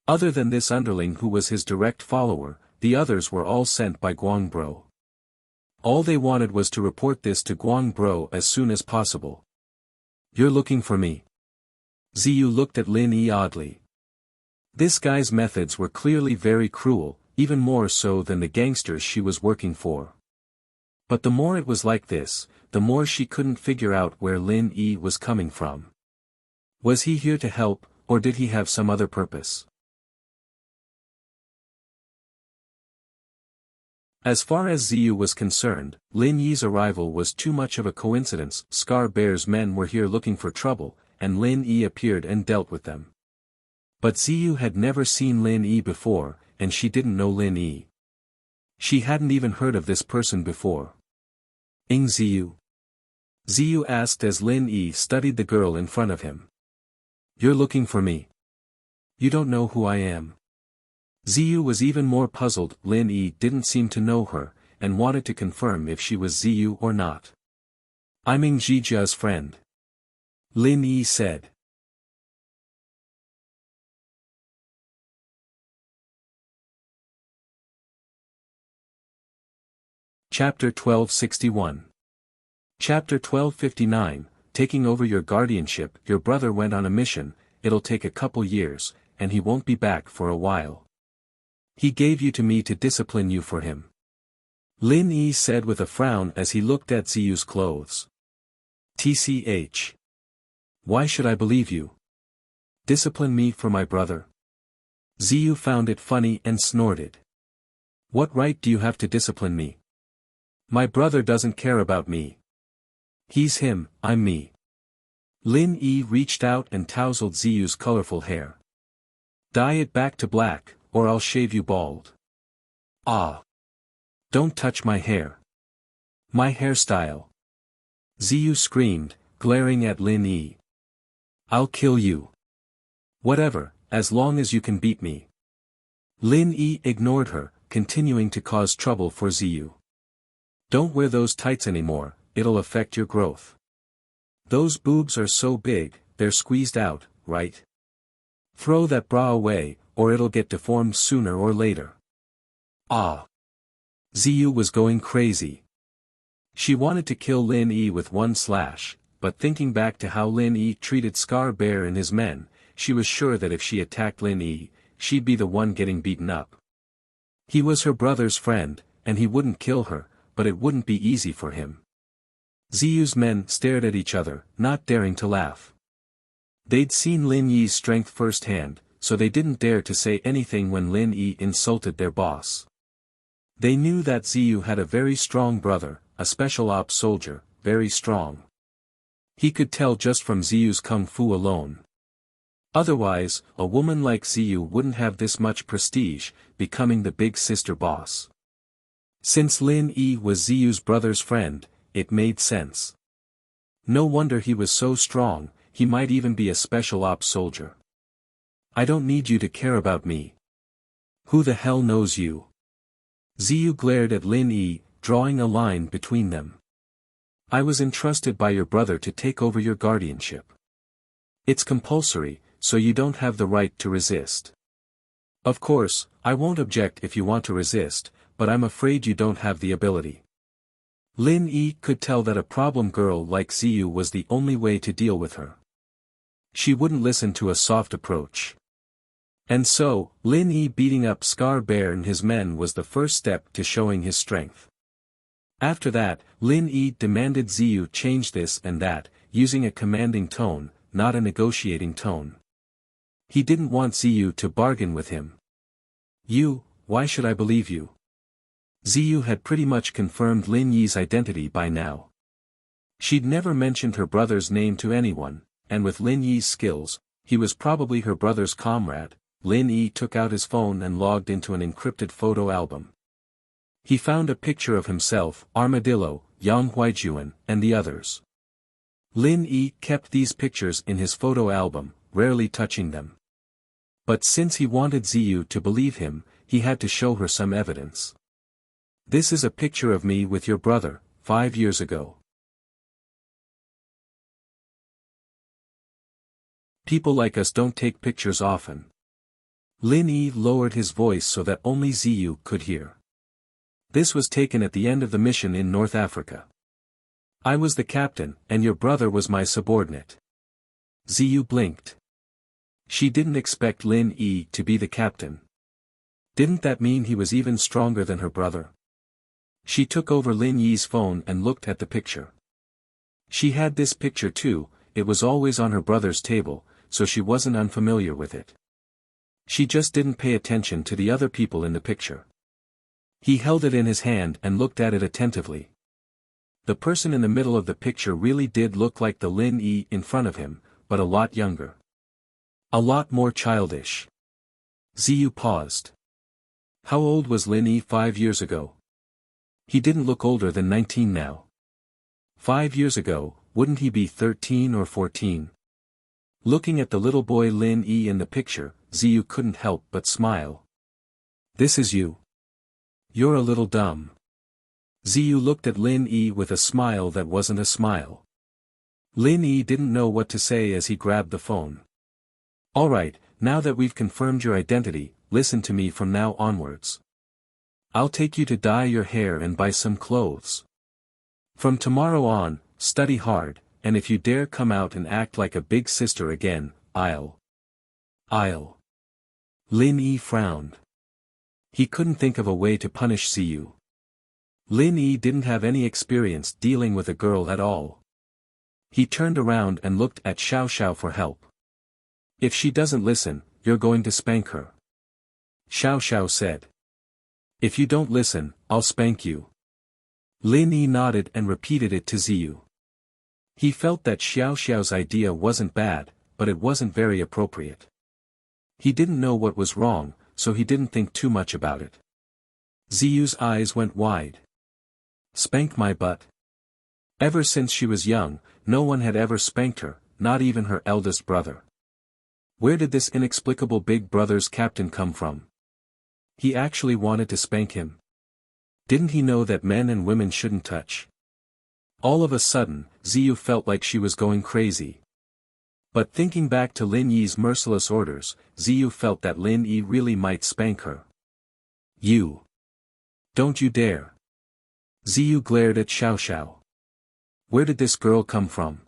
Other than this underling who was his direct follower, the others were all sent by Guang Bro. All they wanted was to report this to Guang Bro as soon as possible. You're looking for me? Ziyu looked at Lin Yi oddly. This guy's methods were clearly very cruel, even more so than the gangsters she was working for. But the more it was like this, the more she couldn't figure out where Lin Yi was coming from. Was he here to help, or did he have some other purpose? As far as Ziyu was concerned, Lin Yi's arrival was too much of a coincidence. Scar Bear's men were here looking for trouble, and Lin Yi appeared and dealt with them. But Ziyu had never seen Lin Yi before, and she didn't know Lin Yi. She hadn't even heard of this person before. Ziyu? Ziyu asked as Lin Yi studied the girl in front of him. You're looking for me. You don't know who I am. Ziyu was even more puzzled. Lin Yi didn't seem to know her, and wanted to confirm if she was Ziyu or not. I'm Jijia's friend. Lin Yi said. Chapter 1261. Chapter 1259, Taking over your guardianship. Your brother went on a mission, it'll take a couple years, and he won't be back for a while. He gave you to me to discipline you for him. Lin Yi said with a frown as he looked at Ziyu's clothes. TCH. Why should I believe you? Discipline me for my brother? Ziyu found it funny and snorted. What right do you have to discipline me? My brother doesn't care about me. He's him, I'm me. Lin Yi reached out and tousled Ziyu's colorful hair. Dye it back to black, or I'll shave you bald. Ah! Don't touch my hair. My hairstyle. Ziyu screamed, glaring at Lin Yi. I'll kill you. Whatever, as long as you can beat me. Lin Yi ignored her, continuing to cause trouble for Ziyu. Don't wear those tights anymore, it'll affect your growth. Those boobs are so big, they're squeezed out, right? Throw that bra away, or it'll get deformed sooner or later. Ah! Ziyu was going crazy. She wanted to kill Lin Yi with one slash, but thinking back to how Lin Yi treated Scar Bear and his men, she was sure that if she attacked Lin Yi, she'd be the one getting beaten up. He was her brother's friend, and he wouldn't kill her, but it wouldn't be easy for him. Ziyu's men stared at each other, not daring to laugh. They'd seen Lin Yi's strength firsthand, so they didn't dare to say anything when Lin Yi insulted their boss. They knew that Ziyu had a very strong brother, a special ops soldier, very strong. He could tell just from Ziyu's kung fu alone. Otherwise, a woman like Ziyu wouldn't have this much prestige, becoming the big sister boss. Since Lin Yi was Ziyu's brother's friend, it made sense. No wonder he was so strong, he might even be a special ops soldier. I don't need you to care about me. Who the hell knows you? Ziyu glared at Lin Yi, drawing a line between them. I was entrusted by your brother to take over your guardianship. It's compulsory, so you don't have the right to resist. Of course, I won't object if you want to resist, but I'm afraid you don't have the ability. Lin Yi could tell that a problem girl like Ziyu was the only way to deal with her. She wouldn't listen to a soft approach. And so, Lin Yi beating up Scar Bear and his men was the first step to showing his strength. After that, Lin Yi demanded Ziyu change this and that, using a commanding tone, not a negotiating tone. He didn't want Ziyu to bargain with him. Why should I believe you? Ziyu had pretty much confirmed Lin Yi's identity by now. She'd never mentioned her brother's name to anyone, and with Lin Yi's skills, he was probably her brother's comrade. Lin Yi took out his phone and logged into an encrypted photo album. He found a picture of himself, Armadillo, Yang Huijuan, and the others. Lin Yi kept these pictures in his photo album, rarely touching them. But since he wanted Ziyu to believe him, he had to show her some evidence. This is a picture of me with your brother, 5 years ago. People like us don't take pictures often. Lin Yi lowered his voice so that only Ziyu could hear. This was taken at the end of the mission in North Africa. I was the captain, and your brother was my subordinate. Ziyu blinked. She didn't expect Lin Yi to be the captain. Didn't that mean he was even stronger than her brother? She took over Lin Yi's phone and looked at the picture. She had this picture too, it was always on her brother's table, so she wasn't unfamiliar with it. She just didn't pay attention to the other people in the picture. He held it in his hand and looked at it attentively. The person in the middle of the picture really did look like the Lin Yi in front of him, but a lot younger. A lot more childish. Ziyu paused. How old was Lin Yi 5 years ago? He didn't look older than 19 now. 5 years ago, wouldn't he be 13 or 14? Looking at the little boy Lin Yi in the picture, Ziyu couldn't help but smile. This is you. You're a little dumb. Ziyu looked at Lin Yi with a smile that wasn't a smile. Lin Yi didn't know what to say as he grabbed the phone. Alright, now that we've confirmed your identity, listen to me from now onwards. I'll take you to dye your hair and buy some clothes. From tomorrow on, study hard, and if you dare come out and act like a big sister again, I'll. Lin Yi frowned. He couldn't think of a way to punish Ziyu. Lin Yi didn't have any experience dealing with a girl at all. He turned around and looked at Xiao Xiao for help. If she doesn't listen, you're going to spank her. Xiao Xiao said. If you don't listen, I'll spank you. Lin Yi nodded and repeated it to Ziyu. He felt that Xiao Xiao's idea wasn't bad, but it wasn't very appropriate. He didn't know what was wrong, so he didn't think too much about it. Ziyu's eyes went wide. Spank my butt. Ever since she was young, no one had ever spanked her, not even her eldest brother. Where did this inexplicable big brother's captain come from? He actually wanted to spank him. Didn't he know that men and women shouldn't touch? All of a sudden, Ziyu felt like she was going crazy. But thinking back to Lin Yi's merciless orders, Ziyu felt that Lin Yi really might spank her. You! Don't you dare! Ziyu glared at Xiao Xiao. Where did this girl come from?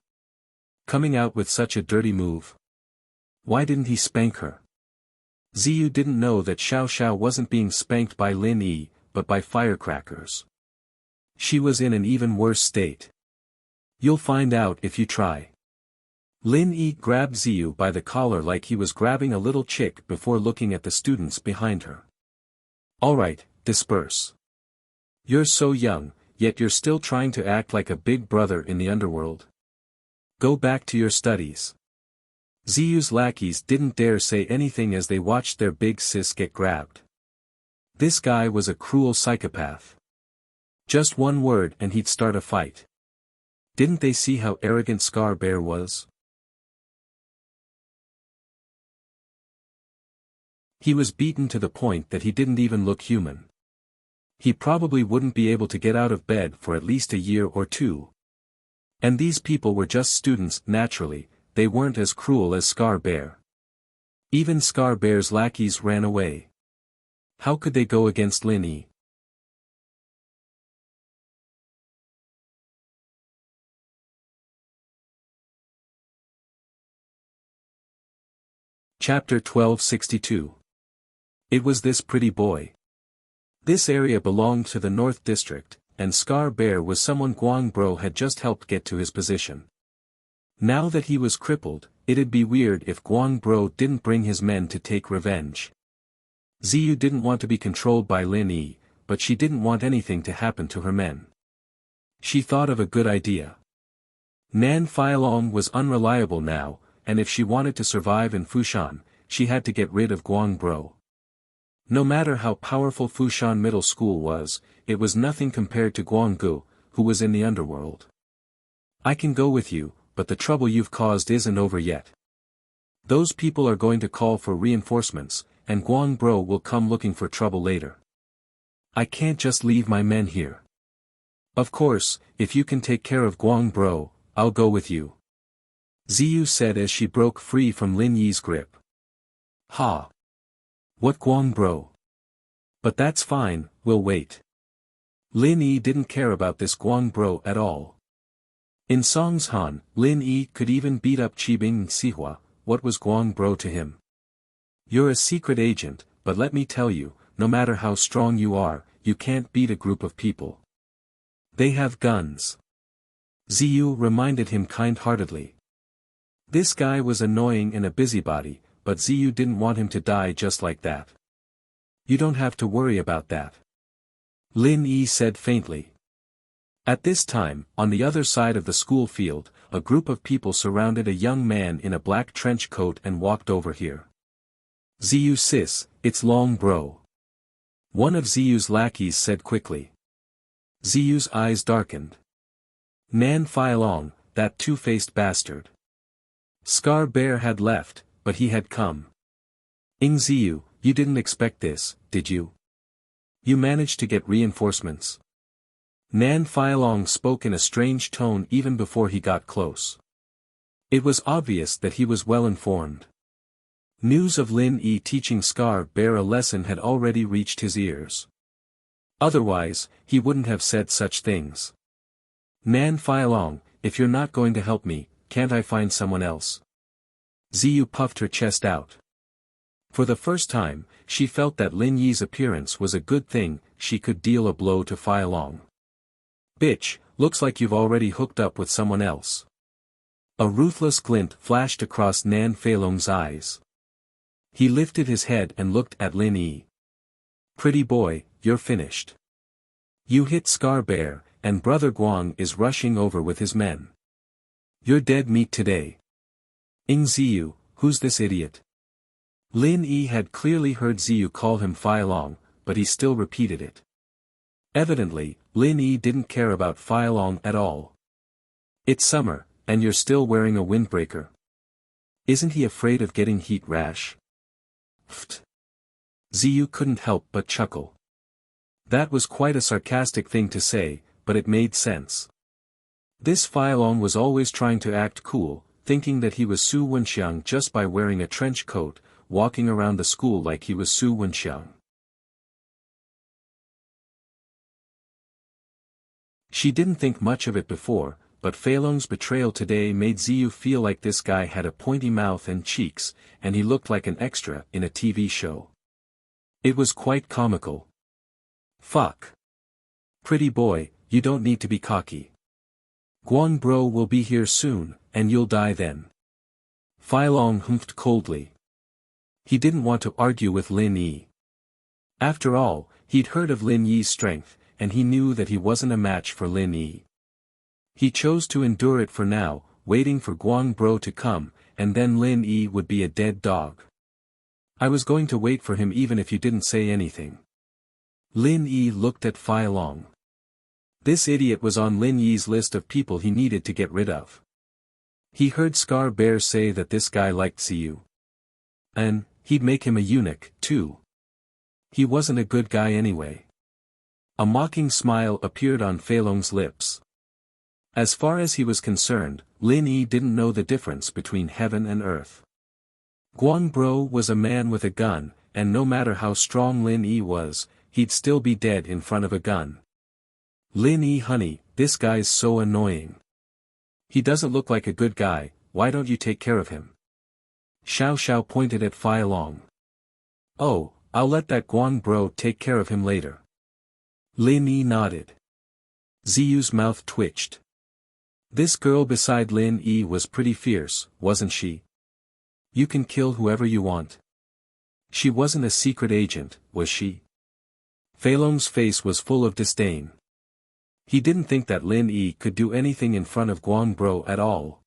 Coming out with such a dirty move. Why didn't he spank her? Ziyu didn't know that Xiao Xiao wasn't being spanked by Lin Yi, but by firecrackers. She was in an even worse state. You'll find out if you try. Lin Yi grabbed Ziyu by the collar like he was grabbing a little chick before looking at the students behind her. Alright, disperse. You're so young, yet you're still trying to act like a big brother in the underworld. Go back to your studies. Ziyu's lackeys didn't dare say anything as they watched their big sis get grabbed. This guy was a cruel psychopath. Just one word and he'd start a fight. Didn't they see how arrogant Scar Bear was? He was beaten to the point that he didn't even look human. He probably wouldn't be able to get out of bed for at least a year or two. And these people were just students, naturally, they weren't as cruel as Scar Bear. Even Scar Bear's lackeys ran away. How could they go against Lin Yi? Chapter 1262. It was this pretty boy. This area belonged to the North District, and Scar Bear was someone Guang Bro had just helped get to his position. Now that he was crippled, it'd be weird if Guang Bro didn't bring his men to take revenge. Ziyu didn't want to be controlled by Lin Yi, but she didn't want anything to happen to her men. She thought of a good idea. Nan Feilong was unreliable now, and if she wanted to survive in Fushan, she had to get rid of Guang Bro. No matter how powerful Fushan Middle School was, it was nothing compared to Guanggu, who was in the underworld. I can go with you, but the trouble you've caused isn't over yet. Those people are going to call for reinforcements, and Guang Bro will come looking for trouble later. I can't just leave my men here. Of course, if you can take care of Guang Bro, I'll go with you. Ziyu said as she broke free from Lin Yi's grip. Ha! What Guang Bro? But that's fine, we'll wait. Lin Yi didn't care about this Guang Bro at all. In Songshan, Lin Yi could even beat up Qibing and Sihua. What was Guang Bro to him? You're a secret agent, but let me tell you, no matter how strong you are, you can't beat a group of people. They have guns. Ziyu reminded him kind-heartedly. This guy was annoying and a busybody, but Ziyu didn't want him to die just like that. You don't have to worry about that. Lin Yi said faintly. At this time, on the other side of the school field, a group of people surrounded a young man in a black trench coat and walked over here. Ziyu sis, it's Long Bro. One of Ziyu's lackeys said quickly. Ziyu's eyes darkened. Nan Feilong, that two-faced bastard. Scar Bear had left, but he had come. Ziyu, you didn't expect this, did you? You managed to get reinforcements. Nan Feilong spoke in a strange tone even before he got close. It was obvious that he was well informed. News of Lin Yi teaching Scar Bear a lesson had already reached his ears. Otherwise, he wouldn't have said such things. Nan Feilong, if you're not going to help me, can't I find someone else? Ziyu puffed her chest out. For the first time, she felt that Lin Yi's appearance was a good thing. She could deal a blow to Feilong. Bitch, looks like you've already hooked up with someone else. A ruthless glint flashed across Nan Feilong's eyes. He lifted his head and looked at Lin Yi. Pretty boy, you're finished. You hit Scar Bear, and Brother Guang is rushing over with his men. You're dead meat today. Ziyu, who's this idiot? Lin Yi had clearly heard Ziyu call him Feilong, but he still repeated it. Evidently, Lin Yi didn't care about Feilong at all. It's summer, and you're still wearing a windbreaker. Isn't he afraid of getting heat rash? Pfft. Ziyu couldn't help but chuckle. That was quite a sarcastic thing to say, but it made sense. This Feilong was always trying to act cool, thinking that he was Su Wenxiang just by wearing a trench coat, walking around the school like he was Su Wenxiang. She didn't think much of it before, but Feilong's betrayal today made Ziyu feel like this guy had a pointy mouth and cheeks, and he looked like an extra in a TV show. It was quite comical. Fuck. Pretty boy, you don't need to be cocky. Guang bro will be here soon, and you'll die then. Feilong humphed coldly. He didn't want to argue with Lin Yi. After all, he'd heard of Lin Yi's strength, and he knew that he wasn't a match for Lin Yi. He chose to endure it for now, waiting for Guang bro to come, and then Lin Yi would be a dead dog. I was going to wait for him even if you didn't say anything. Lin Yi looked at Feilong. This idiot was on Lin Yi's list of people he needed to get rid of. He heard Scar Bear say that this guy liked Ziyu. And, he'd make him a eunuch, too. He wasn't a good guy anyway. A mocking smile appeared on Feilong's lips. As far as he was concerned, Lin Yi didn't know the difference between heaven and earth. Guang bro was a man with a gun, and no matter how strong Lin Yi was, he'd still be dead in front of a gun. Lin Yi honey, this guy's so annoying. He doesn't look like a good guy, why don't you take care of him? Xiao Xiao pointed at Feilong. Oh, I'll let that Guang bro take care of him later. Lin Yi nodded. Ziyu's mouth twitched. This girl beside Lin Yi was pretty fierce, wasn't she? You can kill whoever you want. She wasn't a secret agent, was she? Feilong's face was full of disdain. He didn't think that Lin Yi could do anything in front of Guang bro at all.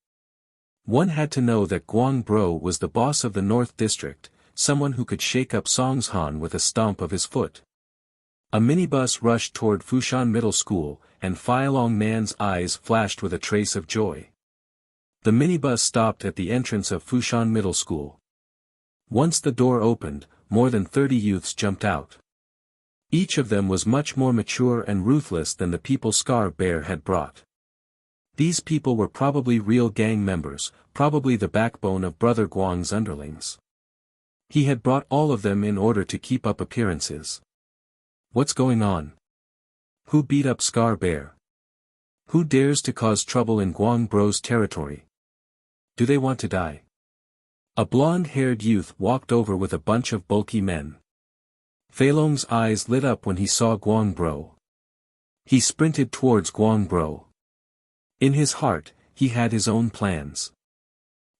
One had to know that Guang bro was the boss of the North District, someone who could shake up Songshan with a stomp of his foot. A minibus rushed toward Fushan Middle School, and Feilong Nan's eyes flashed with a trace of joy. The minibus stopped at the entrance of Fushan Middle School. Once the door opened, more than 30 youths jumped out. Each of them was much more mature and ruthless than the people Scar Bear had brought. These people were probably real gang members, probably the backbone of Brother Guang's underlings. He had brought all of them in order to keep up appearances. What's going on? Who beat up Scar Bear? Who dares to cause trouble in Guang bro's territory? Do they want to die? A blonde-haired youth walked over with a bunch of bulky men. Feilong's eyes lit up when he saw Guang bro. He sprinted towards Guang bro. In his heart, he had his own plans.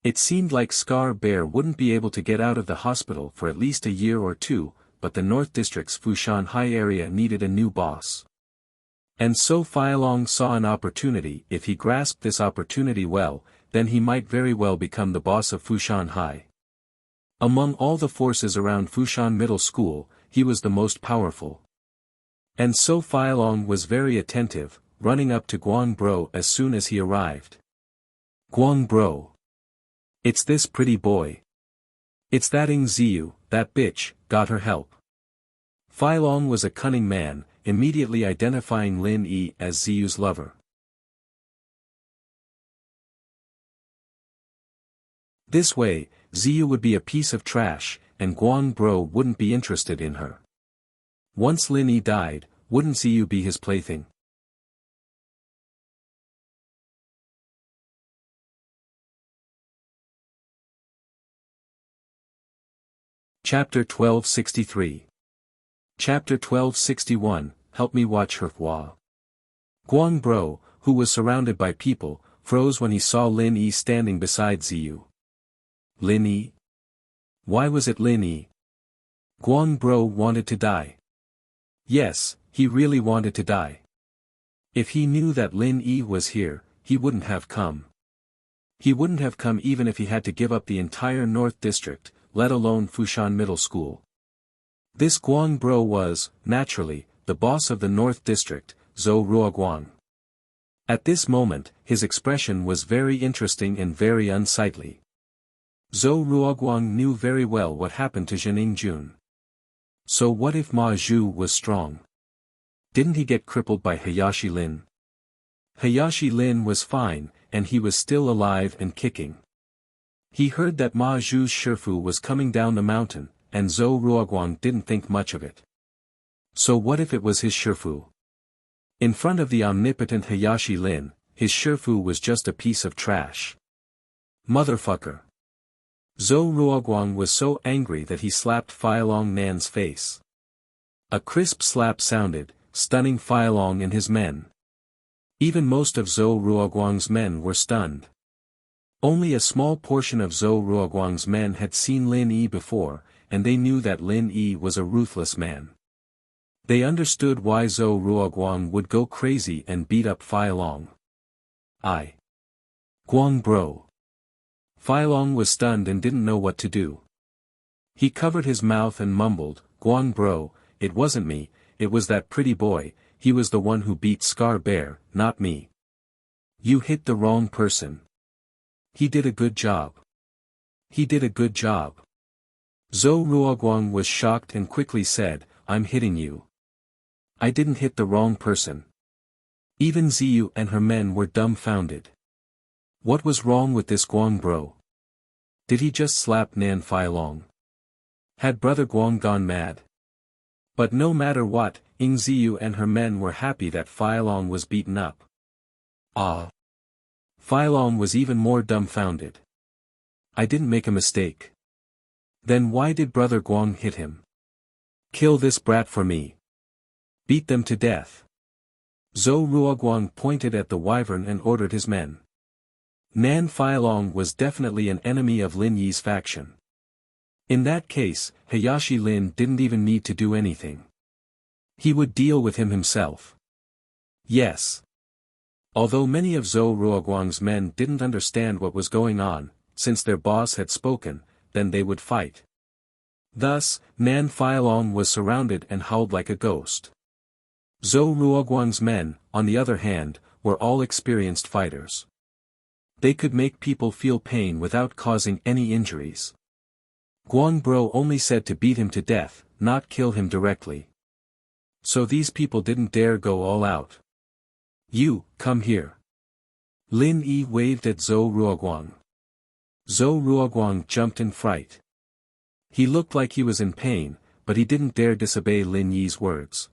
It seemed like Scar Bear wouldn't be able to get out of the hospital for at least a year or two, but the North District's Fushan High area needed a new boss. And so Feilong saw an opportunity. If he grasped this opportunity well, then he might very well become the boss of Fushan High. Among all the forces around Fushan Middle School, he was the most powerful. And so Feilong was very attentive, running up to Guang bro as soon as he arrived. Guang bro. It's this pretty boy. It's that Ziyu, that bitch, got her help. Feilong was a cunning man, immediately identifying Lin Yi as Ziyu's lover. This way, Ziyu would be a piece of trash, and Guang bro wouldn't be interested in her. Once Lin Yi died, wouldn't Ziyu be his plaything? Chapter 1263. Chapter 1261, Help Me Watch Her Hua. Guang Bro, who was surrounded by people, froze when he saw Lin Yi standing beside Ziyu. Lin Yi? Why was it Lin Yi? Guang Bro wanted to die. Yes, he really wanted to die. If he knew that Lin Yi was here, he wouldn't have come. He wouldn't have come even if he had to give up the entire North District, let alone Fushan Middle School. This Guang Bro was, naturally, the boss of the North District, Zhou Ruoguang. At this moment, his expression was very interesting and very unsightly. Zhou Ruoguang knew very well what happened to Zhening Jun. So what if Ma Zhu was strong? Didn't he get crippled by Hayashi Lin? Hayashi Lin was fine, and he was still alive and kicking. He heard that Ma Zhu's Shifu was coming down the mountain, and Zhou Ruoguang didn't think much of it. So what if it was his Shifu? In front of the omnipotent Hayashi Lin, his Shifu was just a piece of trash. Motherfucker. Zhou Ruoguang was so angry that he slapped Feilong Nan's face. A crisp slap sounded, stunning Feilong and his men. Even most of Zhou Ruoguang's men were stunned. Only a small portion of Zhou Ruoguang's men had seen Lin Yi before, and they knew that Lin Yi was a ruthless man. They understood why Zhou Ruoguang would go crazy and beat up Feilong. Guang Bro. Feilong was stunned and didn't know what to do. He covered his mouth and mumbled, Guang Bro, it wasn't me, it was that pretty boy, he was the one who beat Scar Bear, not me. You hit the wrong person. He did a good job. He did a good job. Zhou Ruoguang was shocked and quickly said, I'm hitting you. I didn't hit the wrong person. Even Ziyu and her men were dumbfounded. What was wrong with this Guang Bro? Did he just slap Nan Feilong? Had Brother Guang gone mad? But no matter what, Ying Ziyu and her men were happy that Feilong was beaten up. Feilong was even more dumbfounded. I didn't make a mistake. Then why did Brother Guang hit him? Kill this brat for me. Beat them to death. Zhou Ruoguang pointed at the wyvern and ordered his men. Nan Feilong was definitely an enemy of Lin Yi's faction. In that case, Hayashi Lin didn't even need to do anything. He would deal with him himself. Yes. Although many of Zhou Ruoguang's men didn't understand what was going on, since their boss had spoken, then they would fight. Thus, Nan Feilong was surrounded and howled like a ghost. Zhou Ruoguang's men, on the other hand, were all experienced fighters. They could make people feel pain without causing any injuries. Guang Bro only said to beat him to death, not kill him directly. So these people didn't dare go all out. You, come here. Lin Yi waved at Zhou Ruoguang. Zhou Ruoguang jumped in fright. He looked like he was in pain, but he didn't dare disobey Lin Yi's words.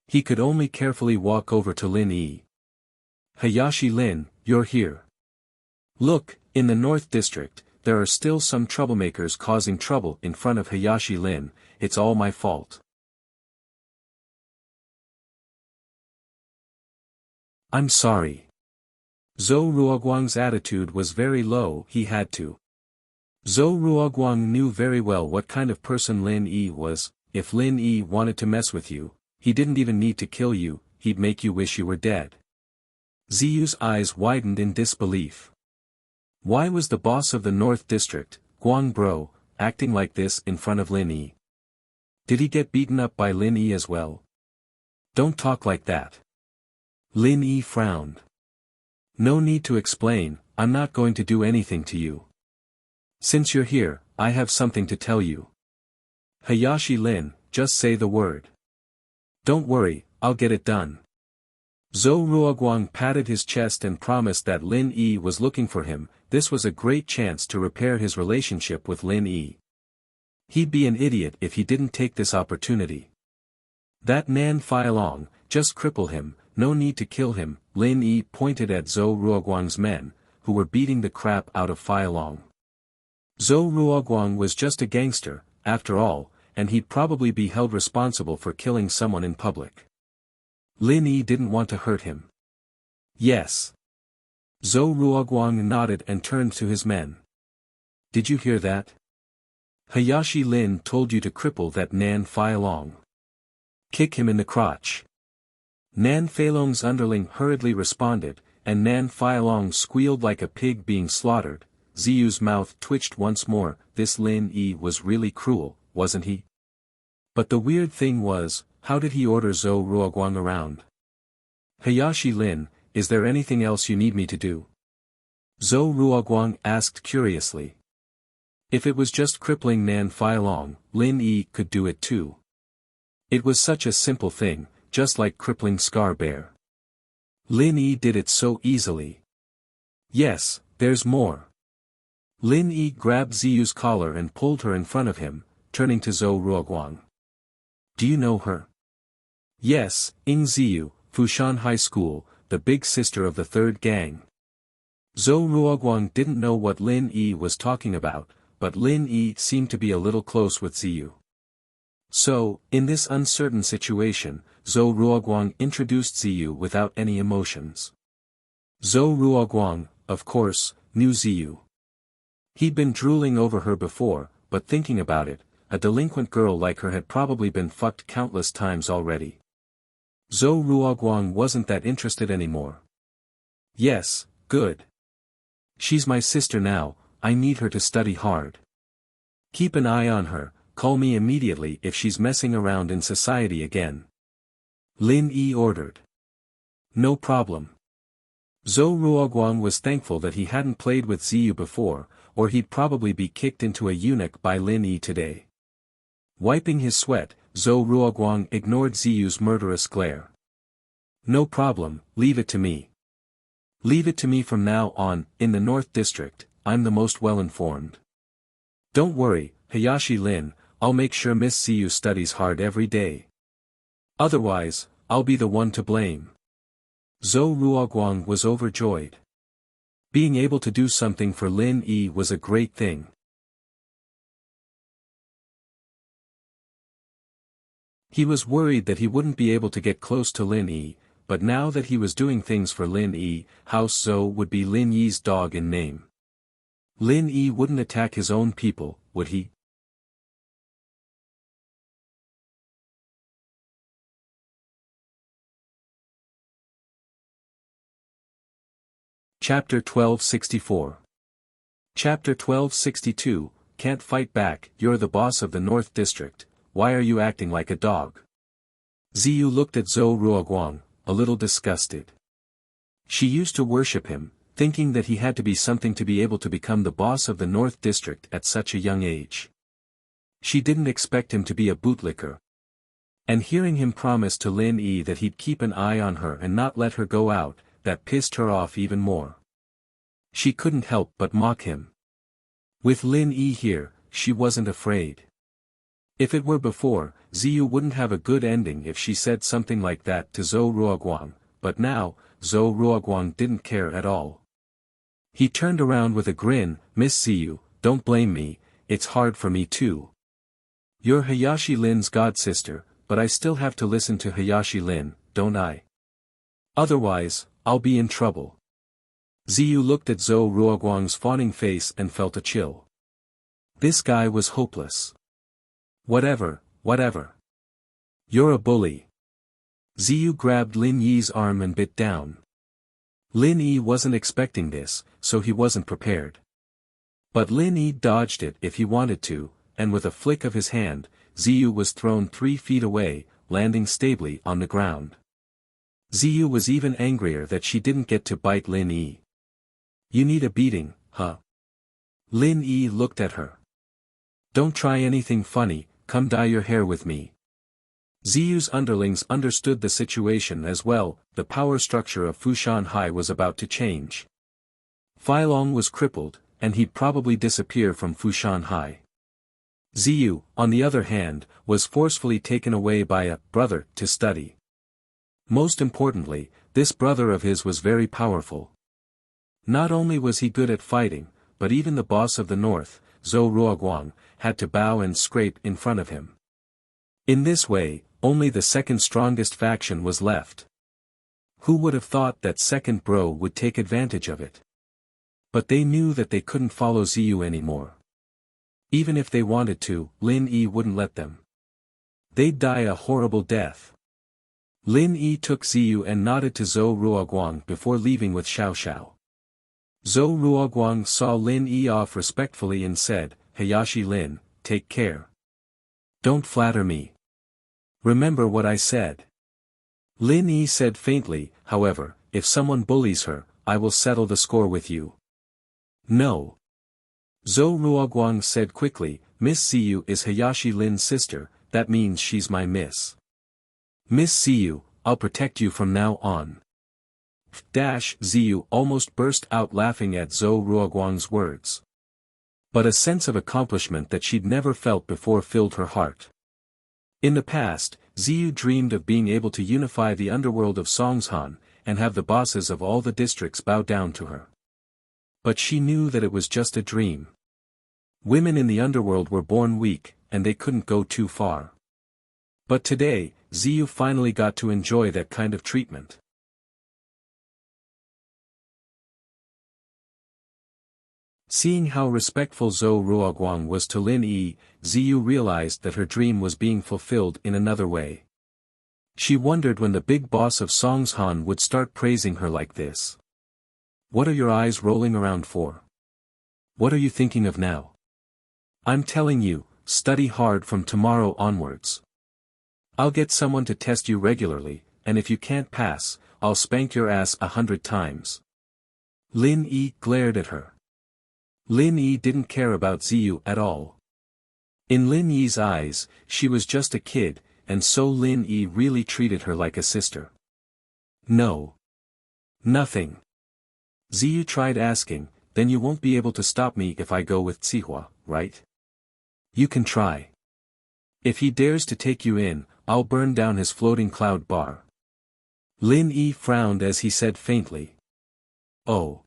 He could only carefully walk over to Lin Yi. Hayashi Lin, you're here. Look, in the North District, there are still some troublemakers causing trouble in front of Hayashi Lin, it's all my fault. I'm sorry. Zhou Ruoguang's attitude was very low, he had to. Zhou Ruoguang knew very well what kind of person Lin Yi was. If Lin Yi wanted to mess with you, he didn't even need to kill you, he'd make you wish you were dead. Ziyu's eyes widened in disbelief. Why was the boss of the North District, Guang Bro, acting like this in front of Lin Yi? Did he get beaten up by Lin Yi as well? Don't talk like that. Lin Yi frowned. No need to explain, I'm not going to do anything to you. Since you're here, I have something to tell you. Hayashi Lin, just say the word. Don't worry, I'll get it done. Zhou Ruoguang patted his chest and promised that Lin Yi was looking for him. This was a great chance to repair his relationship with Lin Yi. He'd be an idiot if he didn't take this opportunity. That Nan Fai Long, just cripple him, no need to kill him. Lin Yi pointed at Zhou Ruoguang's men, who were beating the crap out of Fai Long. Zhou Ruoguang was just a gangster, after all, and he'd probably be held responsible for killing someone in public. Lin Yi didn't want to hurt him. Yes. Zhou Ruoguang nodded and turned to his men. Did you hear that? Hayashi Lin told you to cripple that Nan Fai Long. Kick him in the crotch. Nan Fai Long's underling hurriedly responded, and Nan Fai Long squealed like a pig being slaughtered. Ziyu's mouth twitched once more. This Lin Yi was really cruel, wasn't he? But the weird thing was, how did he order Zhou Ruoguang around? Hayashi Lin, is there anything else you need me to do? Zhou Ruoguang asked curiously. If it was just crippling Nan Fai Long, Lin Yi could do it too. It was such a simple thing, just like crippling Scar Bear. Lin Yi did it so easily. Yes, there's more. Lin Yi grabbed Ziyu's collar and pulled her in front of him, turning to Zhou Ruoguang. Do you know her? Yes, Ing Ziyu, Fushan High School, the big sister of the third gang. Zhou Ruoguang didn't know what Lin Yi was talking about, but Lin Yi seemed to be a little close with Ziyu. So, in this uncertain situation, Zhou Ruoguang introduced Ziyu without any emotions. Zhou Ruoguang, of course, knew Ziyu. He'd been drooling over her before, but thinking about it, a delinquent girl like her had probably been fucked countless times already. Zhou Ruoguang wasn't that interested anymore. Yes, good. She's my sister now, I need her to study hard. Keep an eye on her, call me immediately if she's messing around in society again. Lin Yi ordered. No problem. Zhou Ruoguang was thankful that he hadn't played with Ziyu before, or he'd probably be kicked into a eunuch by Lin Yi today. Wiping his sweat, Zhou Ruoguang ignored Ziyu's murderous glare. No problem, leave it to me. Leave it to me from now on. In the North District, I'm the most well-informed. Don't worry, Hayashi Lin, I'll make sure Miss Ziyu studies hard every day. Otherwise, I'll be the one to blame. Zhou Ruoguang was overjoyed. Being able to do something for Lin Yi was a great thing. He was worried that he wouldn't be able to get close to Lin Yi, but now that he was doing things for Lin Yi, House Zhou would be Lin Yi's dog in name. Lin Yi wouldn't attack his own people, would he? Chapter 1264. Chapter 1262, Can't fight back. You're the boss of the North District, why are you acting like a dog? Ziyu looked at Zhou Ruoguang, a little disgusted. She used to worship him, thinking that he had to be something to be able to become the boss of the North District at such a young age. She didn't expect him to be a bootlicker. And hearing him promise to Lin Yi that he'd keep an eye on her and not let her go out, that pissed her off even more. She couldn't help but mock him. With Lin Yi here, she wasn't afraid. If it were before, Ziyu wouldn't have a good ending if she said something like that to Zhou Ruoguang, but now, Zhou Ruoguang didn't care at all. He turned around with a grin. Miss Ziyu, don't blame me, it's hard for me too. You're Hayashi Lin's godsister, but I still have to listen to Hayashi Lin, don't I? Otherwise, I'll be in trouble. Ziyu looked at Zhou Ruoguang's fawning face and felt a chill. This guy was hopeless. Whatever. You're a bully. Ziyu grabbed Lin Yi's arm and bit down. Lin Yi wasn't expecting this, so he wasn't prepared. But Lin Yi dodged it if he wanted to, and with a flick of his hand, Ziyu was thrown 3 feet away, landing stably on the ground. Ziyu was even angrier that she didn't get to bite Lin Yi. You need a beating, huh? Lin Yi looked at her. Don't try anything funny, come dye your hair with me. Ziyu's underlings understood the situation as well. The power structure of Fushan High was about to change. Fai Long was crippled, and he'd probably disappear from Fushan High. Ziyu, on the other hand, was forcefully taken away by a brother to study. Most importantly, this brother of his was very powerful. Not only was he good at fighting, but even the boss of the north, Zhou Ruoguang, had to bow and scrape in front of him. In this way, only the second strongest faction was left. Who would have thought that second bro would take advantage of it? But they knew that they couldn't follow Ziyu anymore. Even if they wanted to, Lin Yi wouldn't let them. They'd die a horrible death. Lin Yi took Ziyu and nodded to Zhou Ruoguang before leaving with Xiao Xiao. Zhou Ruoguang saw Lin Yi off respectfully and said, "Hayashi Lin, take care. Don't flatter me. Remember what I said." Lin Yi said faintly, "However, if someone bullies her, I will settle the score with you." "No." Zhou Ruoguang said quickly, "Miss Ziyu is Hayashi Lin's sister, that means she's my miss. Miss Ziyu, I'll protect you from now on." Ziyu almost burst out laughing at Zhou Ruoguang's words. But a sense of accomplishment that she'd never felt before filled her heart. In the past, Ziyu dreamed of being able to unify the underworld of Songshan, and have the bosses of all the districts bow down to her. But she knew that it was just a dream. Women in the underworld were born weak, and they couldn't go too far. But today, Ziyu finally got to enjoy that kind of treatment. Seeing how respectful Zhou Ruoguang was to Lin Yi, Ziyu realized that her dream was being fulfilled in another way. She wondered when the big boss of Songshan would start praising her like this. "What are your eyes rolling around for? What are you thinking of now? I'm telling you, study hard from tomorrow onwards. I'll get someone to test you regularly, and if you can't pass, I'll spank your ass 100 times. Lin Yi glared at her. Lin Yi didn't care about Ziyu at all. In Lin Yi's eyes, she was just a kid, and so Lin Yi really treated her like a sister. "No. Nothing." Ziyu tried asking, "Then you won't be able to stop me if I go with Zihua, right? You can try. If he dares to take you in, I'll burn down his floating cloud bar." Lin Yi frowned as he said faintly. "Oh."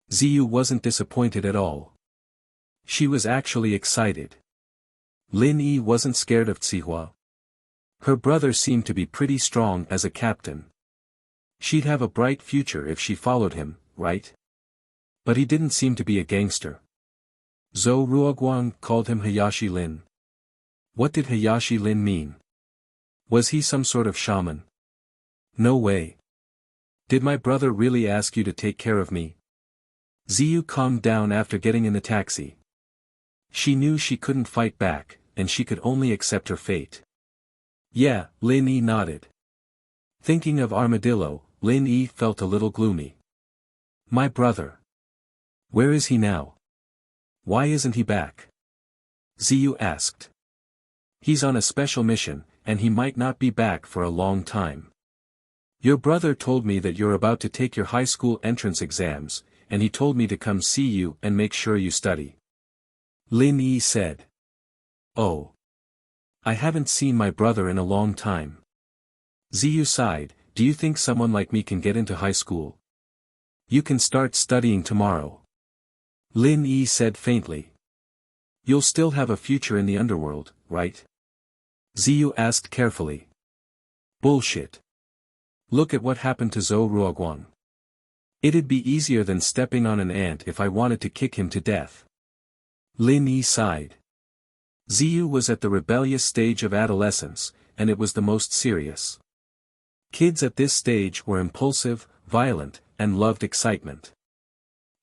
Ziyu wasn't disappointed at all. She was actually excited. Lin Yi wasn't scared of Zihua. Her brother seemed to be pretty strong as a captain. She'd have a bright future if she followed him, right? But he didn't seem to be a gangster. Zhou Ruoguang called him Hayashi Lin. What did Hayashi Lin mean? Was he some sort of shaman? No way. Did my brother really ask you to take care of me? Ziyu calmed down after getting in the taxi. She knew she couldn't fight back, and she could only accept her fate. Yeah, Lin Yi nodded. Thinking of Armadillo, Lin Yi felt a little gloomy. My brother. Where is he now? Why isn't he back? Ziyu asked. He's on a special mission, and he might not be back for a long time. Your brother told me that you're about to take your high school entrance exams, and he told me to come see you and make sure you study. Lin Yi said. Oh. I haven't seen my brother in a long time. Ziyu sighed. Do you think someone like me can get into high school? You can start studying tomorrow. Lin Yi said faintly. You'll still have a future in the underworld, right? Ziyu asked carefully. Bullshit. Look at what happened to Zhou Ruoguang. It'd be easier than stepping on an ant if I wanted to kick him to death. Lin Yi sighed. Ziyu was at the rebellious stage of adolescence, and it was the most serious. Kids at this stage were impulsive, violent, and loved excitement.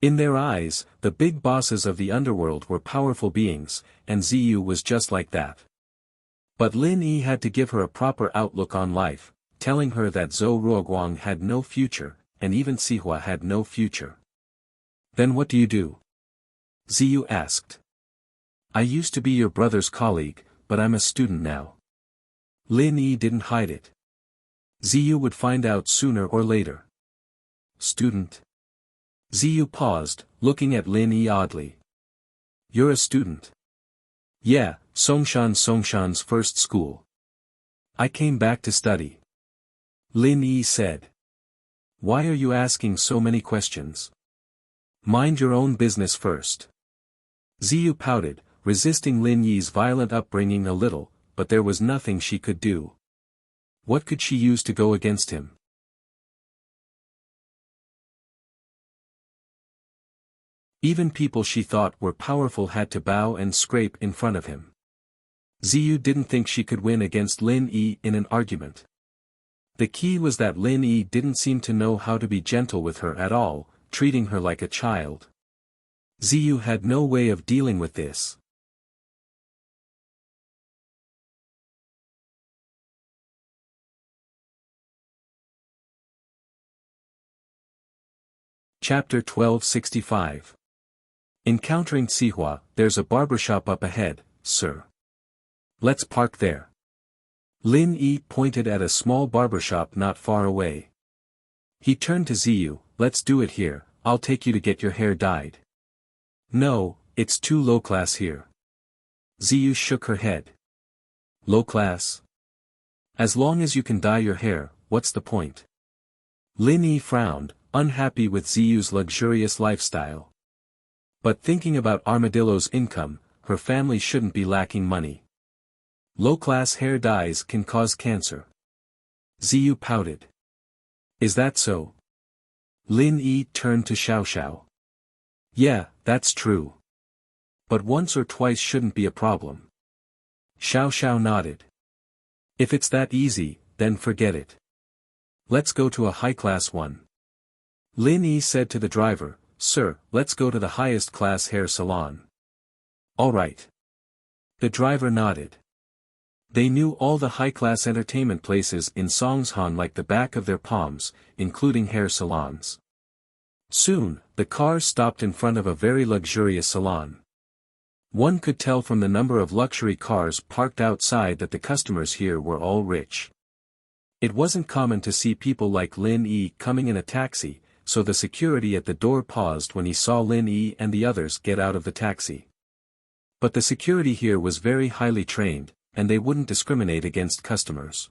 In their eyes, the big bosses of the underworld were powerful beings, and Ziyu was just like that. But Lin Yi had to give her a proper outlook on life, telling her that Zhou Ruoguang had no future, and even Zihua had no future. Then what do you do? Ziyu asked. I used to be your brother's colleague, but I'm a student now. Lin Yi didn't hide it. Ziyu would find out sooner or later. Student? Ziyu paused, looking at Lin Yi oddly. You're a student. Yeah, Songshan's first school. I came back to study. Lin Yi said. Why are you asking so many questions? Mind your own business first. Ziyu pouted, resisting Lin Yi's violent upbringing a little, but there was nothing she could do. What could she use to go against him? Even people she thought were powerful had to bow and scrape in front of him. Ziyu didn't think she could win against Lin Yi in an argument. The key was that Lin Yi didn't seem to know how to be gentle with her at all, treating her like a child. Ziyu had no way of dealing with this. Chapter 1265. Encountering Sihua, there's a barbershop up ahead, sir. Let's park there. Lin Yi pointed at a small barbershop not far away. He turned to Ziyu, let's do it here, I'll take you to get your hair dyed. No, it's too low class here. Ziyu shook her head. Low class? As long as you can dye your hair, what's the point? Lin Yi frowned, unhappy with Ziyu's luxurious lifestyle. But thinking about Armadillo's income, her family shouldn't be lacking money. Low-class hair dyes can cause cancer. Ziyu pouted. Is that so? Lin Yi turned to Xiao. Yeah, that's true. But once or twice shouldn't be a problem. Xiao nodded. If it's that easy, then forget it. Let's go to a high-class one. Lin Yi said to the driver, Sir, let's go to the highest class hair salon. All right. The driver nodded. They knew all the high-class entertainment places in Songshan like the back of their palms, including hair salons. Soon, the car stopped in front of a very luxurious salon. One could tell from the number of luxury cars parked outside that the customers here were all rich. It wasn't common to see people like Lin Yi coming in a taxi, so the security at the door paused when he saw Lin Yi and the others get out of the taxi. But the security here was very highly trained, and they wouldn't discriminate against customers.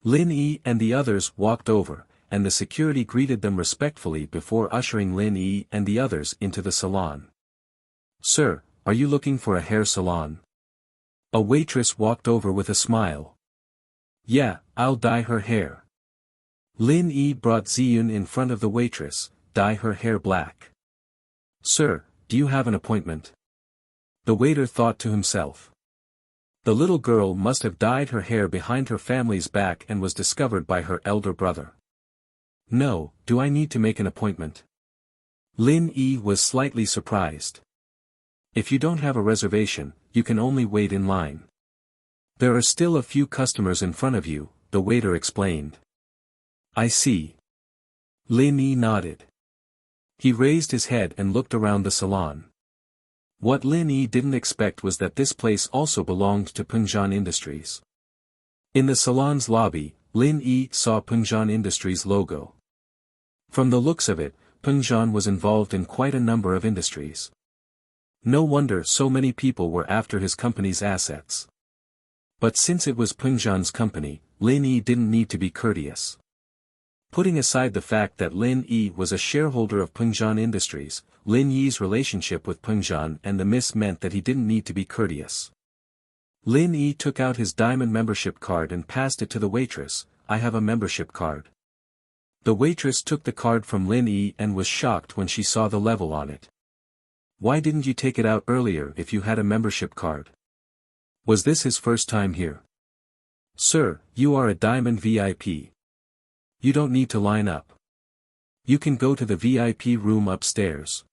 Lin Yi and the others walked over, and the security greeted them respectfully before ushering Lin Yi and the others into the salon. Sir, are you looking for a hair salon? A waitress walked over with a smile. Yeah, I'll dye her hair. Lin Yi brought Ziyun in front of the waitress, dye her hair black. Sir, do you have an appointment? The waiter thought to himself. The little girl must have dyed her hair behind her family's back and was discovered by her elder brother. No, do I need to make an appointment? Lin Yi was slightly surprised. If you don't have a reservation, you can only wait in line. There are still a few customers in front of you, the waiter explained. I see. Lin Yi nodded. He raised his head and looked around the salon. What Lin Yi didn't expect was that this place also belonged to Pengzhan Industries. In the salon's lobby, Lin Yi saw Pengzhan Industries' logo. From the looks of it, Pengzhan was involved in quite a number of industries. No wonder so many people were after his company's assets. But since it was Pengzhan's company, Lin Yi didn't need to be courteous. Putting aside the fact that Lin Yi was a shareholder of Pengzhan Industries, Lin Yi's relationship with Pengzhan and the miss meant that he didn't need to be courteous. Lin Yi took out his diamond membership card and passed it to the waitress. I have a membership card. The waitress took the card from Lin Yi and was shocked when she saw the level on it. Why didn't you take it out earlier if you had a membership card? Was this his first time here? Sir, you are a diamond VIP. You don't need to line up. You can go to the VIP room upstairs.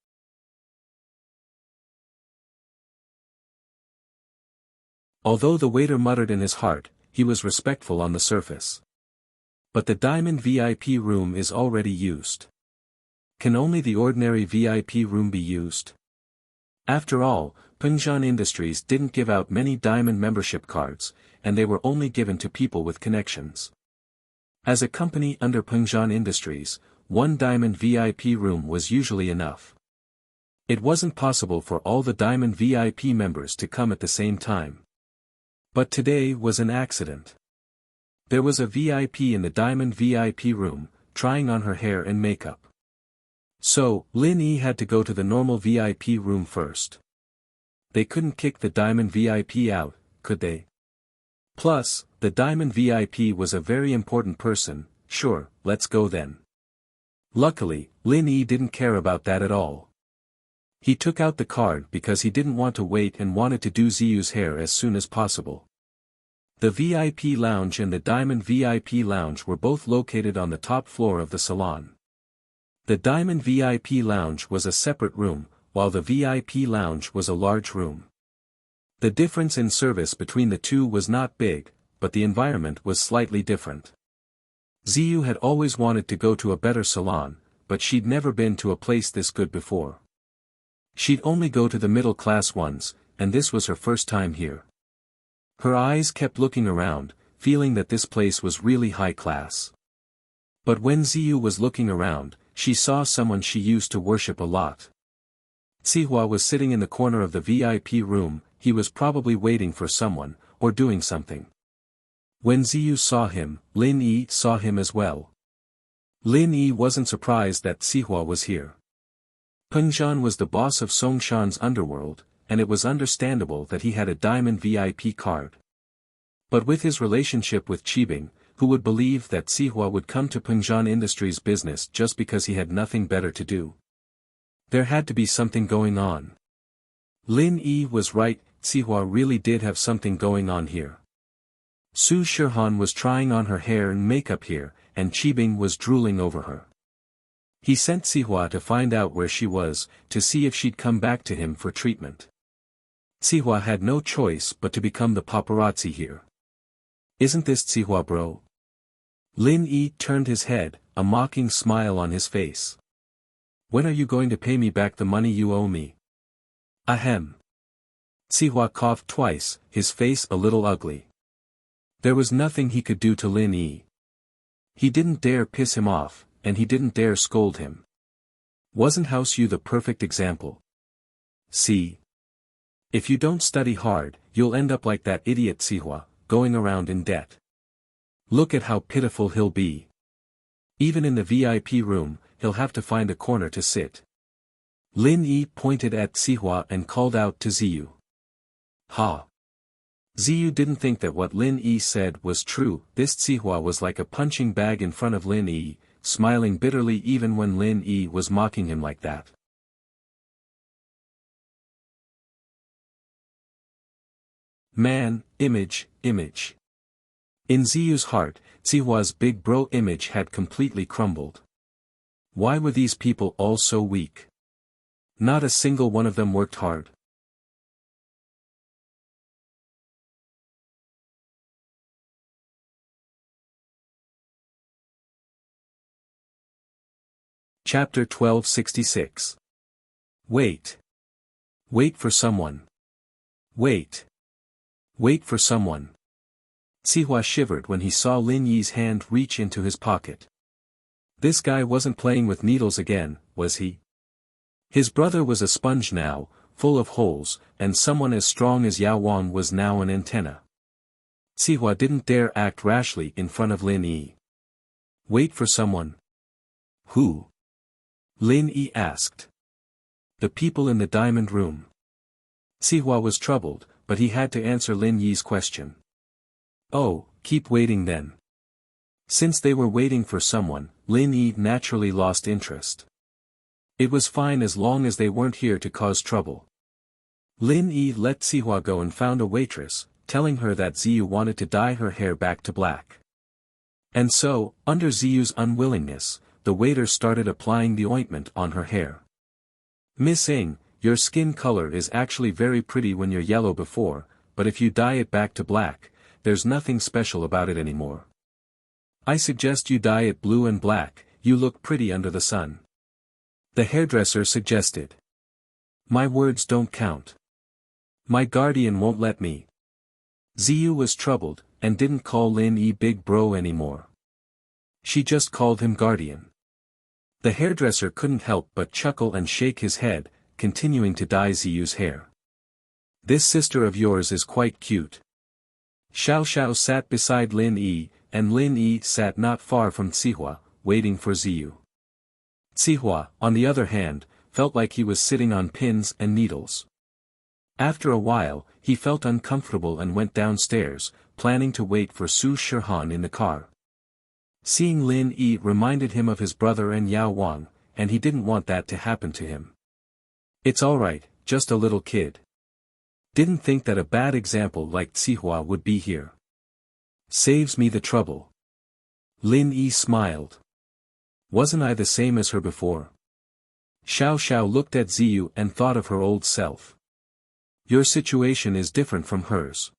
Although the waiter muttered in his heart, he was respectful on the surface. But the diamond VIP room is already used. Can only the ordinary VIP room be used? After all, Pengzhan Industries didn't give out many diamond membership cards, and they were only given to people with connections. As a company under Pengzhan Industries, one diamond VIP room was usually enough. It wasn't possible for all the Diamond VIP members to come at the same time. But today was an accident. There was a VIP in the Diamond VIP room, trying on her hair and makeup. So, Lin Yi had to go to the normal VIP room first. They couldn't kick the Diamond VIP out, could they? Plus, the Diamond VIP was a very important person. Sure, let's go then. Luckily, Lin Yi didn't care about that at all. He took out the card because he didn't want to wait and wanted to do Ziyu's hair as soon as possible. The VIP lounge and the Diamond VIP lounge were both located on the top floor of the salon. The Diamond VIP lounge was a separate room, while the VIP lounge was a large room. The difference in service between the two was not big, but the environment was slightly different. Ziyu had always wanted to go to a better salon, but she'd never been to a place this good before. She'd only go to the middle-class ones, and this was her first time here. Her eyes kept looking around, feeling that this place was really high class. But when Ziyu was looking around, she saw someone she used to worship a lot. Zihua was sitting in the corner of the VIP room. He was probably waiting for someone, or doing something. When Ziyu saw him, Lin Yi saw him as well. Lin Yi wasn't surprised that Zihua was here. Peng Zhan was the boss of Songshan's underworld, and it was understandable that he had a Diamond VIP card. But with his relationship with Qibing, who would believe that Zihua would come to Peng Zhan Industries business just because he had nothing better to do? There had to be something going on. Lin Yi was right, Zihua really did have something going on here. Su Shihan was trying on her hair and makeup here, and Qibing was drooling over her. He sent Zihua to find out where she was, to see if she'd come back to him for treatment. Zihua had no choice but to become the paparazzi here. Isn't this Zihua bro? Lin Yi turned his head, a mocking smile on his face. When are you going to pay me back the money you owe me? Ahem. Zihua coughed twice, his face a little ugly. There was nothing he could do to Lin Yi. He didn't dare piss him off, and he didn't dare scold him. Wasn't House Yu the perfect example? See? If you don't study hard, you'll end up like that idiot Zihua, going around in debt. Look at how pitiful he'll be. Even in the VIP room, he'll have to find a corner to sit. Lin Yi pointed at Zihua and called out to Ziyu. Ha! Ziyu didn't think that what Lin Yi said was true. This Zihua was like a punching bag in front of Lin Yi, smiling bitterly even when Lin Yi was mocking him like that. Man, image. In Ziyu's heart, Zihua's big bro image had completely crumbled. Why were these people all so weak? Not a single one of them worked hard. Chapter 1266. Wait. Wait for someone. Wait. Wait for someone. Zihua shivered when he saw Lin Yi's hand reach into his pocket. This guy wasn't playing with needles again, was he? His brother was a sponge now, full of holes, and someone as strong as Yao Wang was now an antenna. Zihua didn't dare act rashly in front of Lin Yi. Wait for someone. Who? Lin Yi asked. The people in the diamond room. Zihua was troubled, but he had to answer Lin Yi's question. Oh, keep waiting then. Since they were waiting for someone, Lin Yi naturally lost interest. It was fine as long as they weren't here to cause trouble. Lin Yi let Zihua go and found a waitress, telling her that Ziyu wanted to dye her hair back to black. And so, under Ziyu's unwillingness, the waiter started applying the ointment on her hair. Miss Ng, your skin color is actually very pretty when you're yellow before, but if you dye it back to black, there's nothing special about it anymore. I suggest you dye it blue and black, you look pretty under the sun. The hairdresser suggested. My words don't count. My guardian won't let me. Ziyu was troubled, and didn't call Lin Yi big bro anymore. She just called him guardian. The hairdresser couldn't help but chuckle and shake his head, continuing to dye Ziyu's hair. This sister of yours is quite cute. Xiao Xiao sat beside Lin Yi, and Lin Yi sat not far from Zihua, waiting for Ziyu. Zihua, on the other hand, felt like he was sitting on pins and needles. After a while, he felt uncomfortable and went downstairs, planning to wait for Su Shihan in the car. Seeing Lin Yi reminded him of his brother and Yao Wang, and he didn't want that to happen to him. It's alright, just a little kid. Didn't think that a bad example like Zihua would be here. Saves me the trouble. Lin Yi smiled. Wasn't I the same as her before? Xiao Xiao looked at Ziyu and thought of her old self. Your situation is different from hers.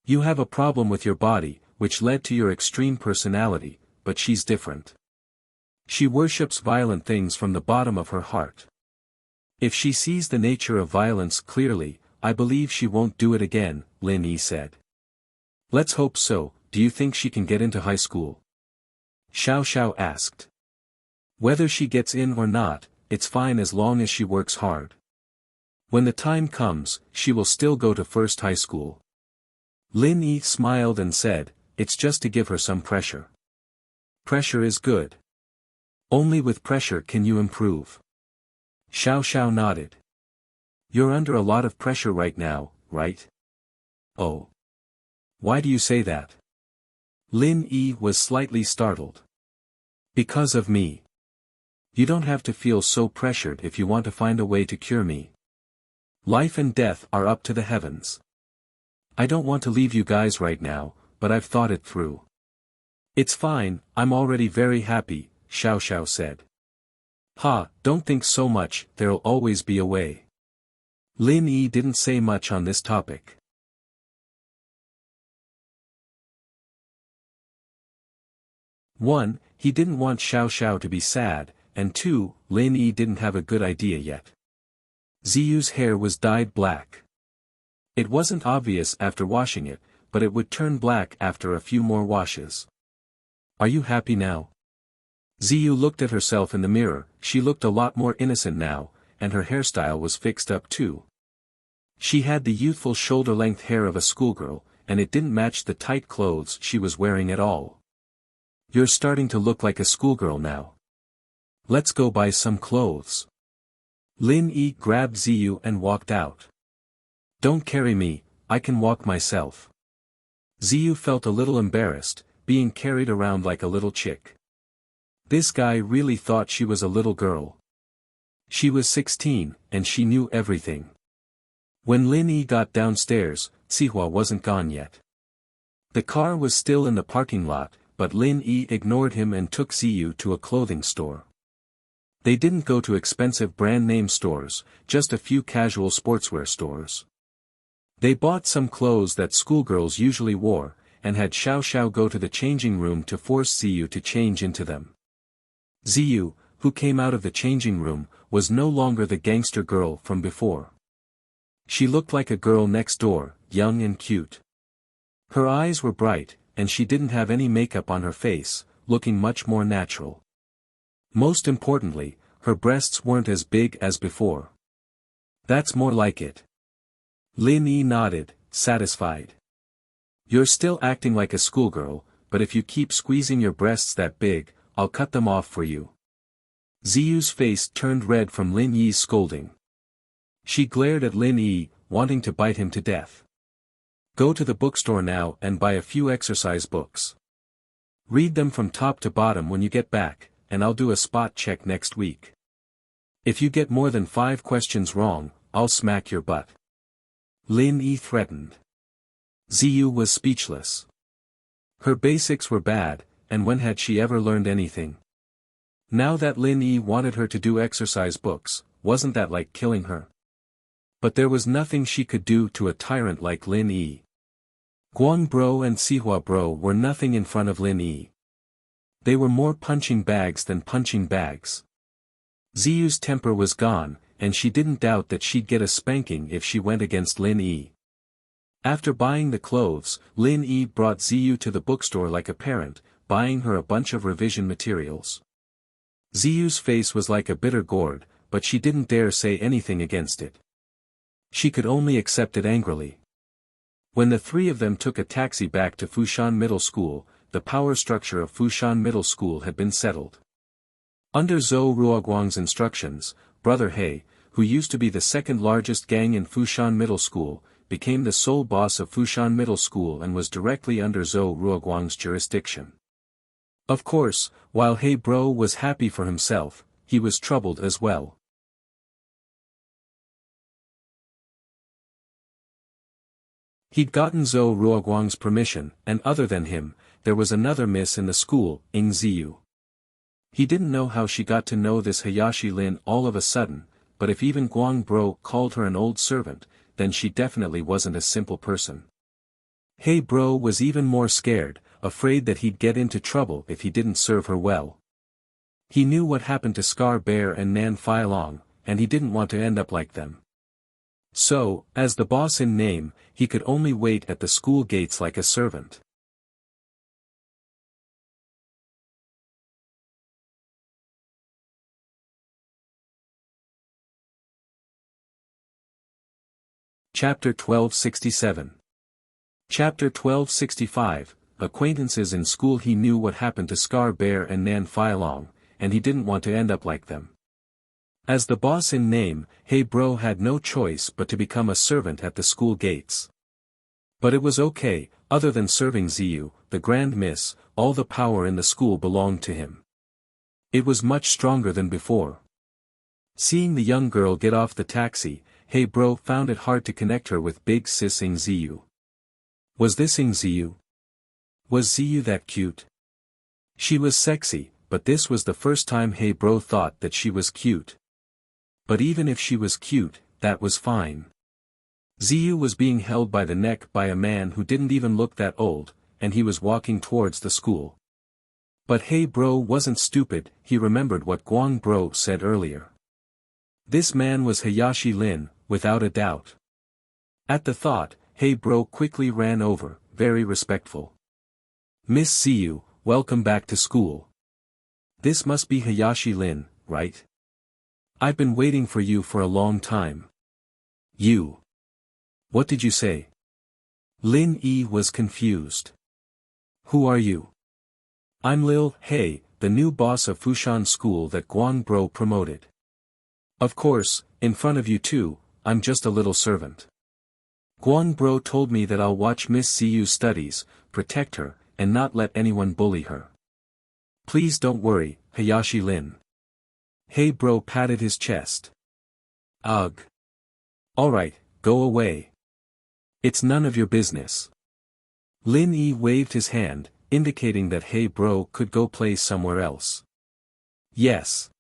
You have a problem with your body, which led to your extreme personality, but she's different. She worships violent things from the bottom of her heart. If she sees the nature of violence clearly, I believe she won't do it again, Lin Yi said. Let's hope so. Do you think she can get into high school? Xiao Xiao asked. Whether she gets in or not, it's fine as long as she works hard. When the time comes, she will still go to first high school. Lin Yi smiled and said, it's just to give her some pressure. Pressure is good. Only with pressure can you improve. Xiao Xiao nodded. You're under a lot of pressure right now, right? Oh. Why do you say that? Lin Yi was slightly startled. Because of me. You don't have to feel so pressured if you want to find a way to cure me. Life and death are up to the heavens. I don't want to leave you guys right now, but I've thought it through. It's fine, I'm already very happy, Xiao Xiao said. Ha, don't think so much, there'll always be a way. Lin Yi didn't say much on this topic. 1. He didn't want Xiao Xiao to be sad, and 2. Lin Yi didn't have a good idea yet. Ziyu's hair was dyed black. It wasn't obvious after washing it, but it would turn black after a few more washes. Are you happy now? Ziyu looked at herself in the mirror. She looked a lot more innocent now, and her hairstyle was fixed up too. She had the youthful shoulder-length hair of a schoolgirl, and it didn't match the tight clothes she was wearing at all. You're starting to look like a schoolgirl now. Let's go buy some clothes. Lin Yi grabbed Ziyu and walked out. Don't carry me, I can walk myself. Ziyu felt a little embarrassed, being carried around like a little chick. This guy really thought she was a little girl. She was 16, and she knew everything. When Lin Yi got downstairs, Zihua wasn't gone yet. The car was still in the parking lot, but Lin Yi ignored him and took Ziyu to a clothing store. They didn't go to expensive brand-name stores, just a few casual sportswear stores. They bought some clothes that schoolgirls usually wore, and had Xiao Xiao go to the changing room to force Ziyu to change into them. Ziyu, who came out of the changing room, was no longer the gangster girl from before. She looked like a girl next door, young and cute. Her eyes were bright, and she didn't have any makeup on her face, looking much more natural. Most importantly, her breasts weren't as big as before. That's more like it. Lin Yi nodded, satisfied. You're still acting like a schoolgirl, but if you keep squeezing your breasts that big, I'll cut them off for you. Ziyu's face turned red from Lin Yi's scolding. She glared at Lin Yi, wanting to bite him to death. Go to the bookstore now and buy a few exercise books. Read them from top to bottom when you get back, and I'll do a spot check next week. If you get more than 5 questions wrong, I'll smack your butt. Lin Yi threatened. Ziyu was speechless. Her basics were bad, and when had she ever learned anything? Now that Lin Yi wanted her to do exercise books, wasn't that like killing her? But there was nothing she could do to a tyrant like Lin Yi. Guang Bro and Sihua Bro were nothing in front of Lin Yi. They were more punching bags than punching bags. Ziyu's temper was gone, and she didn't doubt that she'd get a spanking if she went against Lin Yi. After buying the clothes, Lin Yi brought Ziyu to the bookstore like a parent, buying her a bunch of revision materials. Ziyu's face was like a bitter gourd, but she didn't dare say anything against it. She could only accept it angrily. When the three of them took a taxi back to Fushan Middle School, the power structure of Fushan Middle School had been settled. Under Zhou Ruoguang's instructions, Brother He, who used to be the second largest gang in Fushan Middle School, became the sole boss of Fushan Middle School and was directly under Zhou Ruoguang's jurisdiction. Of course, while He Bro was happy for himself, he was troubled as well. He'd gotten Zhou Ruoguang's permission, and other than him, there was another miss in the school, Ing Ziyu. He didn't know how she got to know this Hayashi Lin all of a sudden, but if even Guang Bro called her an old servant, then she definitely wasn't a simple person. He Bro was even more scared, afraid that he'd get into trouble if he didn't serve her well. He knew what happened to Scar Bear and Nan Fai Long, and he didn't want to end up like them. So, as the boss in name, he could only wait at the school gates like a servant. Chapter 1267. Chapter 1265, Acquaintances in school. He knew what happened to Scar Bear and Nan Fai Long, and he didn't want to end up like them. As the boss in name, He Bro had no choice but to become a servant at the school gates. But it was okay, other than serving Ziyu, the Grand Miss, all the power in the school belonged to him. It was much stronger than before. Seeing the young girl get off the taxi, He Bro found it hard to connect her with big sis Ing Ziyu. Was this Ing Ziyu? Was Ziyu that cute? She was sexy, but this was the first time He Bro thought that she was cute. But even if she was cute, that was fine. Ziyu was being held by the neck by a man who didn't even look that old, and he was walking towards the school. But He Bro wasn't stupid, he remembered what Guang Bro said earlier. This man was Hayashi Lin, without a doubt. At the thought, He Bro quickly ran over, very respectful. Miss Ziyu, welcome back to school. This must be Hayashi Lin, right? I've been waiting for you for a long time. You. What did you say? Lin Yi was confused. Who are you? I'm Lil He, the new boss of Fushan School that Guang Bro promoted. Of course, in front of you too, I'm just a little servant. Guang Bro told me that I'll watch Miss Ziyu's studies, protect her, and not let anyone bully her. Please don't worry, Hayashi Lin. He Bro patted his chest. Ugh. Alright, go away. It's none of your business. Lin Yi waved his hand, indicating that He Bro could go play somewhere else. Yes.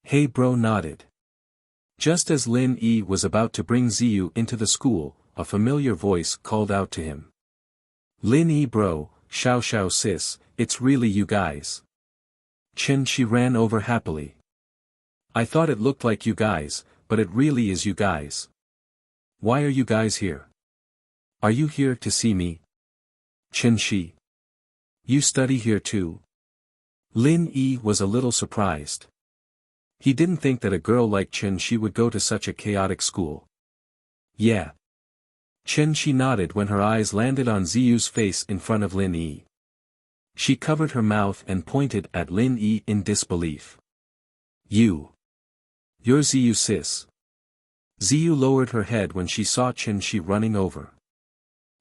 He Bro nodded. Just as Lin Yi was about to bring Ziyu into the school, a familiar voice called out to him. Lin Yi Bro, Xiao Xiao sis, it's really you guys. Chen Shi ran over happily. I thought it looked like you guys, but it really is you guys. Why are you guys here? Are you here to see me? Chen Shi. You study here too? Lin Yi was a little surprised. He didn't think that a girl like Chen Shi would go to such a chaotic school. Yeah. Chen Shi nodded when her eyes landed on Ziyu's face in front of Lin Yi. She covered her mouth and pointed at Lin Yi in disbelief. You're Ziyu sis. Ziyu lowered her head when she saw Chen Shi running over.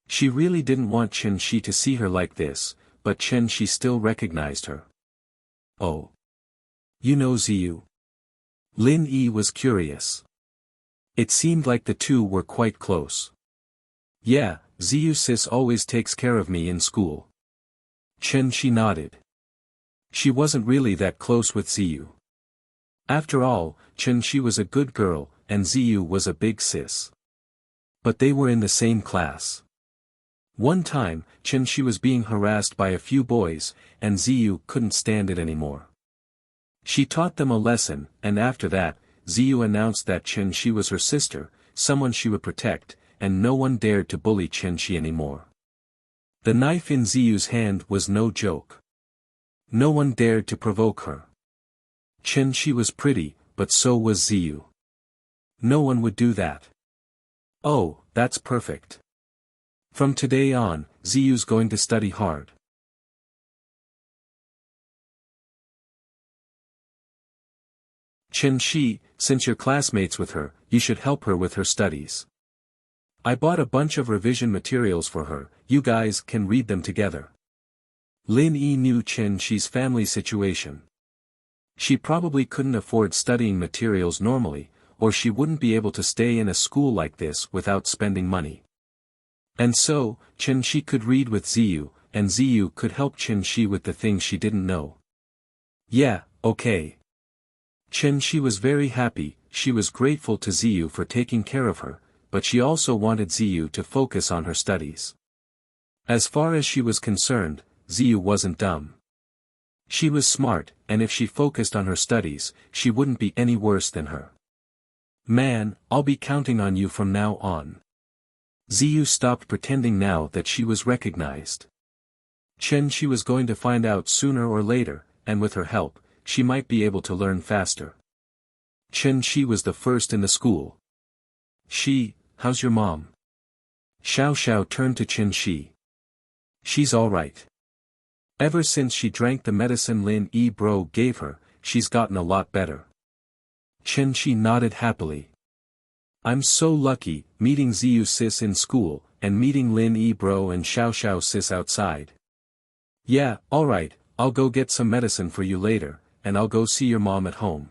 She really didn't want Chen Shi to see her like this, but Chen Shi still recognized her. Oh. You know Ziyu? Lin Yi was curious. It seemed like the two were quite close. Yeah, Ziyu sis always takes care of me in school. Chen Shi nodded. She wasn't really that close with Ziyu. After all, Chen Shi was a good girl, and Ziyu was a big sis. But they were in the same class. One time, Chen Shi was being harassed by a few boys, and Ziyu couldn't stand it anymore. She taught them a lesson, and after that, Ziyu announced that Chen Shi was her sister, someone she would protect, and no one dared to bully Chen Shi anymore. The knife in Ziyu's hand was no joke. No one dared to provoke her. Chen Shi was pretty, but so was Ziyu. No one would do that. Oh, that's perfect. From today on, Ziyu's going to study hard. Chen-Shi, since you're classmates with her, you should help her with her studies. I bought a bunch of revision materials for her, you guys can read them together. Lin Yi knew Chen-Shi's family situation. She probably couldn't afford studying materials normally, or she wouldn't be able to stay in a school like this without spending money. And so, Chen-Shi could read with Ziyu, and Ziyu could help Chen-Shi with the things she didn't know. Yeah, okay. Chen-Shi was very happy, she was grateful to Ziyu for taking care of her, but she also wanted Ziyu to focus on her studies. As far as she was concerned, Ziyu wasn't dumb. She was smart, and if she focused on her studies, she wouldn't be any worse than her. Man, I'll be counting on you from now on. Ziyu stopped pretending now that she was recognized. Chen-Shi was going to find out sooner or later, and with her help, she might be able to learn faster. Chen-Shi was the first in the school. How's your mom? Xiao Xiao turned to Chen-Shi. She's alright. Ever since she drank the medicine Lin Yi bro gave her, she's gotten a lot better. Chen-Shi nodded happily. I'm so lucky, meeting Ziyu sis in school, and meeting Lin Yi bro and Xiao Xiao sis outside. Yeah, alright, I'll go get some medicine for you later, and I'll go see your mom at home.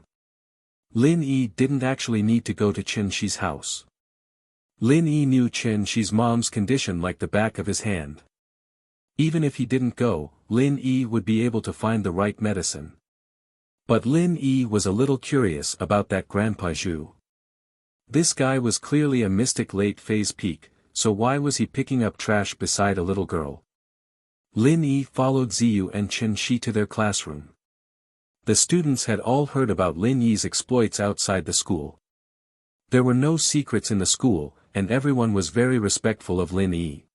Lin Yi didn't actually need to go to Chen-Shi's house. Lin Yi knew Chen-Shi's mom's condition like the back of his hand. Even if he didn't go, Lin Yi would be able to find the right medicine. But Lin Yi was a little curious about that Grandpa Zhu. This guy was clearly a mystic late-phase peak, so why was he picking up trash beside a little girl? Lin Yi followed Ziyu and Chen-Shi to their classroom. The students had all heard about Lin Yi's exploits outside the school. There were no secrets in the school, and everyone was very respectful of Lin Yi.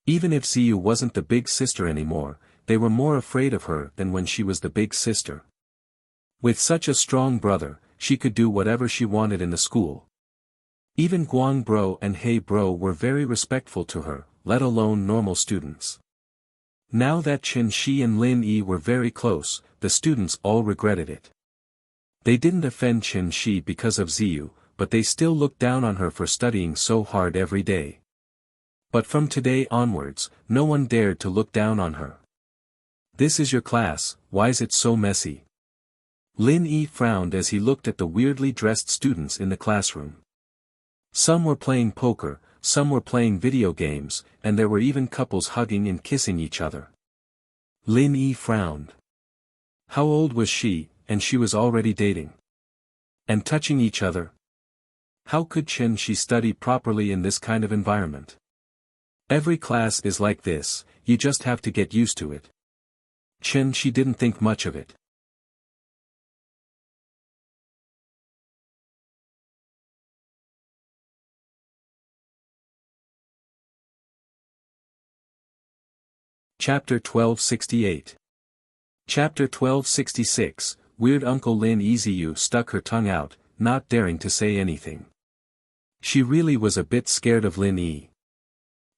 Even if Ziyu wasn't the big sister anymore, they were more afraid of her than when she was the big sister. With such a strong brother, she could do whatever she wanted in the school. Even Guang bro and He bro were very respectful to her, let alone normal students. Now that Chen-Shi and Lin Yi were very close, the students all regretted it. They didn't offend Chen-Shi because of Ziyu, but they still looked down on her for studying so hard every day. But from today onwards, no one dared to look down on her. This is your class, why's it so messy? Lin Yi frowned as he looked at the weirdly dressed students in the classroom. Some were playing poker, some were playing video games, and there were even couples hugging and kissing each other. Lin Yi frowned. How old was she, and she was already dating? And touching each other? How could Chen-Shi study properly in this kind of environment? Every class is like this, you just have to get used to it. Chen-Shi didn't think much of it. Chapter 1268. Chapter 1266, Weird Uncle Lin Ziyu stuck her tongue out, not daring to say anything. She really was a bit scared of Lin Yi.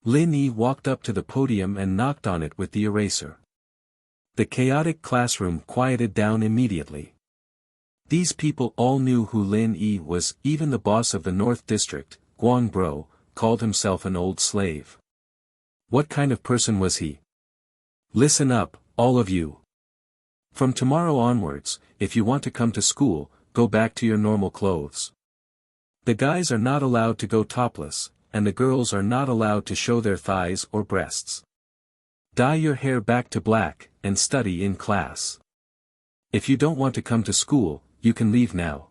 Lin Yi walked up to the podium and knocked on it with the eraser. The chaotic classroom quieted down immediately. These people all knew who Lin Yi was, even the boss of the North District, Guang Bro, called himself an old slave. What kind of person was he? Listen up, all of you. From tomorrow onwards, if you want to come to school, go back to your normal clothes. The guys are not allowed to go topless, and the girls are not allowed to show their thighs or breasts. Dye your hair back to black, and study in class. If you don't want to come to school, you can leave now.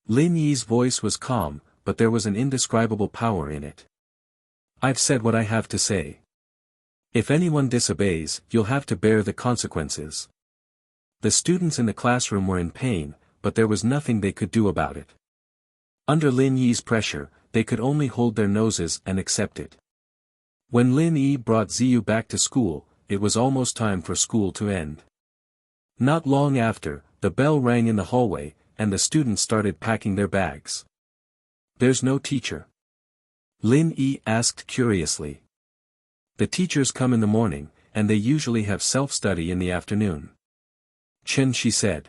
Lin Yi's voice was calm, but there was an indescribable power in it. I've said what I have to say. If anyone disobeys, you'll have to bear the consequences. The students in the classroom were in pain, but there was nothing they could do about it. Under Lin Yi's pressure, they could only hold their noses and accept it. When Lin Yi brought Ziyu back to school, it was almost time for school to end. Not long after, the bell rang in the hallway, and the students started packing their bags. "There's no teacher?" Lin Yi asked curiously. "The teachers come in the morning, and they usually have self-study in the afternoon." "Chen," she said.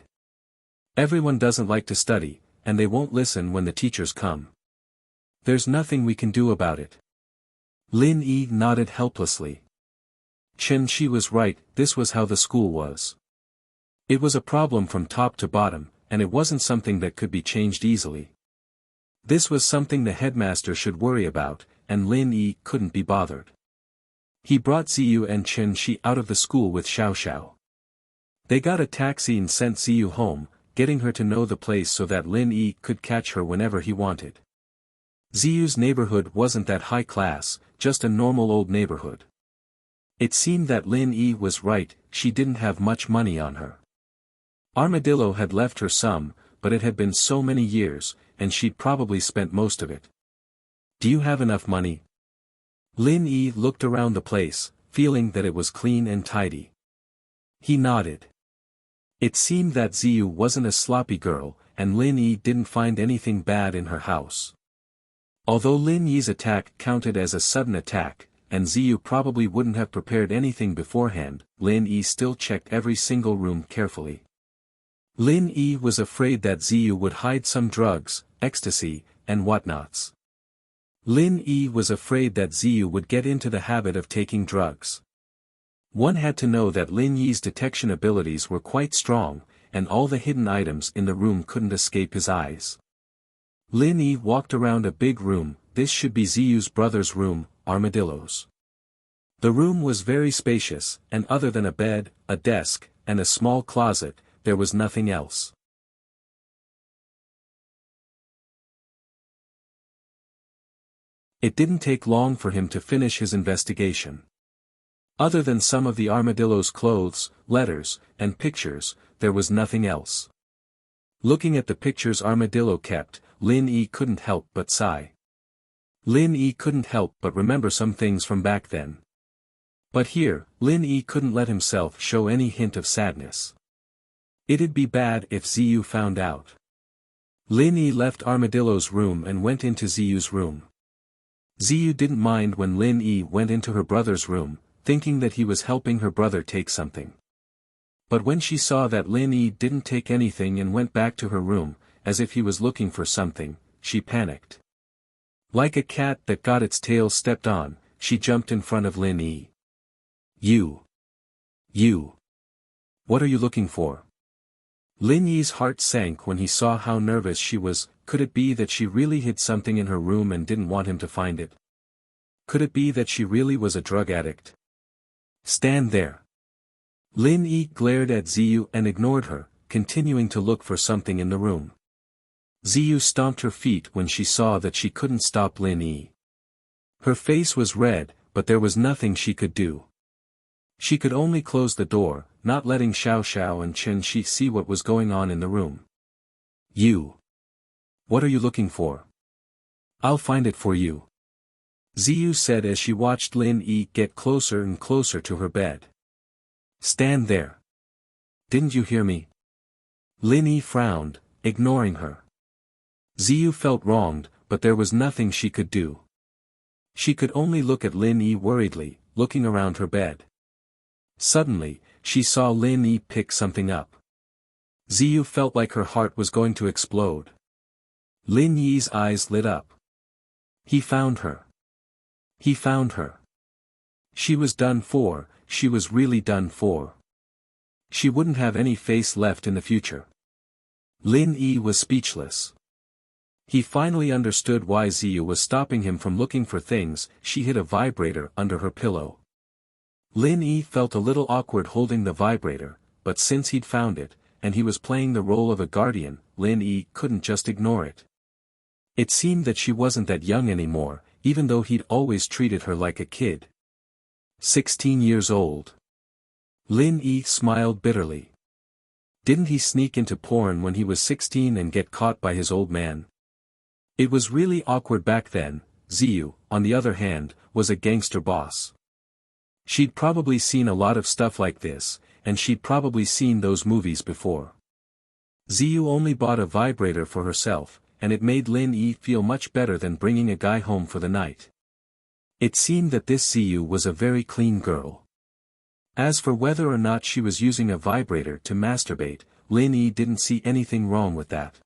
"Everyone doesn't like to study, and they won't listen when the teachers come. There's nothing we can do about it." Lin Yi nodded helplessly. Chen, she was right, this was how the school was. It was a problem from top to bottom, and it wasn't something that could be changed easily. This was something the headmaster should worry about, and Lin Yi couldn't be bothered. He brought Ziyu and Chen Shi out of the school with Xiao Xiao. They got a taxi and sent Ziyu home, getting her to know the place so that Lin Yi could catch her whenever he wanted. Ziyu's neighborhood wasn't that high class, just a normal old neighborhood. It seemed that Lin Yi was right, she didn't have much money on her. Armadillo had left her some, but it had been so many years, and she'd probably spent most of it. "Do you have enough money?" Lin Yi looked around the place, feeling that it was clean and tidy. He nodded. It seemed that Ziyu wasn't a sloppy girl, and Lin Yi didn't find anything bad in her house. Although Lin Yi's attack counted as a sudden attack, and Ziyu probably wouldn't have prepared anything beforehand, Lin Yi still checked every single room carefully. Lin Yi was afraid that Ziyu would hide some drugs, ecstasy, and whatnots. Lin Yi was afraid that Ziyu would get into the habit of taking drugs. One had to know that Lin Yi's detection abilities were quite strong, and all the hidden items in the room couldn't escape his eyes. Lin Yi walked around a big room. This should be Ziyu's brother's room, Armadillo's. The room was very spacious, and other than a bed, a desk, and a small closet, there was nothing else. It didn't take long for him to finish his investigation. Other than some of the armadillo's clothes, letters, and pictures, there was nothing else. Looking at the pictures Armadillo kept, Lin Yi couldn't help but sigh. Lin Yi couldn't help but remember some things from back then. But here, Lin Yi couldn't let himself show any hint of sadness. It'd be bad if Ziyu found out. Lin Yi left Armadillo's room and went into Ziyu's room. Ziyu didn't mind when Lin Yi went into her brother's room, thinking that he was helping her brother take something. But when she saw that Lin Yi didn't take anything and went back to her room, as if he was looking for something, she panicked. Like a cat that got its tail stepped on, she jumped in front of Lin Yi. You. What are you looking for?" Lin Yi's heart sank when he saw how nervous she was. Could it be that she really hid something in her room and didn't want him to find it? Could it be that she really was a drug addict? "Stand there." Lin Yi glared at Ziyu and ignored her, continuing to look for something in the room. Ziyu stomped her feet when she saw that she couldn't stop Lin Yi. Her face was red, but there was nothing she could do. She could only close the door, not letting Xiao Xiao and Chen Shi see what was going on in the room. "You. What are you looking for?" "I'll find it for you," Ziyu said as she watched Lin Yi get closer and closer to her bed. "Stand there. Didn't you hear me?" Lin Yi frowned, ignoring her. Ziyu felt wronged, but there was nothing she could do. She could only look at Lin Yi worriedly, looking around her bed. Suddenly, she saw Lin Yi pick something up. Ziyu felt like her heart was going to explode. Lin Yi's eyes lit up. He found her. He found her. She was done for, she was really done for. She wouldn't have any face left in the future. Lin Yi was speechless. He finally understood why Ziyu was stopping him from looking for things. She hid a vibrator under her pillow. Lin Yi felt a little awkward holding the vibrator, but since he'd found it, and he was playing the role of a guardian, Lin Yi couldn't just ignore it. It seemed that she wasn't that young anymore, even though he'd always treated her like a kid. 16 years old. Lin Yi smiled bitterly. Didn't he sneak into porn when he was 16 and get caught by his old man? It was really awkward back then. Ziyu, on the other hand, was a gangster boss. She'd probably seen a lot of stuff like this, and she'd probably seen those movies before. Ziyu only bought a vibrator for herself, and it made Lin Yi feel much better than bringing a guy home for the night. It seemed that this Ziyu was a very clean girl. As for whether or not she was using a vibrator to masturbate, Lin Yi didn't see anything wrong with that.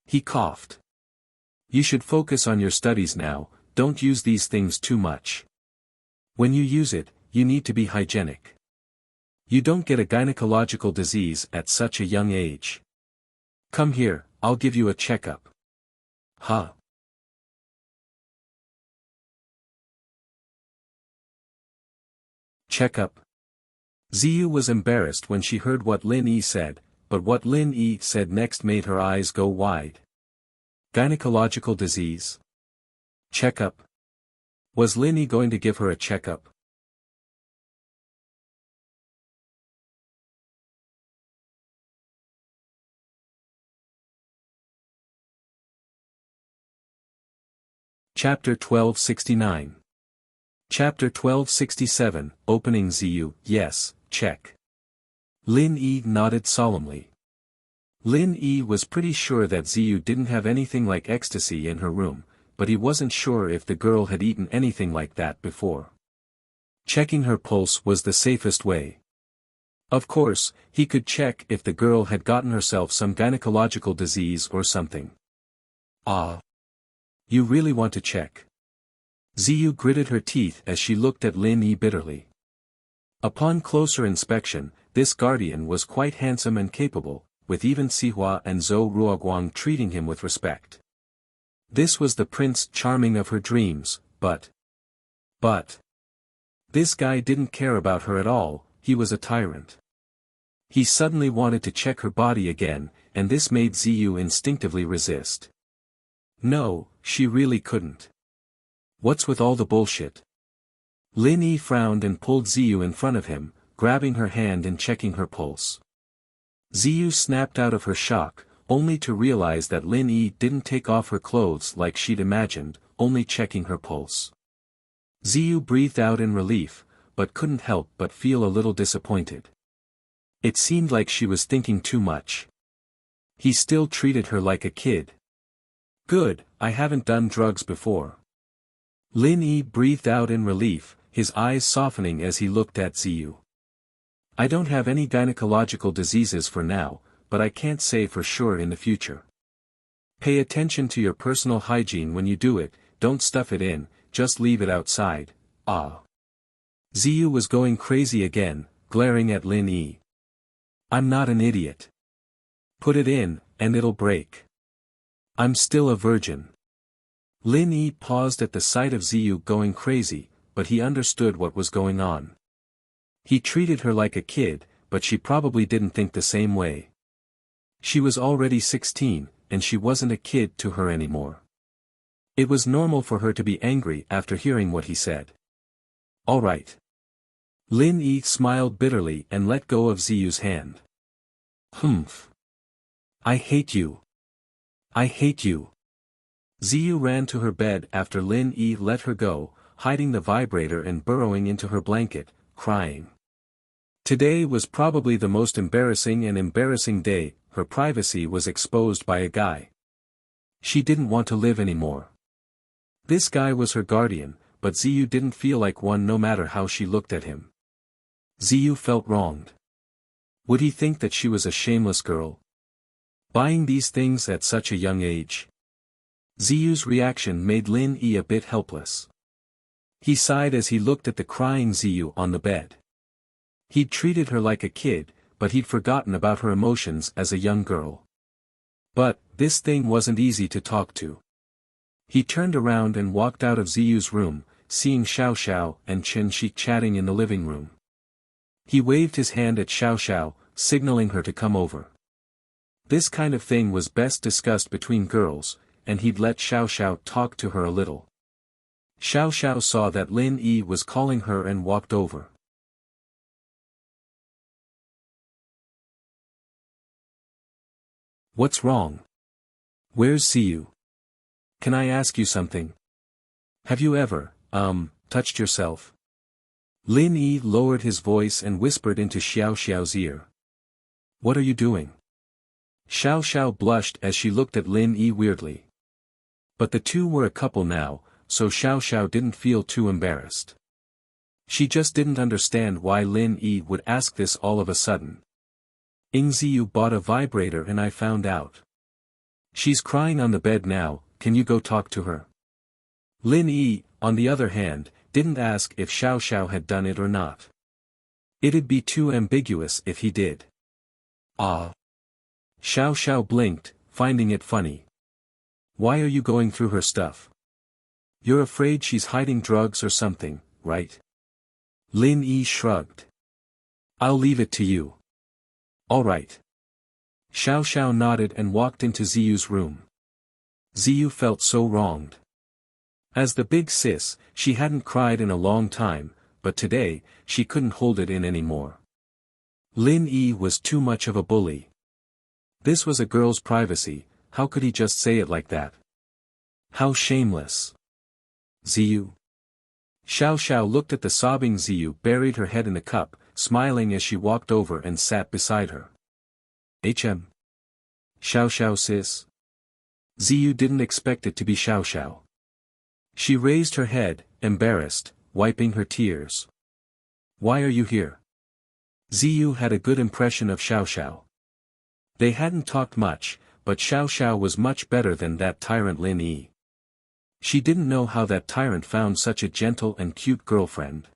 He coughed. You should focus on your studies now, don't use these things too much. When you use it, you need to be hygienic. You don't get a gynecological disease at such a young age. Come here, I'll give you a checkup. Huh? Checkup? Ziyu was embarrassed when she heard what Lin Yi said, but what Lin Yi said next made her eyes go wide. Gynecological disease? Checkup? Was Lin Yi going to give her a checkup? Chapter 1269. Chapter 1267, Opening Ziyu, yes, check. Lin Yi nodded solemnly. Lin Yi was pretty sure that Ziyu didn't have anything like ecstasy in her room, but he wasn't sure if the girl had eaten anything like that before. Checking her pulse was the safest way. Of course, he could check if the girl had gotten herself some gynecological disease or something. Ah. You really want to check? Ziyu gritted her teeth as she looked at Lin Yi bitterly. Upon closer inspection, this guardian was quite handsome and capable, with even Sihua and Zhou Ruoguang treating him with respect. This was the Prince Charming of her dreams, but... This guy didn't care about her at all, he was a tyrant. He suddenly wanted to check her body again, and this made Ziyu instinctively resist. No, she really couldn't. What's with all the bullshit? Lin Yi frowned and pulled Ziyu in front of him, grabbing her hand and checking her pulse. Ziyu snapped out of her shock, only to realize that Lin Yi didn't take off her clothes like she'd imagined, only checking her pulse. Ziyu breathed out in relief, but couldn't help but feel a little disappointed. It seemed like she was thinking too much. He still treated her like a kid. Good, I haven't done drugs before. Lin Yi breathed out in relief, his eyes softening as he looked at Ziyu. I don't have any gynecological diseases for now, but I can't say for sure in the future. Pay attention to your personal hygiene when you do it, don't stuff it in, just leave it outside. Ah. Ziyu was going crazy again, glaring at Lin Yi. I'm not an idiot. Put it in, and it'll break. I'm still a virgin. Lin Yi paused at the sight of Ziyu going crazy, but he understood what was going on. He treated her like a kid, but she probably didn't think the same way. She was already 16, and she wasn't a kid to her anymore. It was normal for her to be angry after hearing what he said. All right. Lin Yi smiled bitterly and let go of Ziyu's hand. Humph. I hate you. I hate you. Ziyu ran to her bed after Lin Yi let her go, hiding the vibrator and burrowing into her blanket, crying. Today was probably the most embarrassing day, her privacy was exposed by a guy. She didn't want to live anymore. This guy was her guardian, but Ziyu didn't feel like one no matter how she looked at him. Ziyu felt wronged. Would he think that she was a shameless girl? Buying these things at such a young age? Ziyu's reaction made Lin Yi a bit helpless. He sighed as he looked at the crying Ziyu on the bed. He'd treated her like a kid, but he'd forgotten about her emotions as a young girl. But, this thing wasn't easy to talk to. He turned around and walked out of Ziyu's room, seeing Xiao Xiao and Chen Shi chatting in the living room. He waved his hand at Xiao Xiao, signaling her to come over. This kind of thing was best discussed between girls, and he'd let Xiao Xiao talk to her a little. Xiao Xiao saw that Lin Yi was calling her and walked over. What's wrong? Where's Ziyu? Can I ask you something? Have you ever, touched yourself? Lin Yi lowered his voice and whispered into Xiao Xiao's ear. What are you doing? Xiao Xiao blushed as she looked at Lin Yi weirdly. But the two were a couple now, so Xiao Xiao didn't feel too embarrassed. She just didn't understand why Lin Yi would ask this all of a sudden. Ing Ziyu bought a vibrator and I found out. She's crying on the bed now, can you go talk to her? Lin Yi, on the other hand, didn't ask if Xiao Xiao had done it or not. It'd be too ambiguous if he did. Ah. Xiao Xiao blinked, finding it funny. Why are you going through her stuff? You're afraid she's hiding drugs or something, right? Lin Yi shrugged. I'll leave it to you. All right. Xiao Xiao nodded and walked into Ziyu's room. Ziyu felt so wronged. As the big sis, she hadn't cried in a long time, but today, she couldn't hold it in anymore. Lin Yi was too much of a bully. This was a girl's privacy, how could he just say it like that? How shameless. Ziyu. Xiao Xiao looked at the sobbing Ziyu, buried her head in a cup, smiling as she walked over and sat beside her. Hm. Xiao Xiao sis. Ziyu didn't expect it to be Xiao Xiao. She raised her head, embarrassed, wiping her tears. Why are you here? Ziyu had a good impression of Xiao Xiao. They hadn't talked much, but Xiao Xiao was much better than that tyrant Lin Yi. She didn't know how that tyrant found such a gentle and cute girlfriend.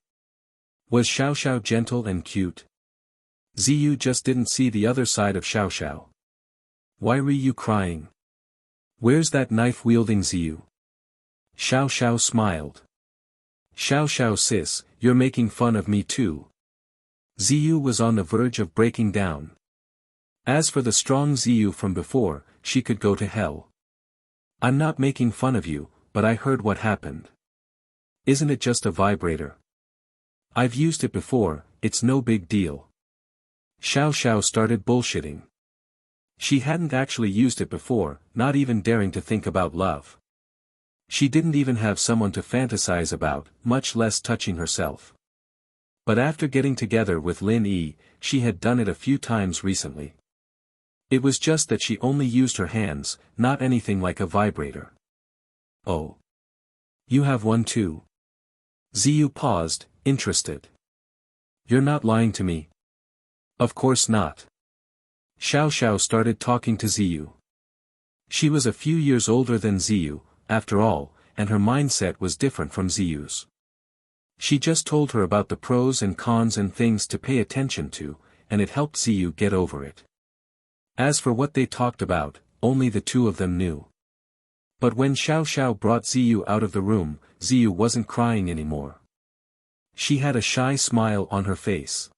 Was Xiao Xiao gentle and cute? Ziyu just didn't see the other side of Xiao Xiao. Why were you crying? Where's that knife-wielding Ziyu? Xiao Xiao smiled. Xiao Xiao sis, you're making fun of me too. Ziyu was on the verge of breaking down. As for the strong Ziyu from before, she could go to hell. I'm not making fun of you, but I heard what happened. Isn't it just a vibrator? I've used it before, it's no big deal. Xiao Xiao started bullshitting. She hadn't actually used it before, not even daring to think about love. She didn't even have someone to fantasize about, much less touching herself. But after getting together with Lin Yi, she had done it a few times recently. It was just that she only used her hands, not anything like a vibrator. Oh. You have one too? Ziyu paused, interested. You're not lying to me? Of course not. Xiao Xiao started talking to Ziyu. She was a few years older than Ziyu, after all, and her mindset was different from Ziyu's. She just told her about the pros and cons and things to pay attention to, and it helped Ziyu get over it. As for what they talked about, only the two of them knew. But when Xiao Xiao brought Ziyu out of the room, Ziyu wasn't crying anymore. She had a shy smile on her face.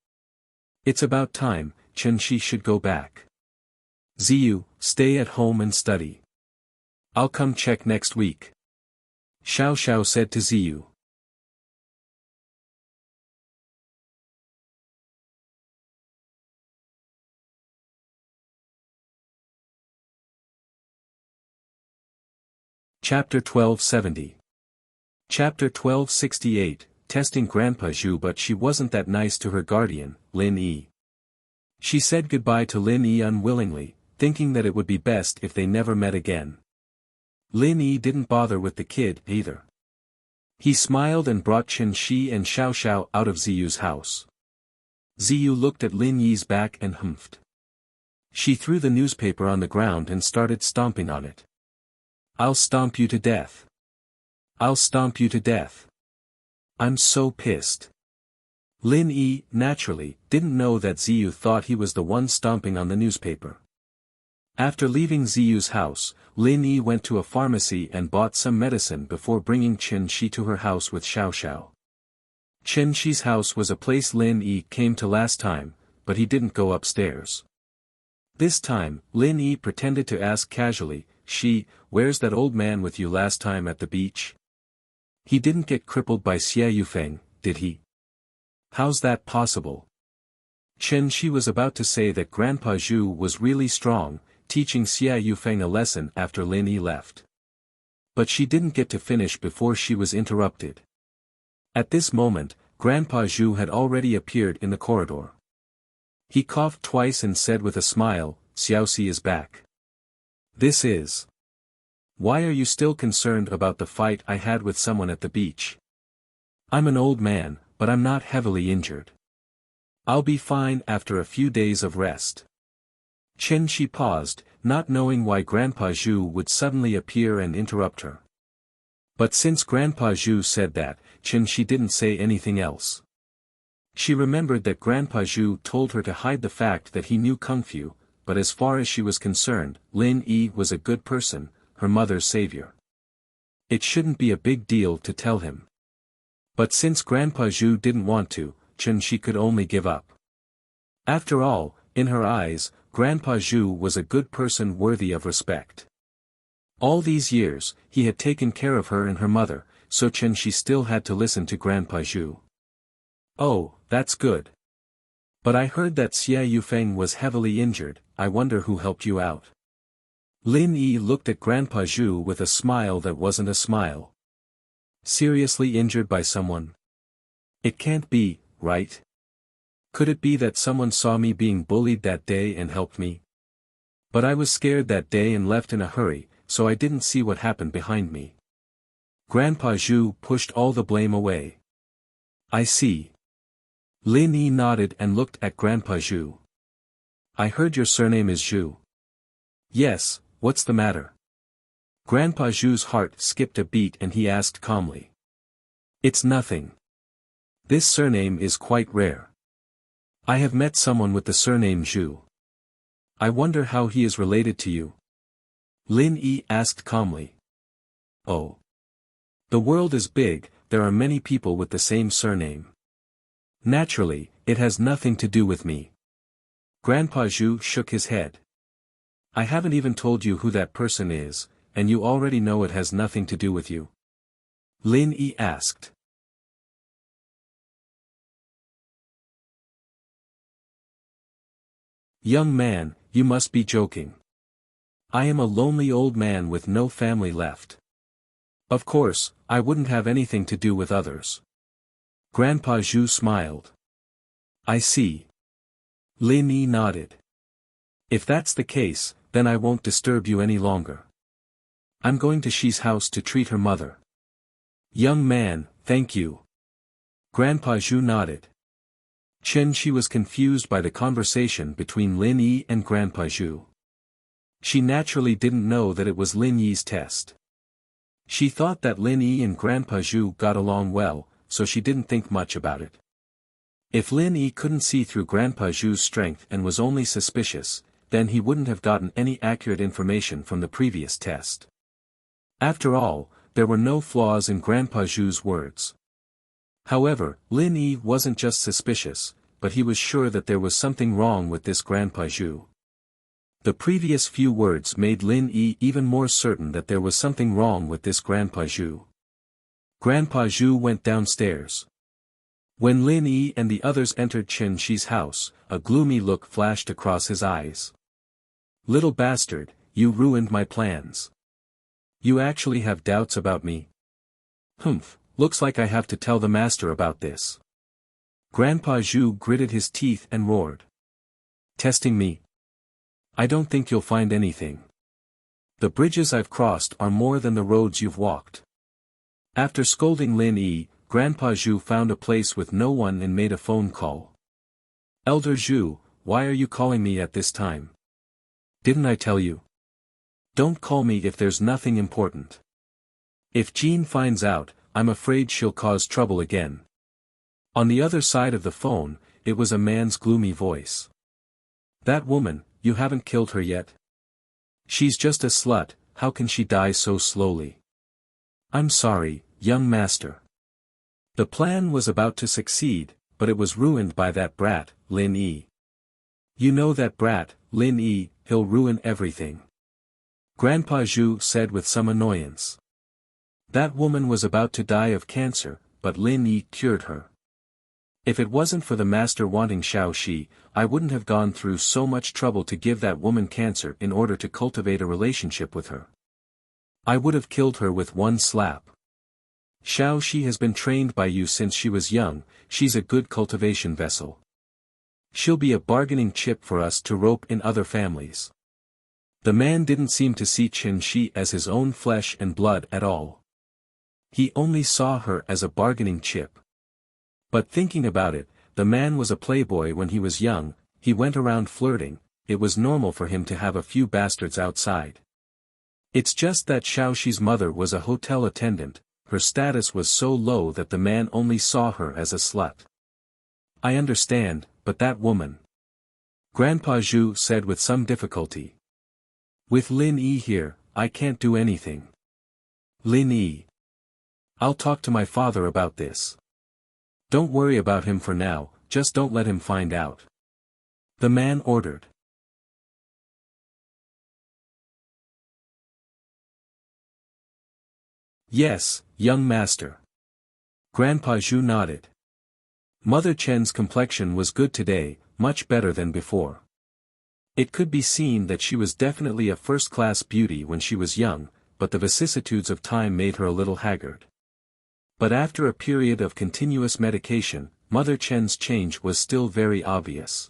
It's about time, Chen-Shi should go back. Ziyu, stay at home and study. I'll come check next week. Xiao Xiao said to Ziyu. Chapter 1270. Chapter 1268, testing Grandpa Zhu, but she wasn't that nice to her guardian, Lin Yi. She said goodbye to Lin Yi unwillingly, thinking that it would be best if they never met again. Lin Yi didn't bother with the kid either. He smiled and brought Chen-Shi and Xiao Xiao out of Ziyu's house. Ziyu looked at Lin Yi's back and humphed. She threw the newspaper on the ground and started stomping on it. I'll stomp you to death. I'll stomp you to death. I'm so pissed. Lin Yi, naturally, didn't know that Ziyu thought he was the one stomping on the newspaper. After leaving Ziyu's house, Lin Yi went to a pharmacy and bought some medicine before bringing Chen-Shi to her house with Xiao Xiao. Chen-Shi's house was a place Lin Yi came to last time, but he didn't go upstairs. This time, Lin Yi pretended to ask casually, where's that old man with you last time at the beach? He didn't get crippled by Xie Yufeng, did he? How's that possible? Chen-Shi was about to say that Grandpa Zhu was really strong, teaching Xie Yufeng a lesson after Lin Yi left. But she didn't get to finish before she was interrupted. At this moment, Grandpa Zhu had already appeared in the corridor. He coughed twice and said with a smile, Xiaoxi is back. This is. Why are you still concerned about the fight I had with someone at the beach? I'm an old man, but I'm not heavily injured. I'll be fine after a few days of rest. Chen Shi paused, not knowing why Grandpa Zhu would suddenly appear and interrupt her. But since Grandpa Zhu said that, Chen Shi didn't say anything else. She remembered that Grandpa Zhu told her to hide the fact that he knew Kung Fu, but as far as she was concerned, Lin Yi was a good person, her mother's savior. It shouldn't be a big deal to tell him. But since Grandpa Zhu didn't want to, Chen Shi could only give up. After all, in her eyes, Grandpa Zhu was a good person worthy of respect. All these years, he had taken care of her and her mother, so Chen Shi still had to listen to Grandpa Zhu. Oh, that's good. But I heard that Xia Yufeng was heavily injured. I wonder who helped you out. Lin Yi looked at Grandpa Zhu with a smile that wasn't a smile. Seriously injured by someone? It can't be, right? Could it be that someone saw me being bullied that day and helped me? But I was scared that day and left in a hurry, so I didn't see what happened behind me. Grandpa Zhu pushed all the blame away. I see. Lin Yi nodded and looked at Grandpa Zhu. I heard your surname is Zhu. Yes, what's the matter? Grandpa Zhu's heart skipped a beat and he asked calmly. It's nothing. This surname is quite rare. I have met someone with the surname Zhu. I wonder how he is related to you. Lin Yi asked calmly. Oh. The world is big, there are many people with the same surname. Naturally, it has nothing to do with me. Grandpa Zhu shook his head. I haven't even told you who that person is, and you already know it has nothing to do with you. Lin Yi asked. Young man, you must be joking. I am a lonely old man with no family left. Of course, I wouldn't have anything to do with others. Grandpa Zhu smiled. I see. Lin Yi nodded. If that's the case, then I won't disturb you any longer. I'm going to Xi's house to treat her mother. Young man, thank you. Grandpa Zhu nodded. Chen Shi was confused by the conversation between Lin Yi and Grandpa Zhu. She naturally didn't know that it was Lin Yi's test. She thought that Lin Yi and Grandpa Zhu got along well, so she didn't think much about it. If Lin Yi couldn't see through Grandpa Zhu's strength and was only suspicious, then he wouldn't have gotten any accurate information from the previous test. After all, there were no flaws in Grandpa Zhu's words. However, Lin Yi wasn't just suspicious, but he was sure that there was something wrong with this Grandpa Zhu. The previous few words made Lin Yi even more certain that there was something wrong with this Grandpa Zhu. Grandpa Zhu went downstairs. When Lin Yi and the others entered Chen Shi's house, a gloomy look flashed across his eyes. Little bastard, you ruined my plans. You actually have doubts about me? Humph, looks like I have to tell the master about this. Grandpa Zhu gritted his teeth and roared. Testing me? I don't think you'll find anything. The bridges I've crossed are more than the roads you've walked. After scolding Lin Yi, Grandpa Zhu found a place with no one and made a phone call. Elder Zhu, why are you calling me at this time? Didn't I tell you? Don't call me if there's nothing important. If Jean finds out, I'm afraid she'll cause trouble again. On the other side of the phone, it was a man's gloomy voice. That woman, you haven't killed her yet? She's just a slut, how can she die so slowly? I'm sorry, young master. The plan was about to succeed, but it was ruined by that brat, Lin Yi. You know that brat, Lin Yi, he'll ruin everything. Grandpa Zhu said with some annoyance. That woman was about to die of cancer, but Lin Yi cured her. If it wasn't for the master wanting Xiaoxi, I wouldn't have gone through so much trouble to give that woman cancer in order to cultivate a relationship with her. I would have killed her with one slap. Xiaoxi has been trained by you since she was young, she's a good cultivation vessel. She'll be a bargaining chip for us to rope in other families. The man didn't seem to see Chen Shi as his own flesh and blood at all. He only saw her as a bargaining chip. But thinking about it, the man was a playboy when he was young, he went around flirting, it was normal for him to have a few bastards outside. It's just that Xiaoxi's mother was a hotel attendant, her status was so low that the man only saw her as a slut. I understand, but that woman. Grandpa Zhu said with some difficulty. With Lin Yi here, I can't do anything. Lin Yi. I'll talk to my father about this. Don't worry about him for now, just don't let him find out. The man ordered. Yes, young master. Grandpa Zhu nodded. Mother Chen's complexion was good today, much better than before. It could be seen that she was definitely a first-class beauty when she was young, but the vicissitudes of time made her a little haggard. But after a period of continuous medication, Mother Chen's change was still very obvious.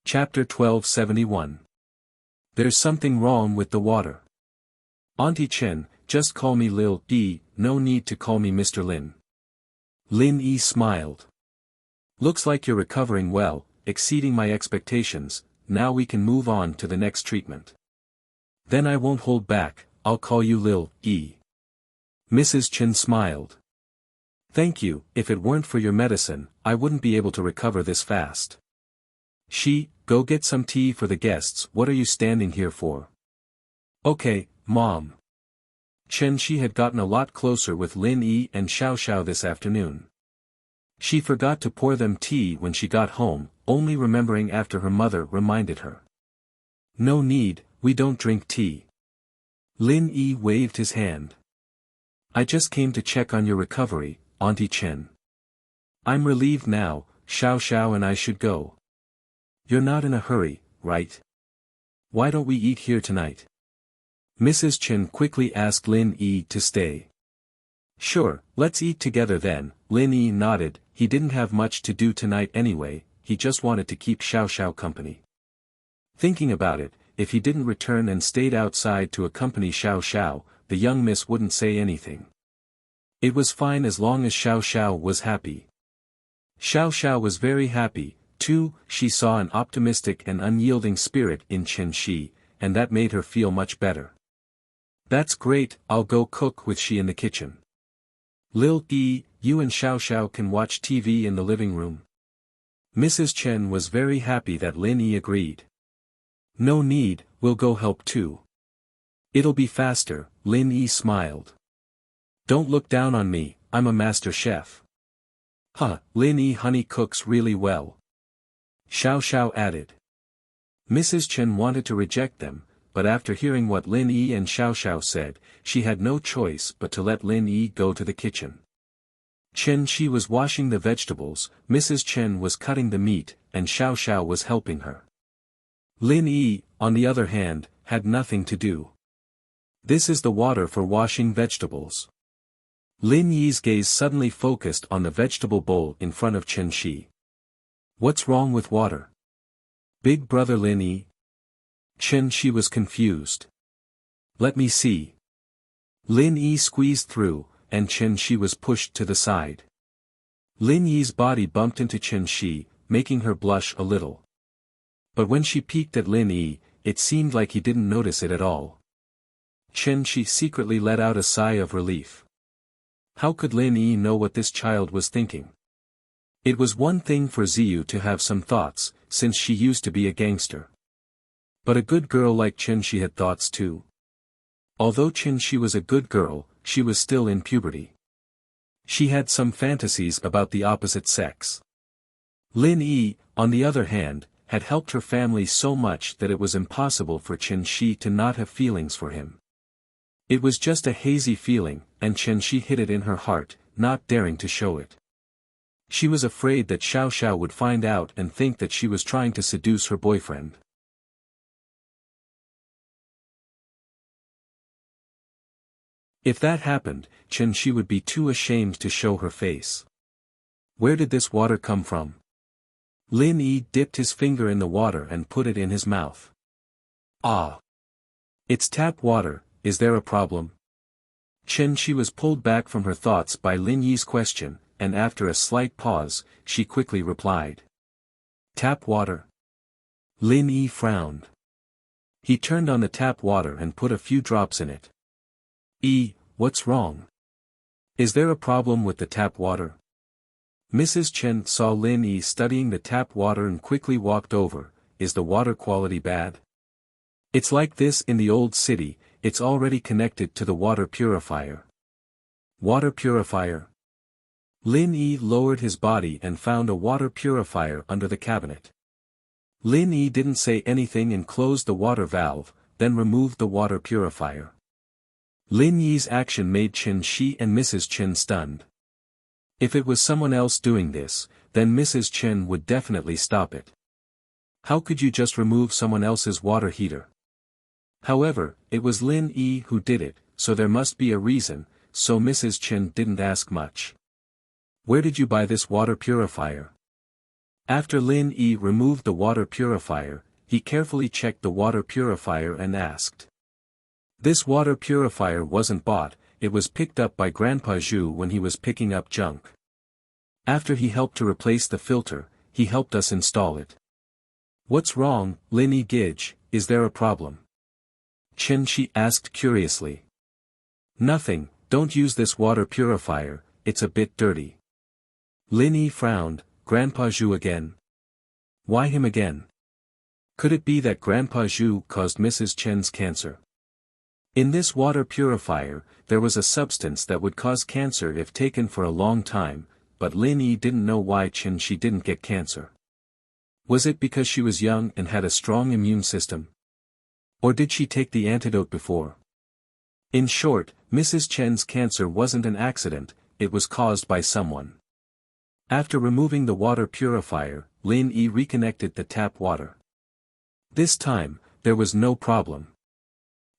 Chapter 1271. There's something wrong with the water. Auntie Chen, just call me Lil Yi, no need to call me Mr. Lin. Lin Yi smiled. Looks like you're recovering well, exceeding my expectations, now we can move on to the next treatment. Then I won't hold back, I'll call you Lil Yi. Mrs. Chen smiled. Thank you, if it weren't for your medicine, I wouldn't be able to recover this fast. Go get some tea for the guests, what are you standing here for? Okay, Mom. Chen Shi had gotten a lot closer with Lin Yi and Xiao this afternoon. She forgot to pour them tea when she got home, only remembering after her mother reminded her. No need, we don't drink tea. Lin Yi waved his hand. I just came to check on your recovery, Auntie Chen. I'm relieved now, Xiao and I should go. You're not in a hurry, right? Why don't we eat here tonight? Mrs. Chen quickly asked Lin Yi to stay. Sure, let's eat together then, Lin Yi nodded, he didn't have much to do tonight anyway, he just wanted to keep Xiao company. Thinking about it, if he didn't return and stayed outside to accompany Xiao, the young miss wouldn't say anything. It was fine as long as Xiao was happy. Xiao was very happy, too, she saw an optimistic and unyielding spirit in Chen Shi, and that made her feel much better. That's great, I'll go cook with she in the kitchen. Lil Yi, you and Xiao can watch TV in the living room. Mrs. Chen was very happy that Lin Yi agreed. No need, we'll go help too. It'll be faster, Lin Yi smiled. Don't look down on me, I'm a master chef. Lin Yi honey cooks really well. Xiao added. Mrs. Chen wanted to reject them, but after hearing what Lin Yi and Xiao said, she had no choice but to let Lin Yi go to the kitchen. Chen Shi was washing the vegetables, Mrs. Chen was cutting the meat, and Xiao was helping her. Lin Yi, on the other hand, had nothing to do. This is the water for washing vegetables. Lin Yi's gaze suddenly focused on the vegetable bowl in front of Chen Shi. What's wrong with water? Big brother Lin Yi? Chen Shi was confused. Let me see. Lin Yi squeezed through, and Chen Shi was pushed to the side. Lin Yi's body bumped into Chen Shi, making her blush a little. But when she peeked at Lin Yi, it seemed like he didn't notice it at all. Chen Shi secretly let out a sigh of relief. How could Lin Yi know what this child was thinking? It was one thing for Ziyu to have some thoughts, since she used to be a gangster. But a good girl like Chen Shi had thoughts too. Although Chen Shi was a good girl, she was still in puberty. She had some fantasies about the opposite sex. Lin Yi, on the other hand, had helped her family so much that it was impossible for Chen Shi to not have feelings for him. It was just a hazy feeling, and Chen Shi hid it in her heart, not daring to show it. She was afraid that Xiao would find out and think that she was trying to seduce her boyfriend. If that happened, Chen Shi would be too ashamed to show her face. Where did this water come from? Lin Yi dipped his finger in the water and put it in his mouth. Ah! It's tap water, is there a problem? Chen Shi was pulled back from her thoughts by Lin Yi's question, and after a slight pause, she quickly replied. Tap water? Lin Yi frowned. He turned on the tap water and put a few drops in it. What's wrong? Is there a problem with the tap water? Mrs. Chen saw Lin Yi studying the tap water and quickly walked over. Is the water quality bad? It's like this in the old city, it's already connected to the water purifier. Water purifier? Lin Yi lowered his body and found a water purifier under the cabinet. Lin Yi didn't say anything and closed the water valve, then removed the water purifier. Lin Yi's action made Chen Shi and Mrs. Chen stunned. If it was someone else doing this, then Mrs. Chen would definitely stop it. How could you just remove someone else's water heater? However, it was Lin Yi who did it, so there must be a reason, so Mrs. Chen didn't ask much. Where did you buy this water purifier? After Lin Yi removed the water purifier, he carefully checked the water purifier and asked. This water purifier wasn't bought, it was picked up by Grandpa Zhu when he was picking up junk. After he helped to replace the filter, he helped us install it. What's wrong, Lin Yi Gij, is there a problem? Chen Shi asked curiously. Nothing, don't use this water purifier, it's a bit dirty. Lin Yi frowned. Grandpa Zhu again? Why him again? Could it be that Grandpa Zhu caused Mrs. Chen's cancer? In this water purifier, there was a substance that would cause cancer if taken for a long time, but Lin Yi didn't know why Chen Shi didn't get cancer. Was it because she was young and had a strong immune system? Or did she take the antidote before? In short, Mrs. Chen's cancer wasn't an accident, it was caused by someone. After removing the water purifier, Lin Yi reconnected the tap water. This time, there was no problem.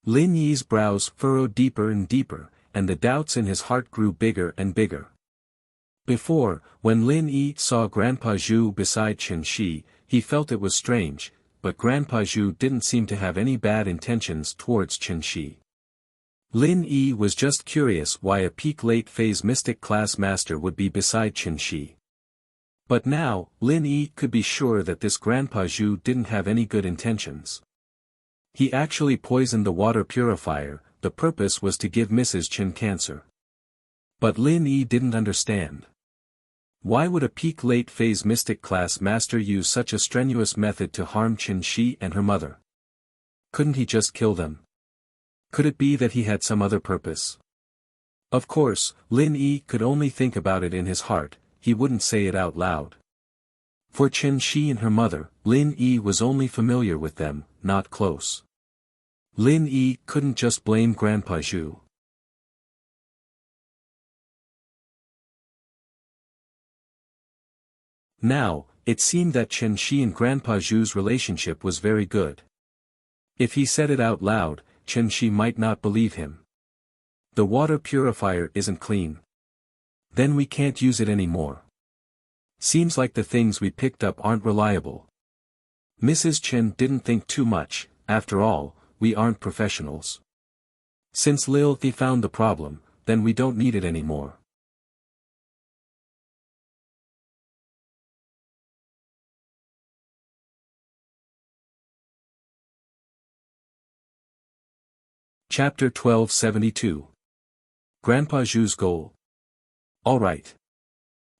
Lin Yi's brows furrowed deeper and deeper, and the doubts in his heart grew bigger and bigger. Before, when Lin Yi saw Grandpa Zhu beside Chen Shi, he felt it was strange, but Grandpa Zhu didn't seem to have any bad intentions towards Chen Shi. Lin Yi was just curious why a peak late phase mystic class master would be beside Chen Shi. But now, Lin Yi could be sure that this Grandpa Zhu didn't have any good intentions. He actually poisoned the water purifier, the purpose was to give Mrs. Chen cancer. But Lin Yi didn't understand. Why would a peak late phase mystic class master use such a strenuous method to harm Chen Shi and her mother? Couldn't he just kill them? Could it be that he had some other purpose? Of course, Lin Yi could only think about it in his heart, he wouldn't say it out loud. For Chen Shi and her mother, Lin Yi was only familiar with them, not close. Lin Yi couldn't just blame Grandpa Zhu. Now, it seemed that Chen Shi and Grandpa Zhu's relationship was very good. If he said it out loud, Chen Shi might not believe him. The water purifier isn't clean. Then we can't use it anymore. Seems like the things we picked up aren't reliable. Mrs. Chen didn't think too much, after all, we aren't professionals. Since Lil Thi found the problem, then we don't need it anymore. Chapter 1272. Grandpa Zhu's Goal. Alright.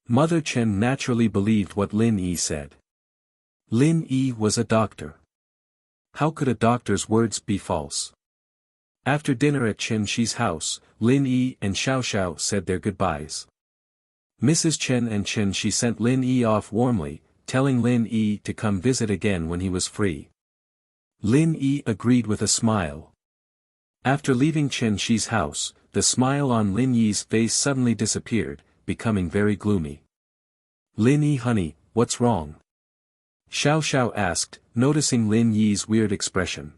Mother Chen naturally believed what Lin Yi said. Lin Yi was a doctor. How could a doctor's words be false? After dinner at Chen Shi's house, Lin Yi and Xiao Xiao said their goodbyes. Mrs. Chen and Chen Shi sent Lin Yi off warmly, telling Lin Yi to come visit again when he was free. Lin Yi agreed with a smile. After leaving Chen Shi's house, the smile on Lin Yi's face suddenly disappeared, becoming very gloomy. Lin Yi honey, what's wrong? Xiao Xiao asked, noticing Lin Yi's weird expression.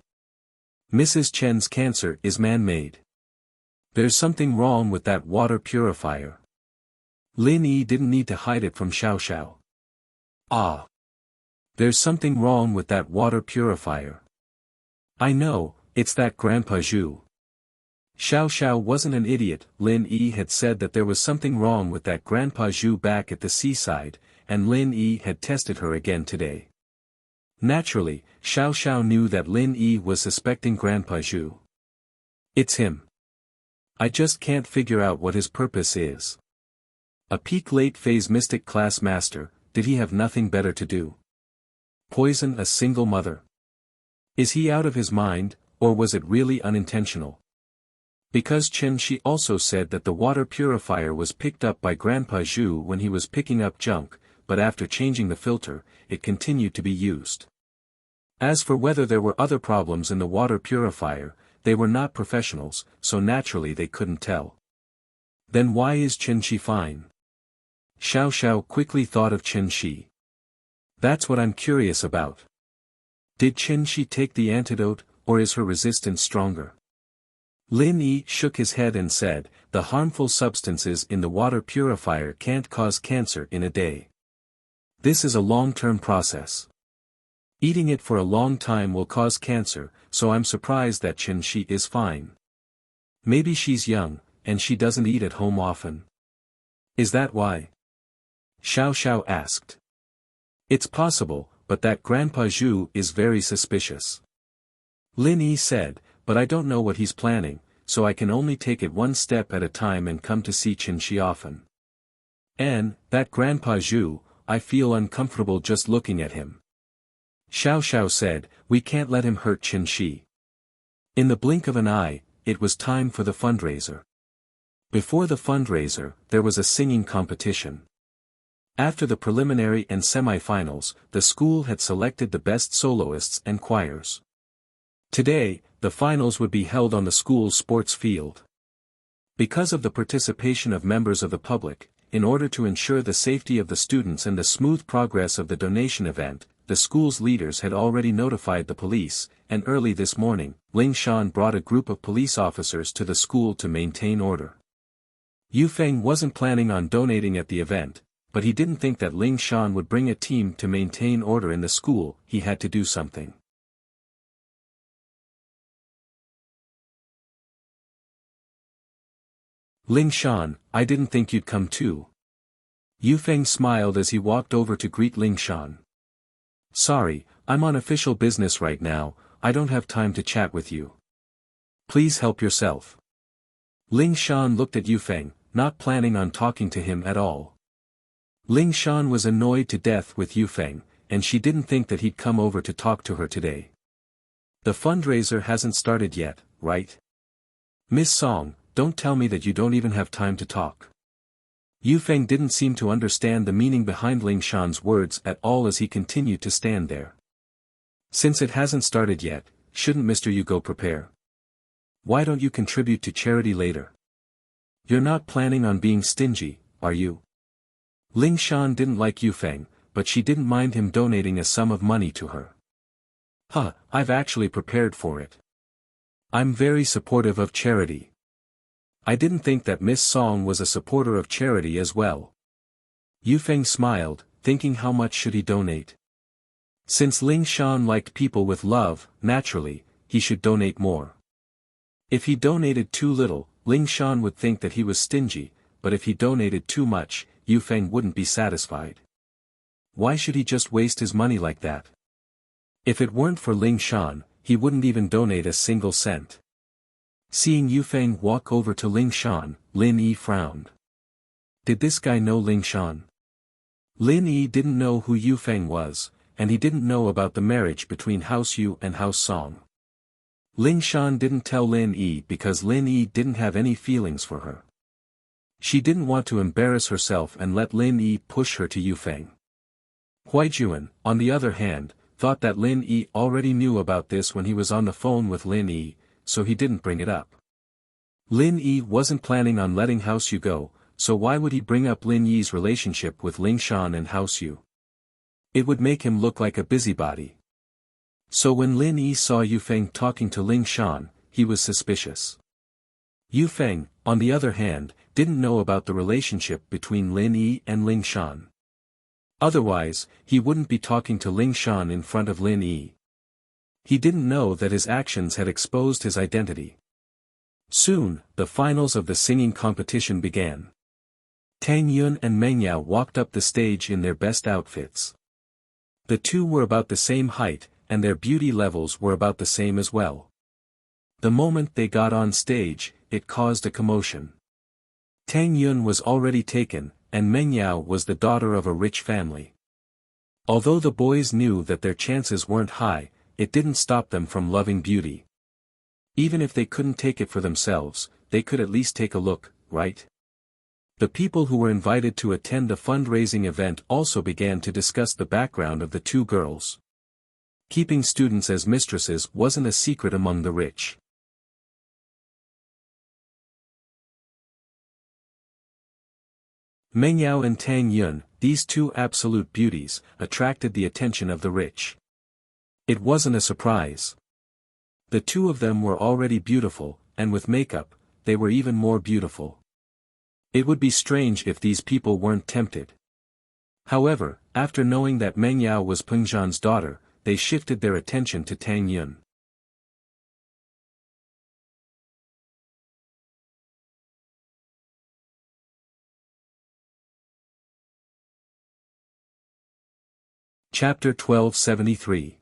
Mrs. Chen's cancer is man-made. There's something wrong with that water purifier. Lin Yi didn't need to hide it from Xiao Xiao. Ah. There's something wrong with that water purifier. I know, it's that Grandpa Zhu. Xiao Xiao wasn't an idiot. Lin Yi had said that there was something wrong with that Grandpa Zhu back at the seaside, and Lin Yi had tested her again today. Naturally, Xiao Xiao knew that Lin Yi was suspecting Grandpa Zhu. It's him. I just can't figure out what his purpose is. A peak late-phase mystic class master, did he have nothing better to do? Poison a single mother? Is he out of his mind, or was it really unintentional? Because Chen Shi also said that the water purifier was picked up by Grandpa Zhu when he was picking up junk, but after changing the filter, it continued to be used. As for whether there were other problems in the water purifier, they were not professionals, so naturally they couldn't tell. Then why is Chen Shi fine? Xiao Xiao quickly thought of Chen Shi. That's what I'm curious about. Did Chen Shi take the antidote, or is her resistance stronger? Lin Yi shook his head and said, the harmful substances in the water purifier can't cause cancer in a day. This is a long-term process. Eating it for a long time will cause cancer, so I'm surprised that Chen Shi is fine. Maybe she's young, and she doesn't eat at home often. Is that why? Xiao Xiao asked. It's possible, but that Grandpa Zhu is very suspicious. Lin Yi said, but I don't know what he's planning, so I can only take it one step at a time and come to see Chen Shi often. And, that Grandpa Zhu, I feel uncomfortable just looking at him. Xiao Xiao said, we can't let him hurt Chen Shi. In the blink of an eye, it was time for the fundraiser. Before the fundraiser, there was a singing competition. After the preliminary and semi-finals, the school had selected the best soloists and choirs. Today, the finals would be held on the school's sports field. Because of the participation of members of the public, in order to ensure the safety of the students and the smooth progress of the donation event, the school's leaders had already notified the police, and early this morning, Ling Shan brought a group of police officers to the school to maintain order. Yu Feng wasn't planning on donating at the event, but he didn't think that Ling Shan would bring a team to maintain order in the school. He had to do something. Ling Shan, I didn't think you'd come too. Yu Feng smiled as he walked over to greet Ling Shan. Sorry, I'm on official business right now, I don't have time to chat with you. Please help yourself. Ling Shan looked at Yu Feng, not planning on talking to him at all. Ling Shan was annoyed to death with Yu Feng, and she didn't think that he'd come over to talk to her today. The fundraiser hasn't started yet, right? Miss Song, don't tell me that you don't even have time to talk. Yu Feng didn't seem to understand the meaning behind Ling Shan's words at all as he continued to stand there. Since it hasn't started yet, shouldn't Mr. Yu go prepare? Why don't you contribute to charity later? You're not planning on being stingy, are you? Ling Shan didn't like Yu Feng, but she didn't mind him donating a sum of money to her. I've actually prepared for it. I'm very supportive of charity. I didn't think that Miss Song was a supporter of charity as well. Yu Feng smiled, thinking how much should he donate. Since Ling Shan liked people with love, naturally, he should donate more. If he donated too little, Ling Shan would think that he was stingy, but if he donated too much, Yu Feng wouldn't be satisfied. Why should he just waste his money like that? If it weren't for Ling Shan, he wouldn't even donate a single cent. Seeing Yu Feng walk over to Ling Shan, Lin Yi frowned. Did this guy know Ling Shan? Lin Yi didn't know who Yu Feng was, and he didn't know about the marriage between House Yu and House Song. Ling Shan didn't tell Lin Yi because Lin Yi didn't have any feelings for her. She didn't want to embarrass herself and let Lin Yi push her to Yu Feng. Huaijuan, on the other hand, thought that Lin Yi already knew about this when he was on the phone with Lin Yi, so he didn't bring it up. Lin Yi wasn't planning on letting House Yu go, so why would he bring up Lin Yi's relationship with Ling Shan and House Yu? It would make him look like a busybody. So when Lin Yi saw Yu Feng talking to Ling Shan, he was suspicious. Yu Feng, on the other hand, didn't know about the relationship between Lin Yi and Ling Shan. Otherwise, he wouldn't be talking to Ling Shan in front of Lin Yi. He didn't know that his actions had exposed his identity. Soon, the finals of the singing competition began. Tang Yun and Meng Yao walked up the stage in their best outfits. The two were about the same height, and their beauty levels were about the same as well. The moment they got on stage, it caused a commotion. Tang Yun was already taken, and Meng Yao was the daughter of a rich family. Although the boys knew that their chances weren't high, it didn't stop them from loving beauty. Even if they couldn't take it for themselves, they could at least take a look, right? The people who were invited to attend a fundraising event also began to discuss the background of the two girls. Keeping students as mistresses wasn't a secret among the rich. Meng Yao and Tang Yun, these two absolute beauties, attracted the attention of the rich. It wasn't a surprise. The two of them were already beautiful, and with makeup, they were even more beautiful. It would be strange if these people weren't tempted. However, after knowing that Meng Yao was Peng Zhan's daughter, they shifted their attention to Tang Yun. Chapter 1273.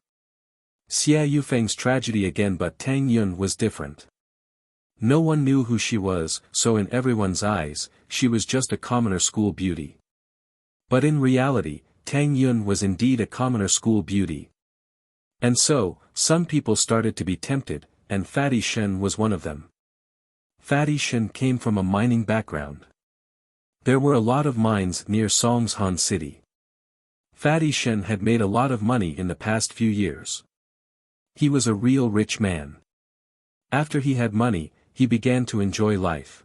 Xia Yufeng's tragedy again, but Tang Yun was different. No one knew who she was, so in everyone's eyes, she was just a commoner school beauty. But in reality, Tang Yun was indeed a commoner school beauty. And so, some people started to be tempted, and Fatty Shen was one of them. Fatty Shen came from a mining background. There were a lot of mines near Songshan City. Fatty Shen had made a lot of money in the past few years. He was a real rich man. After he had money, he began to enjoy life.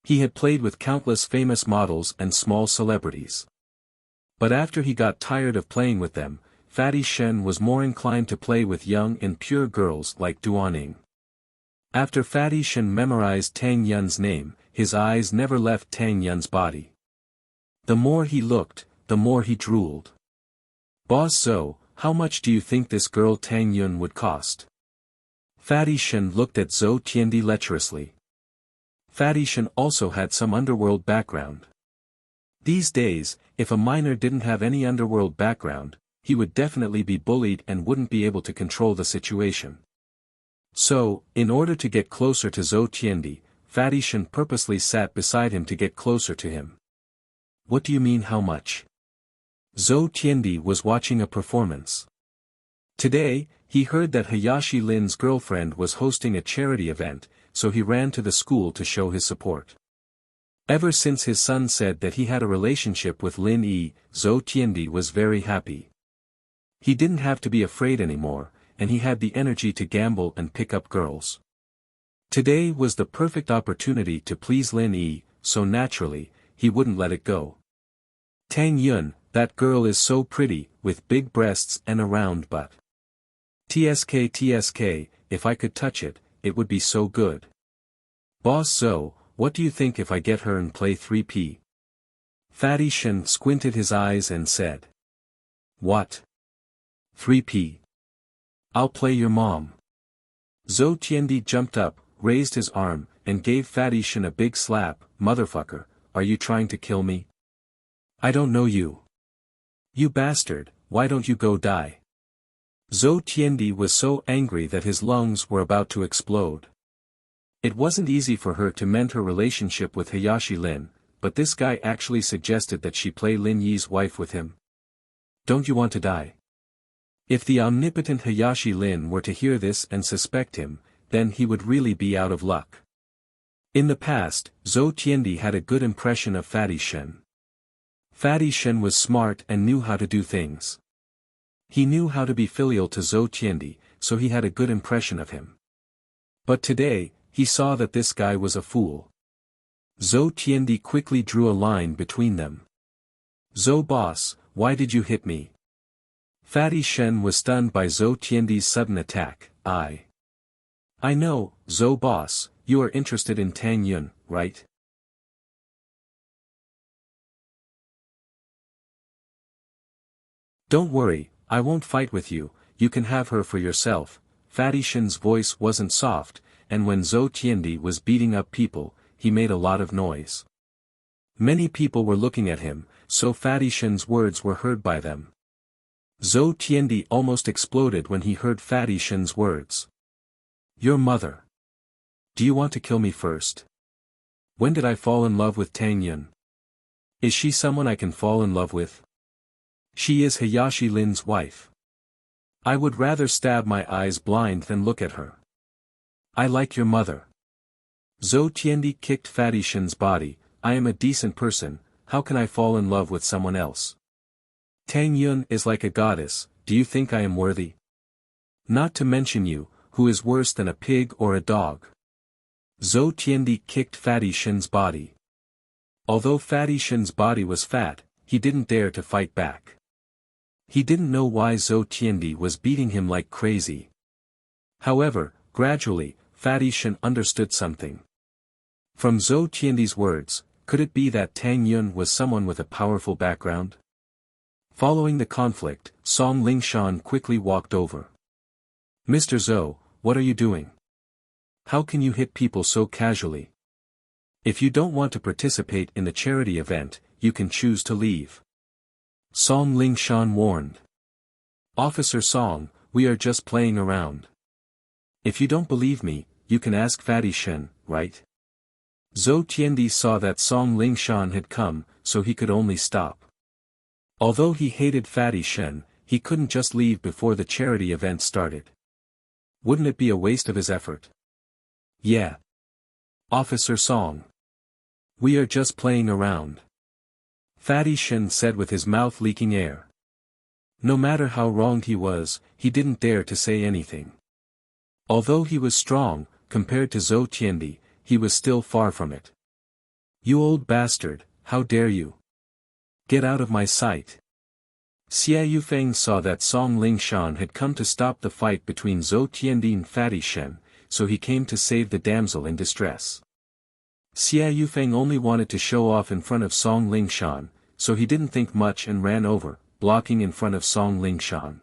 He had played with countless famous models and small celebrities. But after he got tired of playing with them, Fatty Shen was more inclined to play with young and pure girls like Duaning. After Fatty Shen memorized Tang Yun's name, his eyes never left Tang Yun's body. The more he looked, the more he drooled. "Boss Zhou, how much do you think this girl Tang Yun would cost?" Fatty Shen looked at Zhou Tiandi lecherously. Fatty Shen also had some underworld background. These days, if a miner didn't have any underworld background, he would definitely be bullied and wouldn't be able to control the situation. So, in order to get closer to Zhou Tiandi, Fatty Shen purposely sat beside him to get closer to him. "What do you mean how much?" Zhou Tiandi was watching a performance. Today, he heard that Hayashi Lin's girlfriend was hosting a charity event, so he ran to the school to show his support. Ever since his son said that he had a relationship with Lin Yi, Zhou Tiandi was very happy. He didn't have to be afraid anymore, and he had the energy to gamble and pick up girls. Today was the perfect opportunity to please Lin Yi, so naturally, he wouldn't let it go. "Tang Yun, that girl is so pretty, with big breasts and a round butt. TSK, if I could touch it, it would be so good. Boss Zhou, what do you think if I get her and play 3P? Fatty Shen squinted his eyes and said. "What? 3P? I'll play your mom." Zhou Tiandi jumped up, raised his arm, and gave Fatty Shen a big slap. "Motherfucker, are you trying to kill me? I don't know you. You bastard, why don't you go die?" Zhou Tiandi was so angry that his lungs were about to explode. It wasn't easy for her to mend her relationship with Hayashi Lin, but this guy actually suggested that she play Lin Yi's wife with him. "Don't you want to die?" If the omnipotent Hayashi Lin were to hear this and suspect him, then he would really be out of luck. In the past, Zhou Tiandi had a good impression of Fatty Shen. Fatty Shen was smart and knew how to do things. He knew how to be filial to Zhou Tiandi, so he had a good impression of him. But today, he saw that this guy was a fool. Zhou Tiandi quickly drew a line between them. "Zhou boss, why did you hit me?" Fatty Shen was stunned by Zhou Tiandi's sudden attack. I I know, Zhou boss, you are interested in Tang Yun, right? Don't worry, I won't fight with you, you can have her for yourself. Fatty Shen's voice wasn't soft, and when Zhou Tiandi was beating up people, he made a lot of noise. Many people were looking at him, so Fatty Shen's words were heard by them. Zhou Tiandi almost exploded when he heard Fatty Shen's words. Your mother. Do you want to kill me first? When did I fall in love with Tang Yun? Is she someone I can fall in love with? She is Hayashi Lin's wife. I would rather stab my eyes blind than look at her. I like your mother. Zhou Tiandi kicked Fatty Shen's body. I am a decent person, how can I fall in love with someone else? Tang Yun is like a goddess, do you think I am worthy? Not to mention you, who is worse than a pig or a dog. Zhou Tiandi kicked Fatty Shen's body. Although Fatty Shen's body was fat, he didn't dare to fight back. He didn't know why Zhou Tiandi was beating him like crazy. However, gradually, Fatty Shen understood something. From Zhou Tiandi's words, could it be that Tang Yun was someone with a powerful background? Following the conflict, Song Lingshan quickly walked over. Mr. Zhou, what are you doing? How can you hit people so casually? If you don't want to participate in the charity event, you can choose to leave. Song Lingshan warned. Officer Song, we are just playing around. If you don't believe me, you can ask Fatty Shen, right? Zhou Tiandi saw that Song Lingshan had come, so he could only stop. Although he hated Fatty Shen, he couldn't just leave before the charity event started. Wouldn't it be a waste of his effort? Yeah. Officer Song. We are just playing around. Fatty Shen said with his mouth leaking air. No matter how wronged he was, he didn't dare to say anything. Although he was strong, compared to Zhou Tiandi, he was still far from it. You old bastard, how dare you? Get out of my sight. Xia Yufeng saw that Song Lingshan had come to stop the fight between Zhou Tiandi and Fatty Shen, so he came to save the damsel in distress. Xia Yufeng only wanted to show off in front of Song Lingshan, so he didn't think much and ran over, blocking in front of Song Lingshan.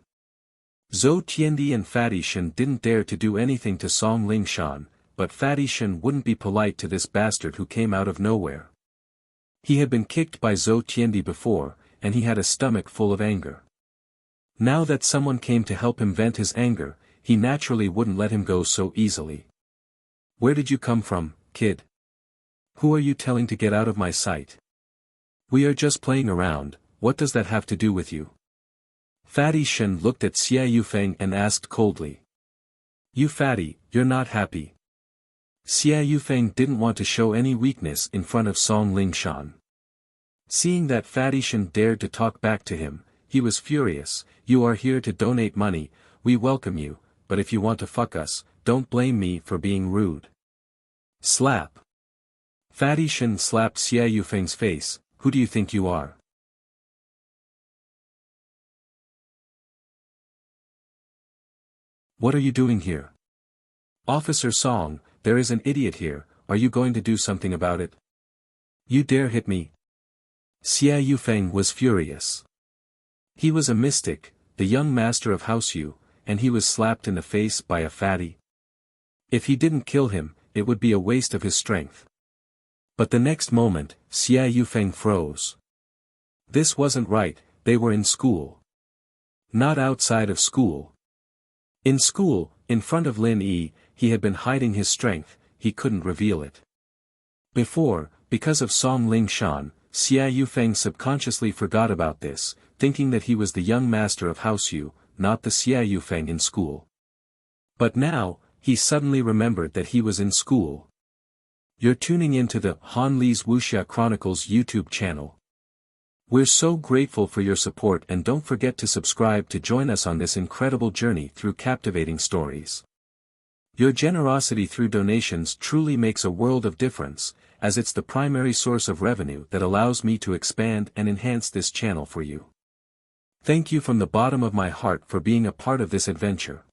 Zhou Tiandi and Fatty Shen didn't dare to do anything to Song Lingshan, but Fatty Shen wouldn't be polite to this bastard who came out of nowhere. He had been kicked by Zhou Tiandi before, and he had a stomach full of anger. Now that someone came to help him vent his anger, he naturally wouldn't let him go so easily. Where did you come from, kid? Who are you telling to get out of my sight? We are just playing around, what does that have to do with you? Fatty Shen looked at Xia Yufeng and asked coldly. You fatty, you're not happy. Xia Yufeng didn't want to show any weakness in front of Song Lingshan. Seeing that Fatty Shen dared to talk back to him, he was furious. You are here to donate money, we welcome you, but if you want to fuck us, don't blame me for being rude. Slap. Fatty Shen slapped Xia Yufeng's face. Who do you think you are? What are you doing here? Officer Song, there is an idiot here, are you going to do something about it? You dare hit me? Xia Yufeng was furious. He was a mystic, the young master of House Yu, and he was slapped in the face by a fatty. If he didn't kill him, it would be a waste of his strength. But the next moment, Xia Yufeng froze. This wasn't right, they were in school. Not outside of school. In school, in front of Lin Yi, he had been hiding his strength, he couldn't reveal it. Before, because of Song Lingshan, Xia Yufeng subconsciously forgot about this, thinking that he was the young master of House Yu, not the Xia Yufeng in school. But now, he suddenly remembered that he was in school. You're tuning into the Han Li's Wuxia Chronicles YouTube channel. We're so grateful for your support and don't forget to subscribe to join us on this incredible journey through captivating stories. Your generosity through donations truly makes a world of difference, as it's the primary source of revenue that allows me to expand and enhance this channel for you. Thank you from the bottom of my heart for being a part of this adventure.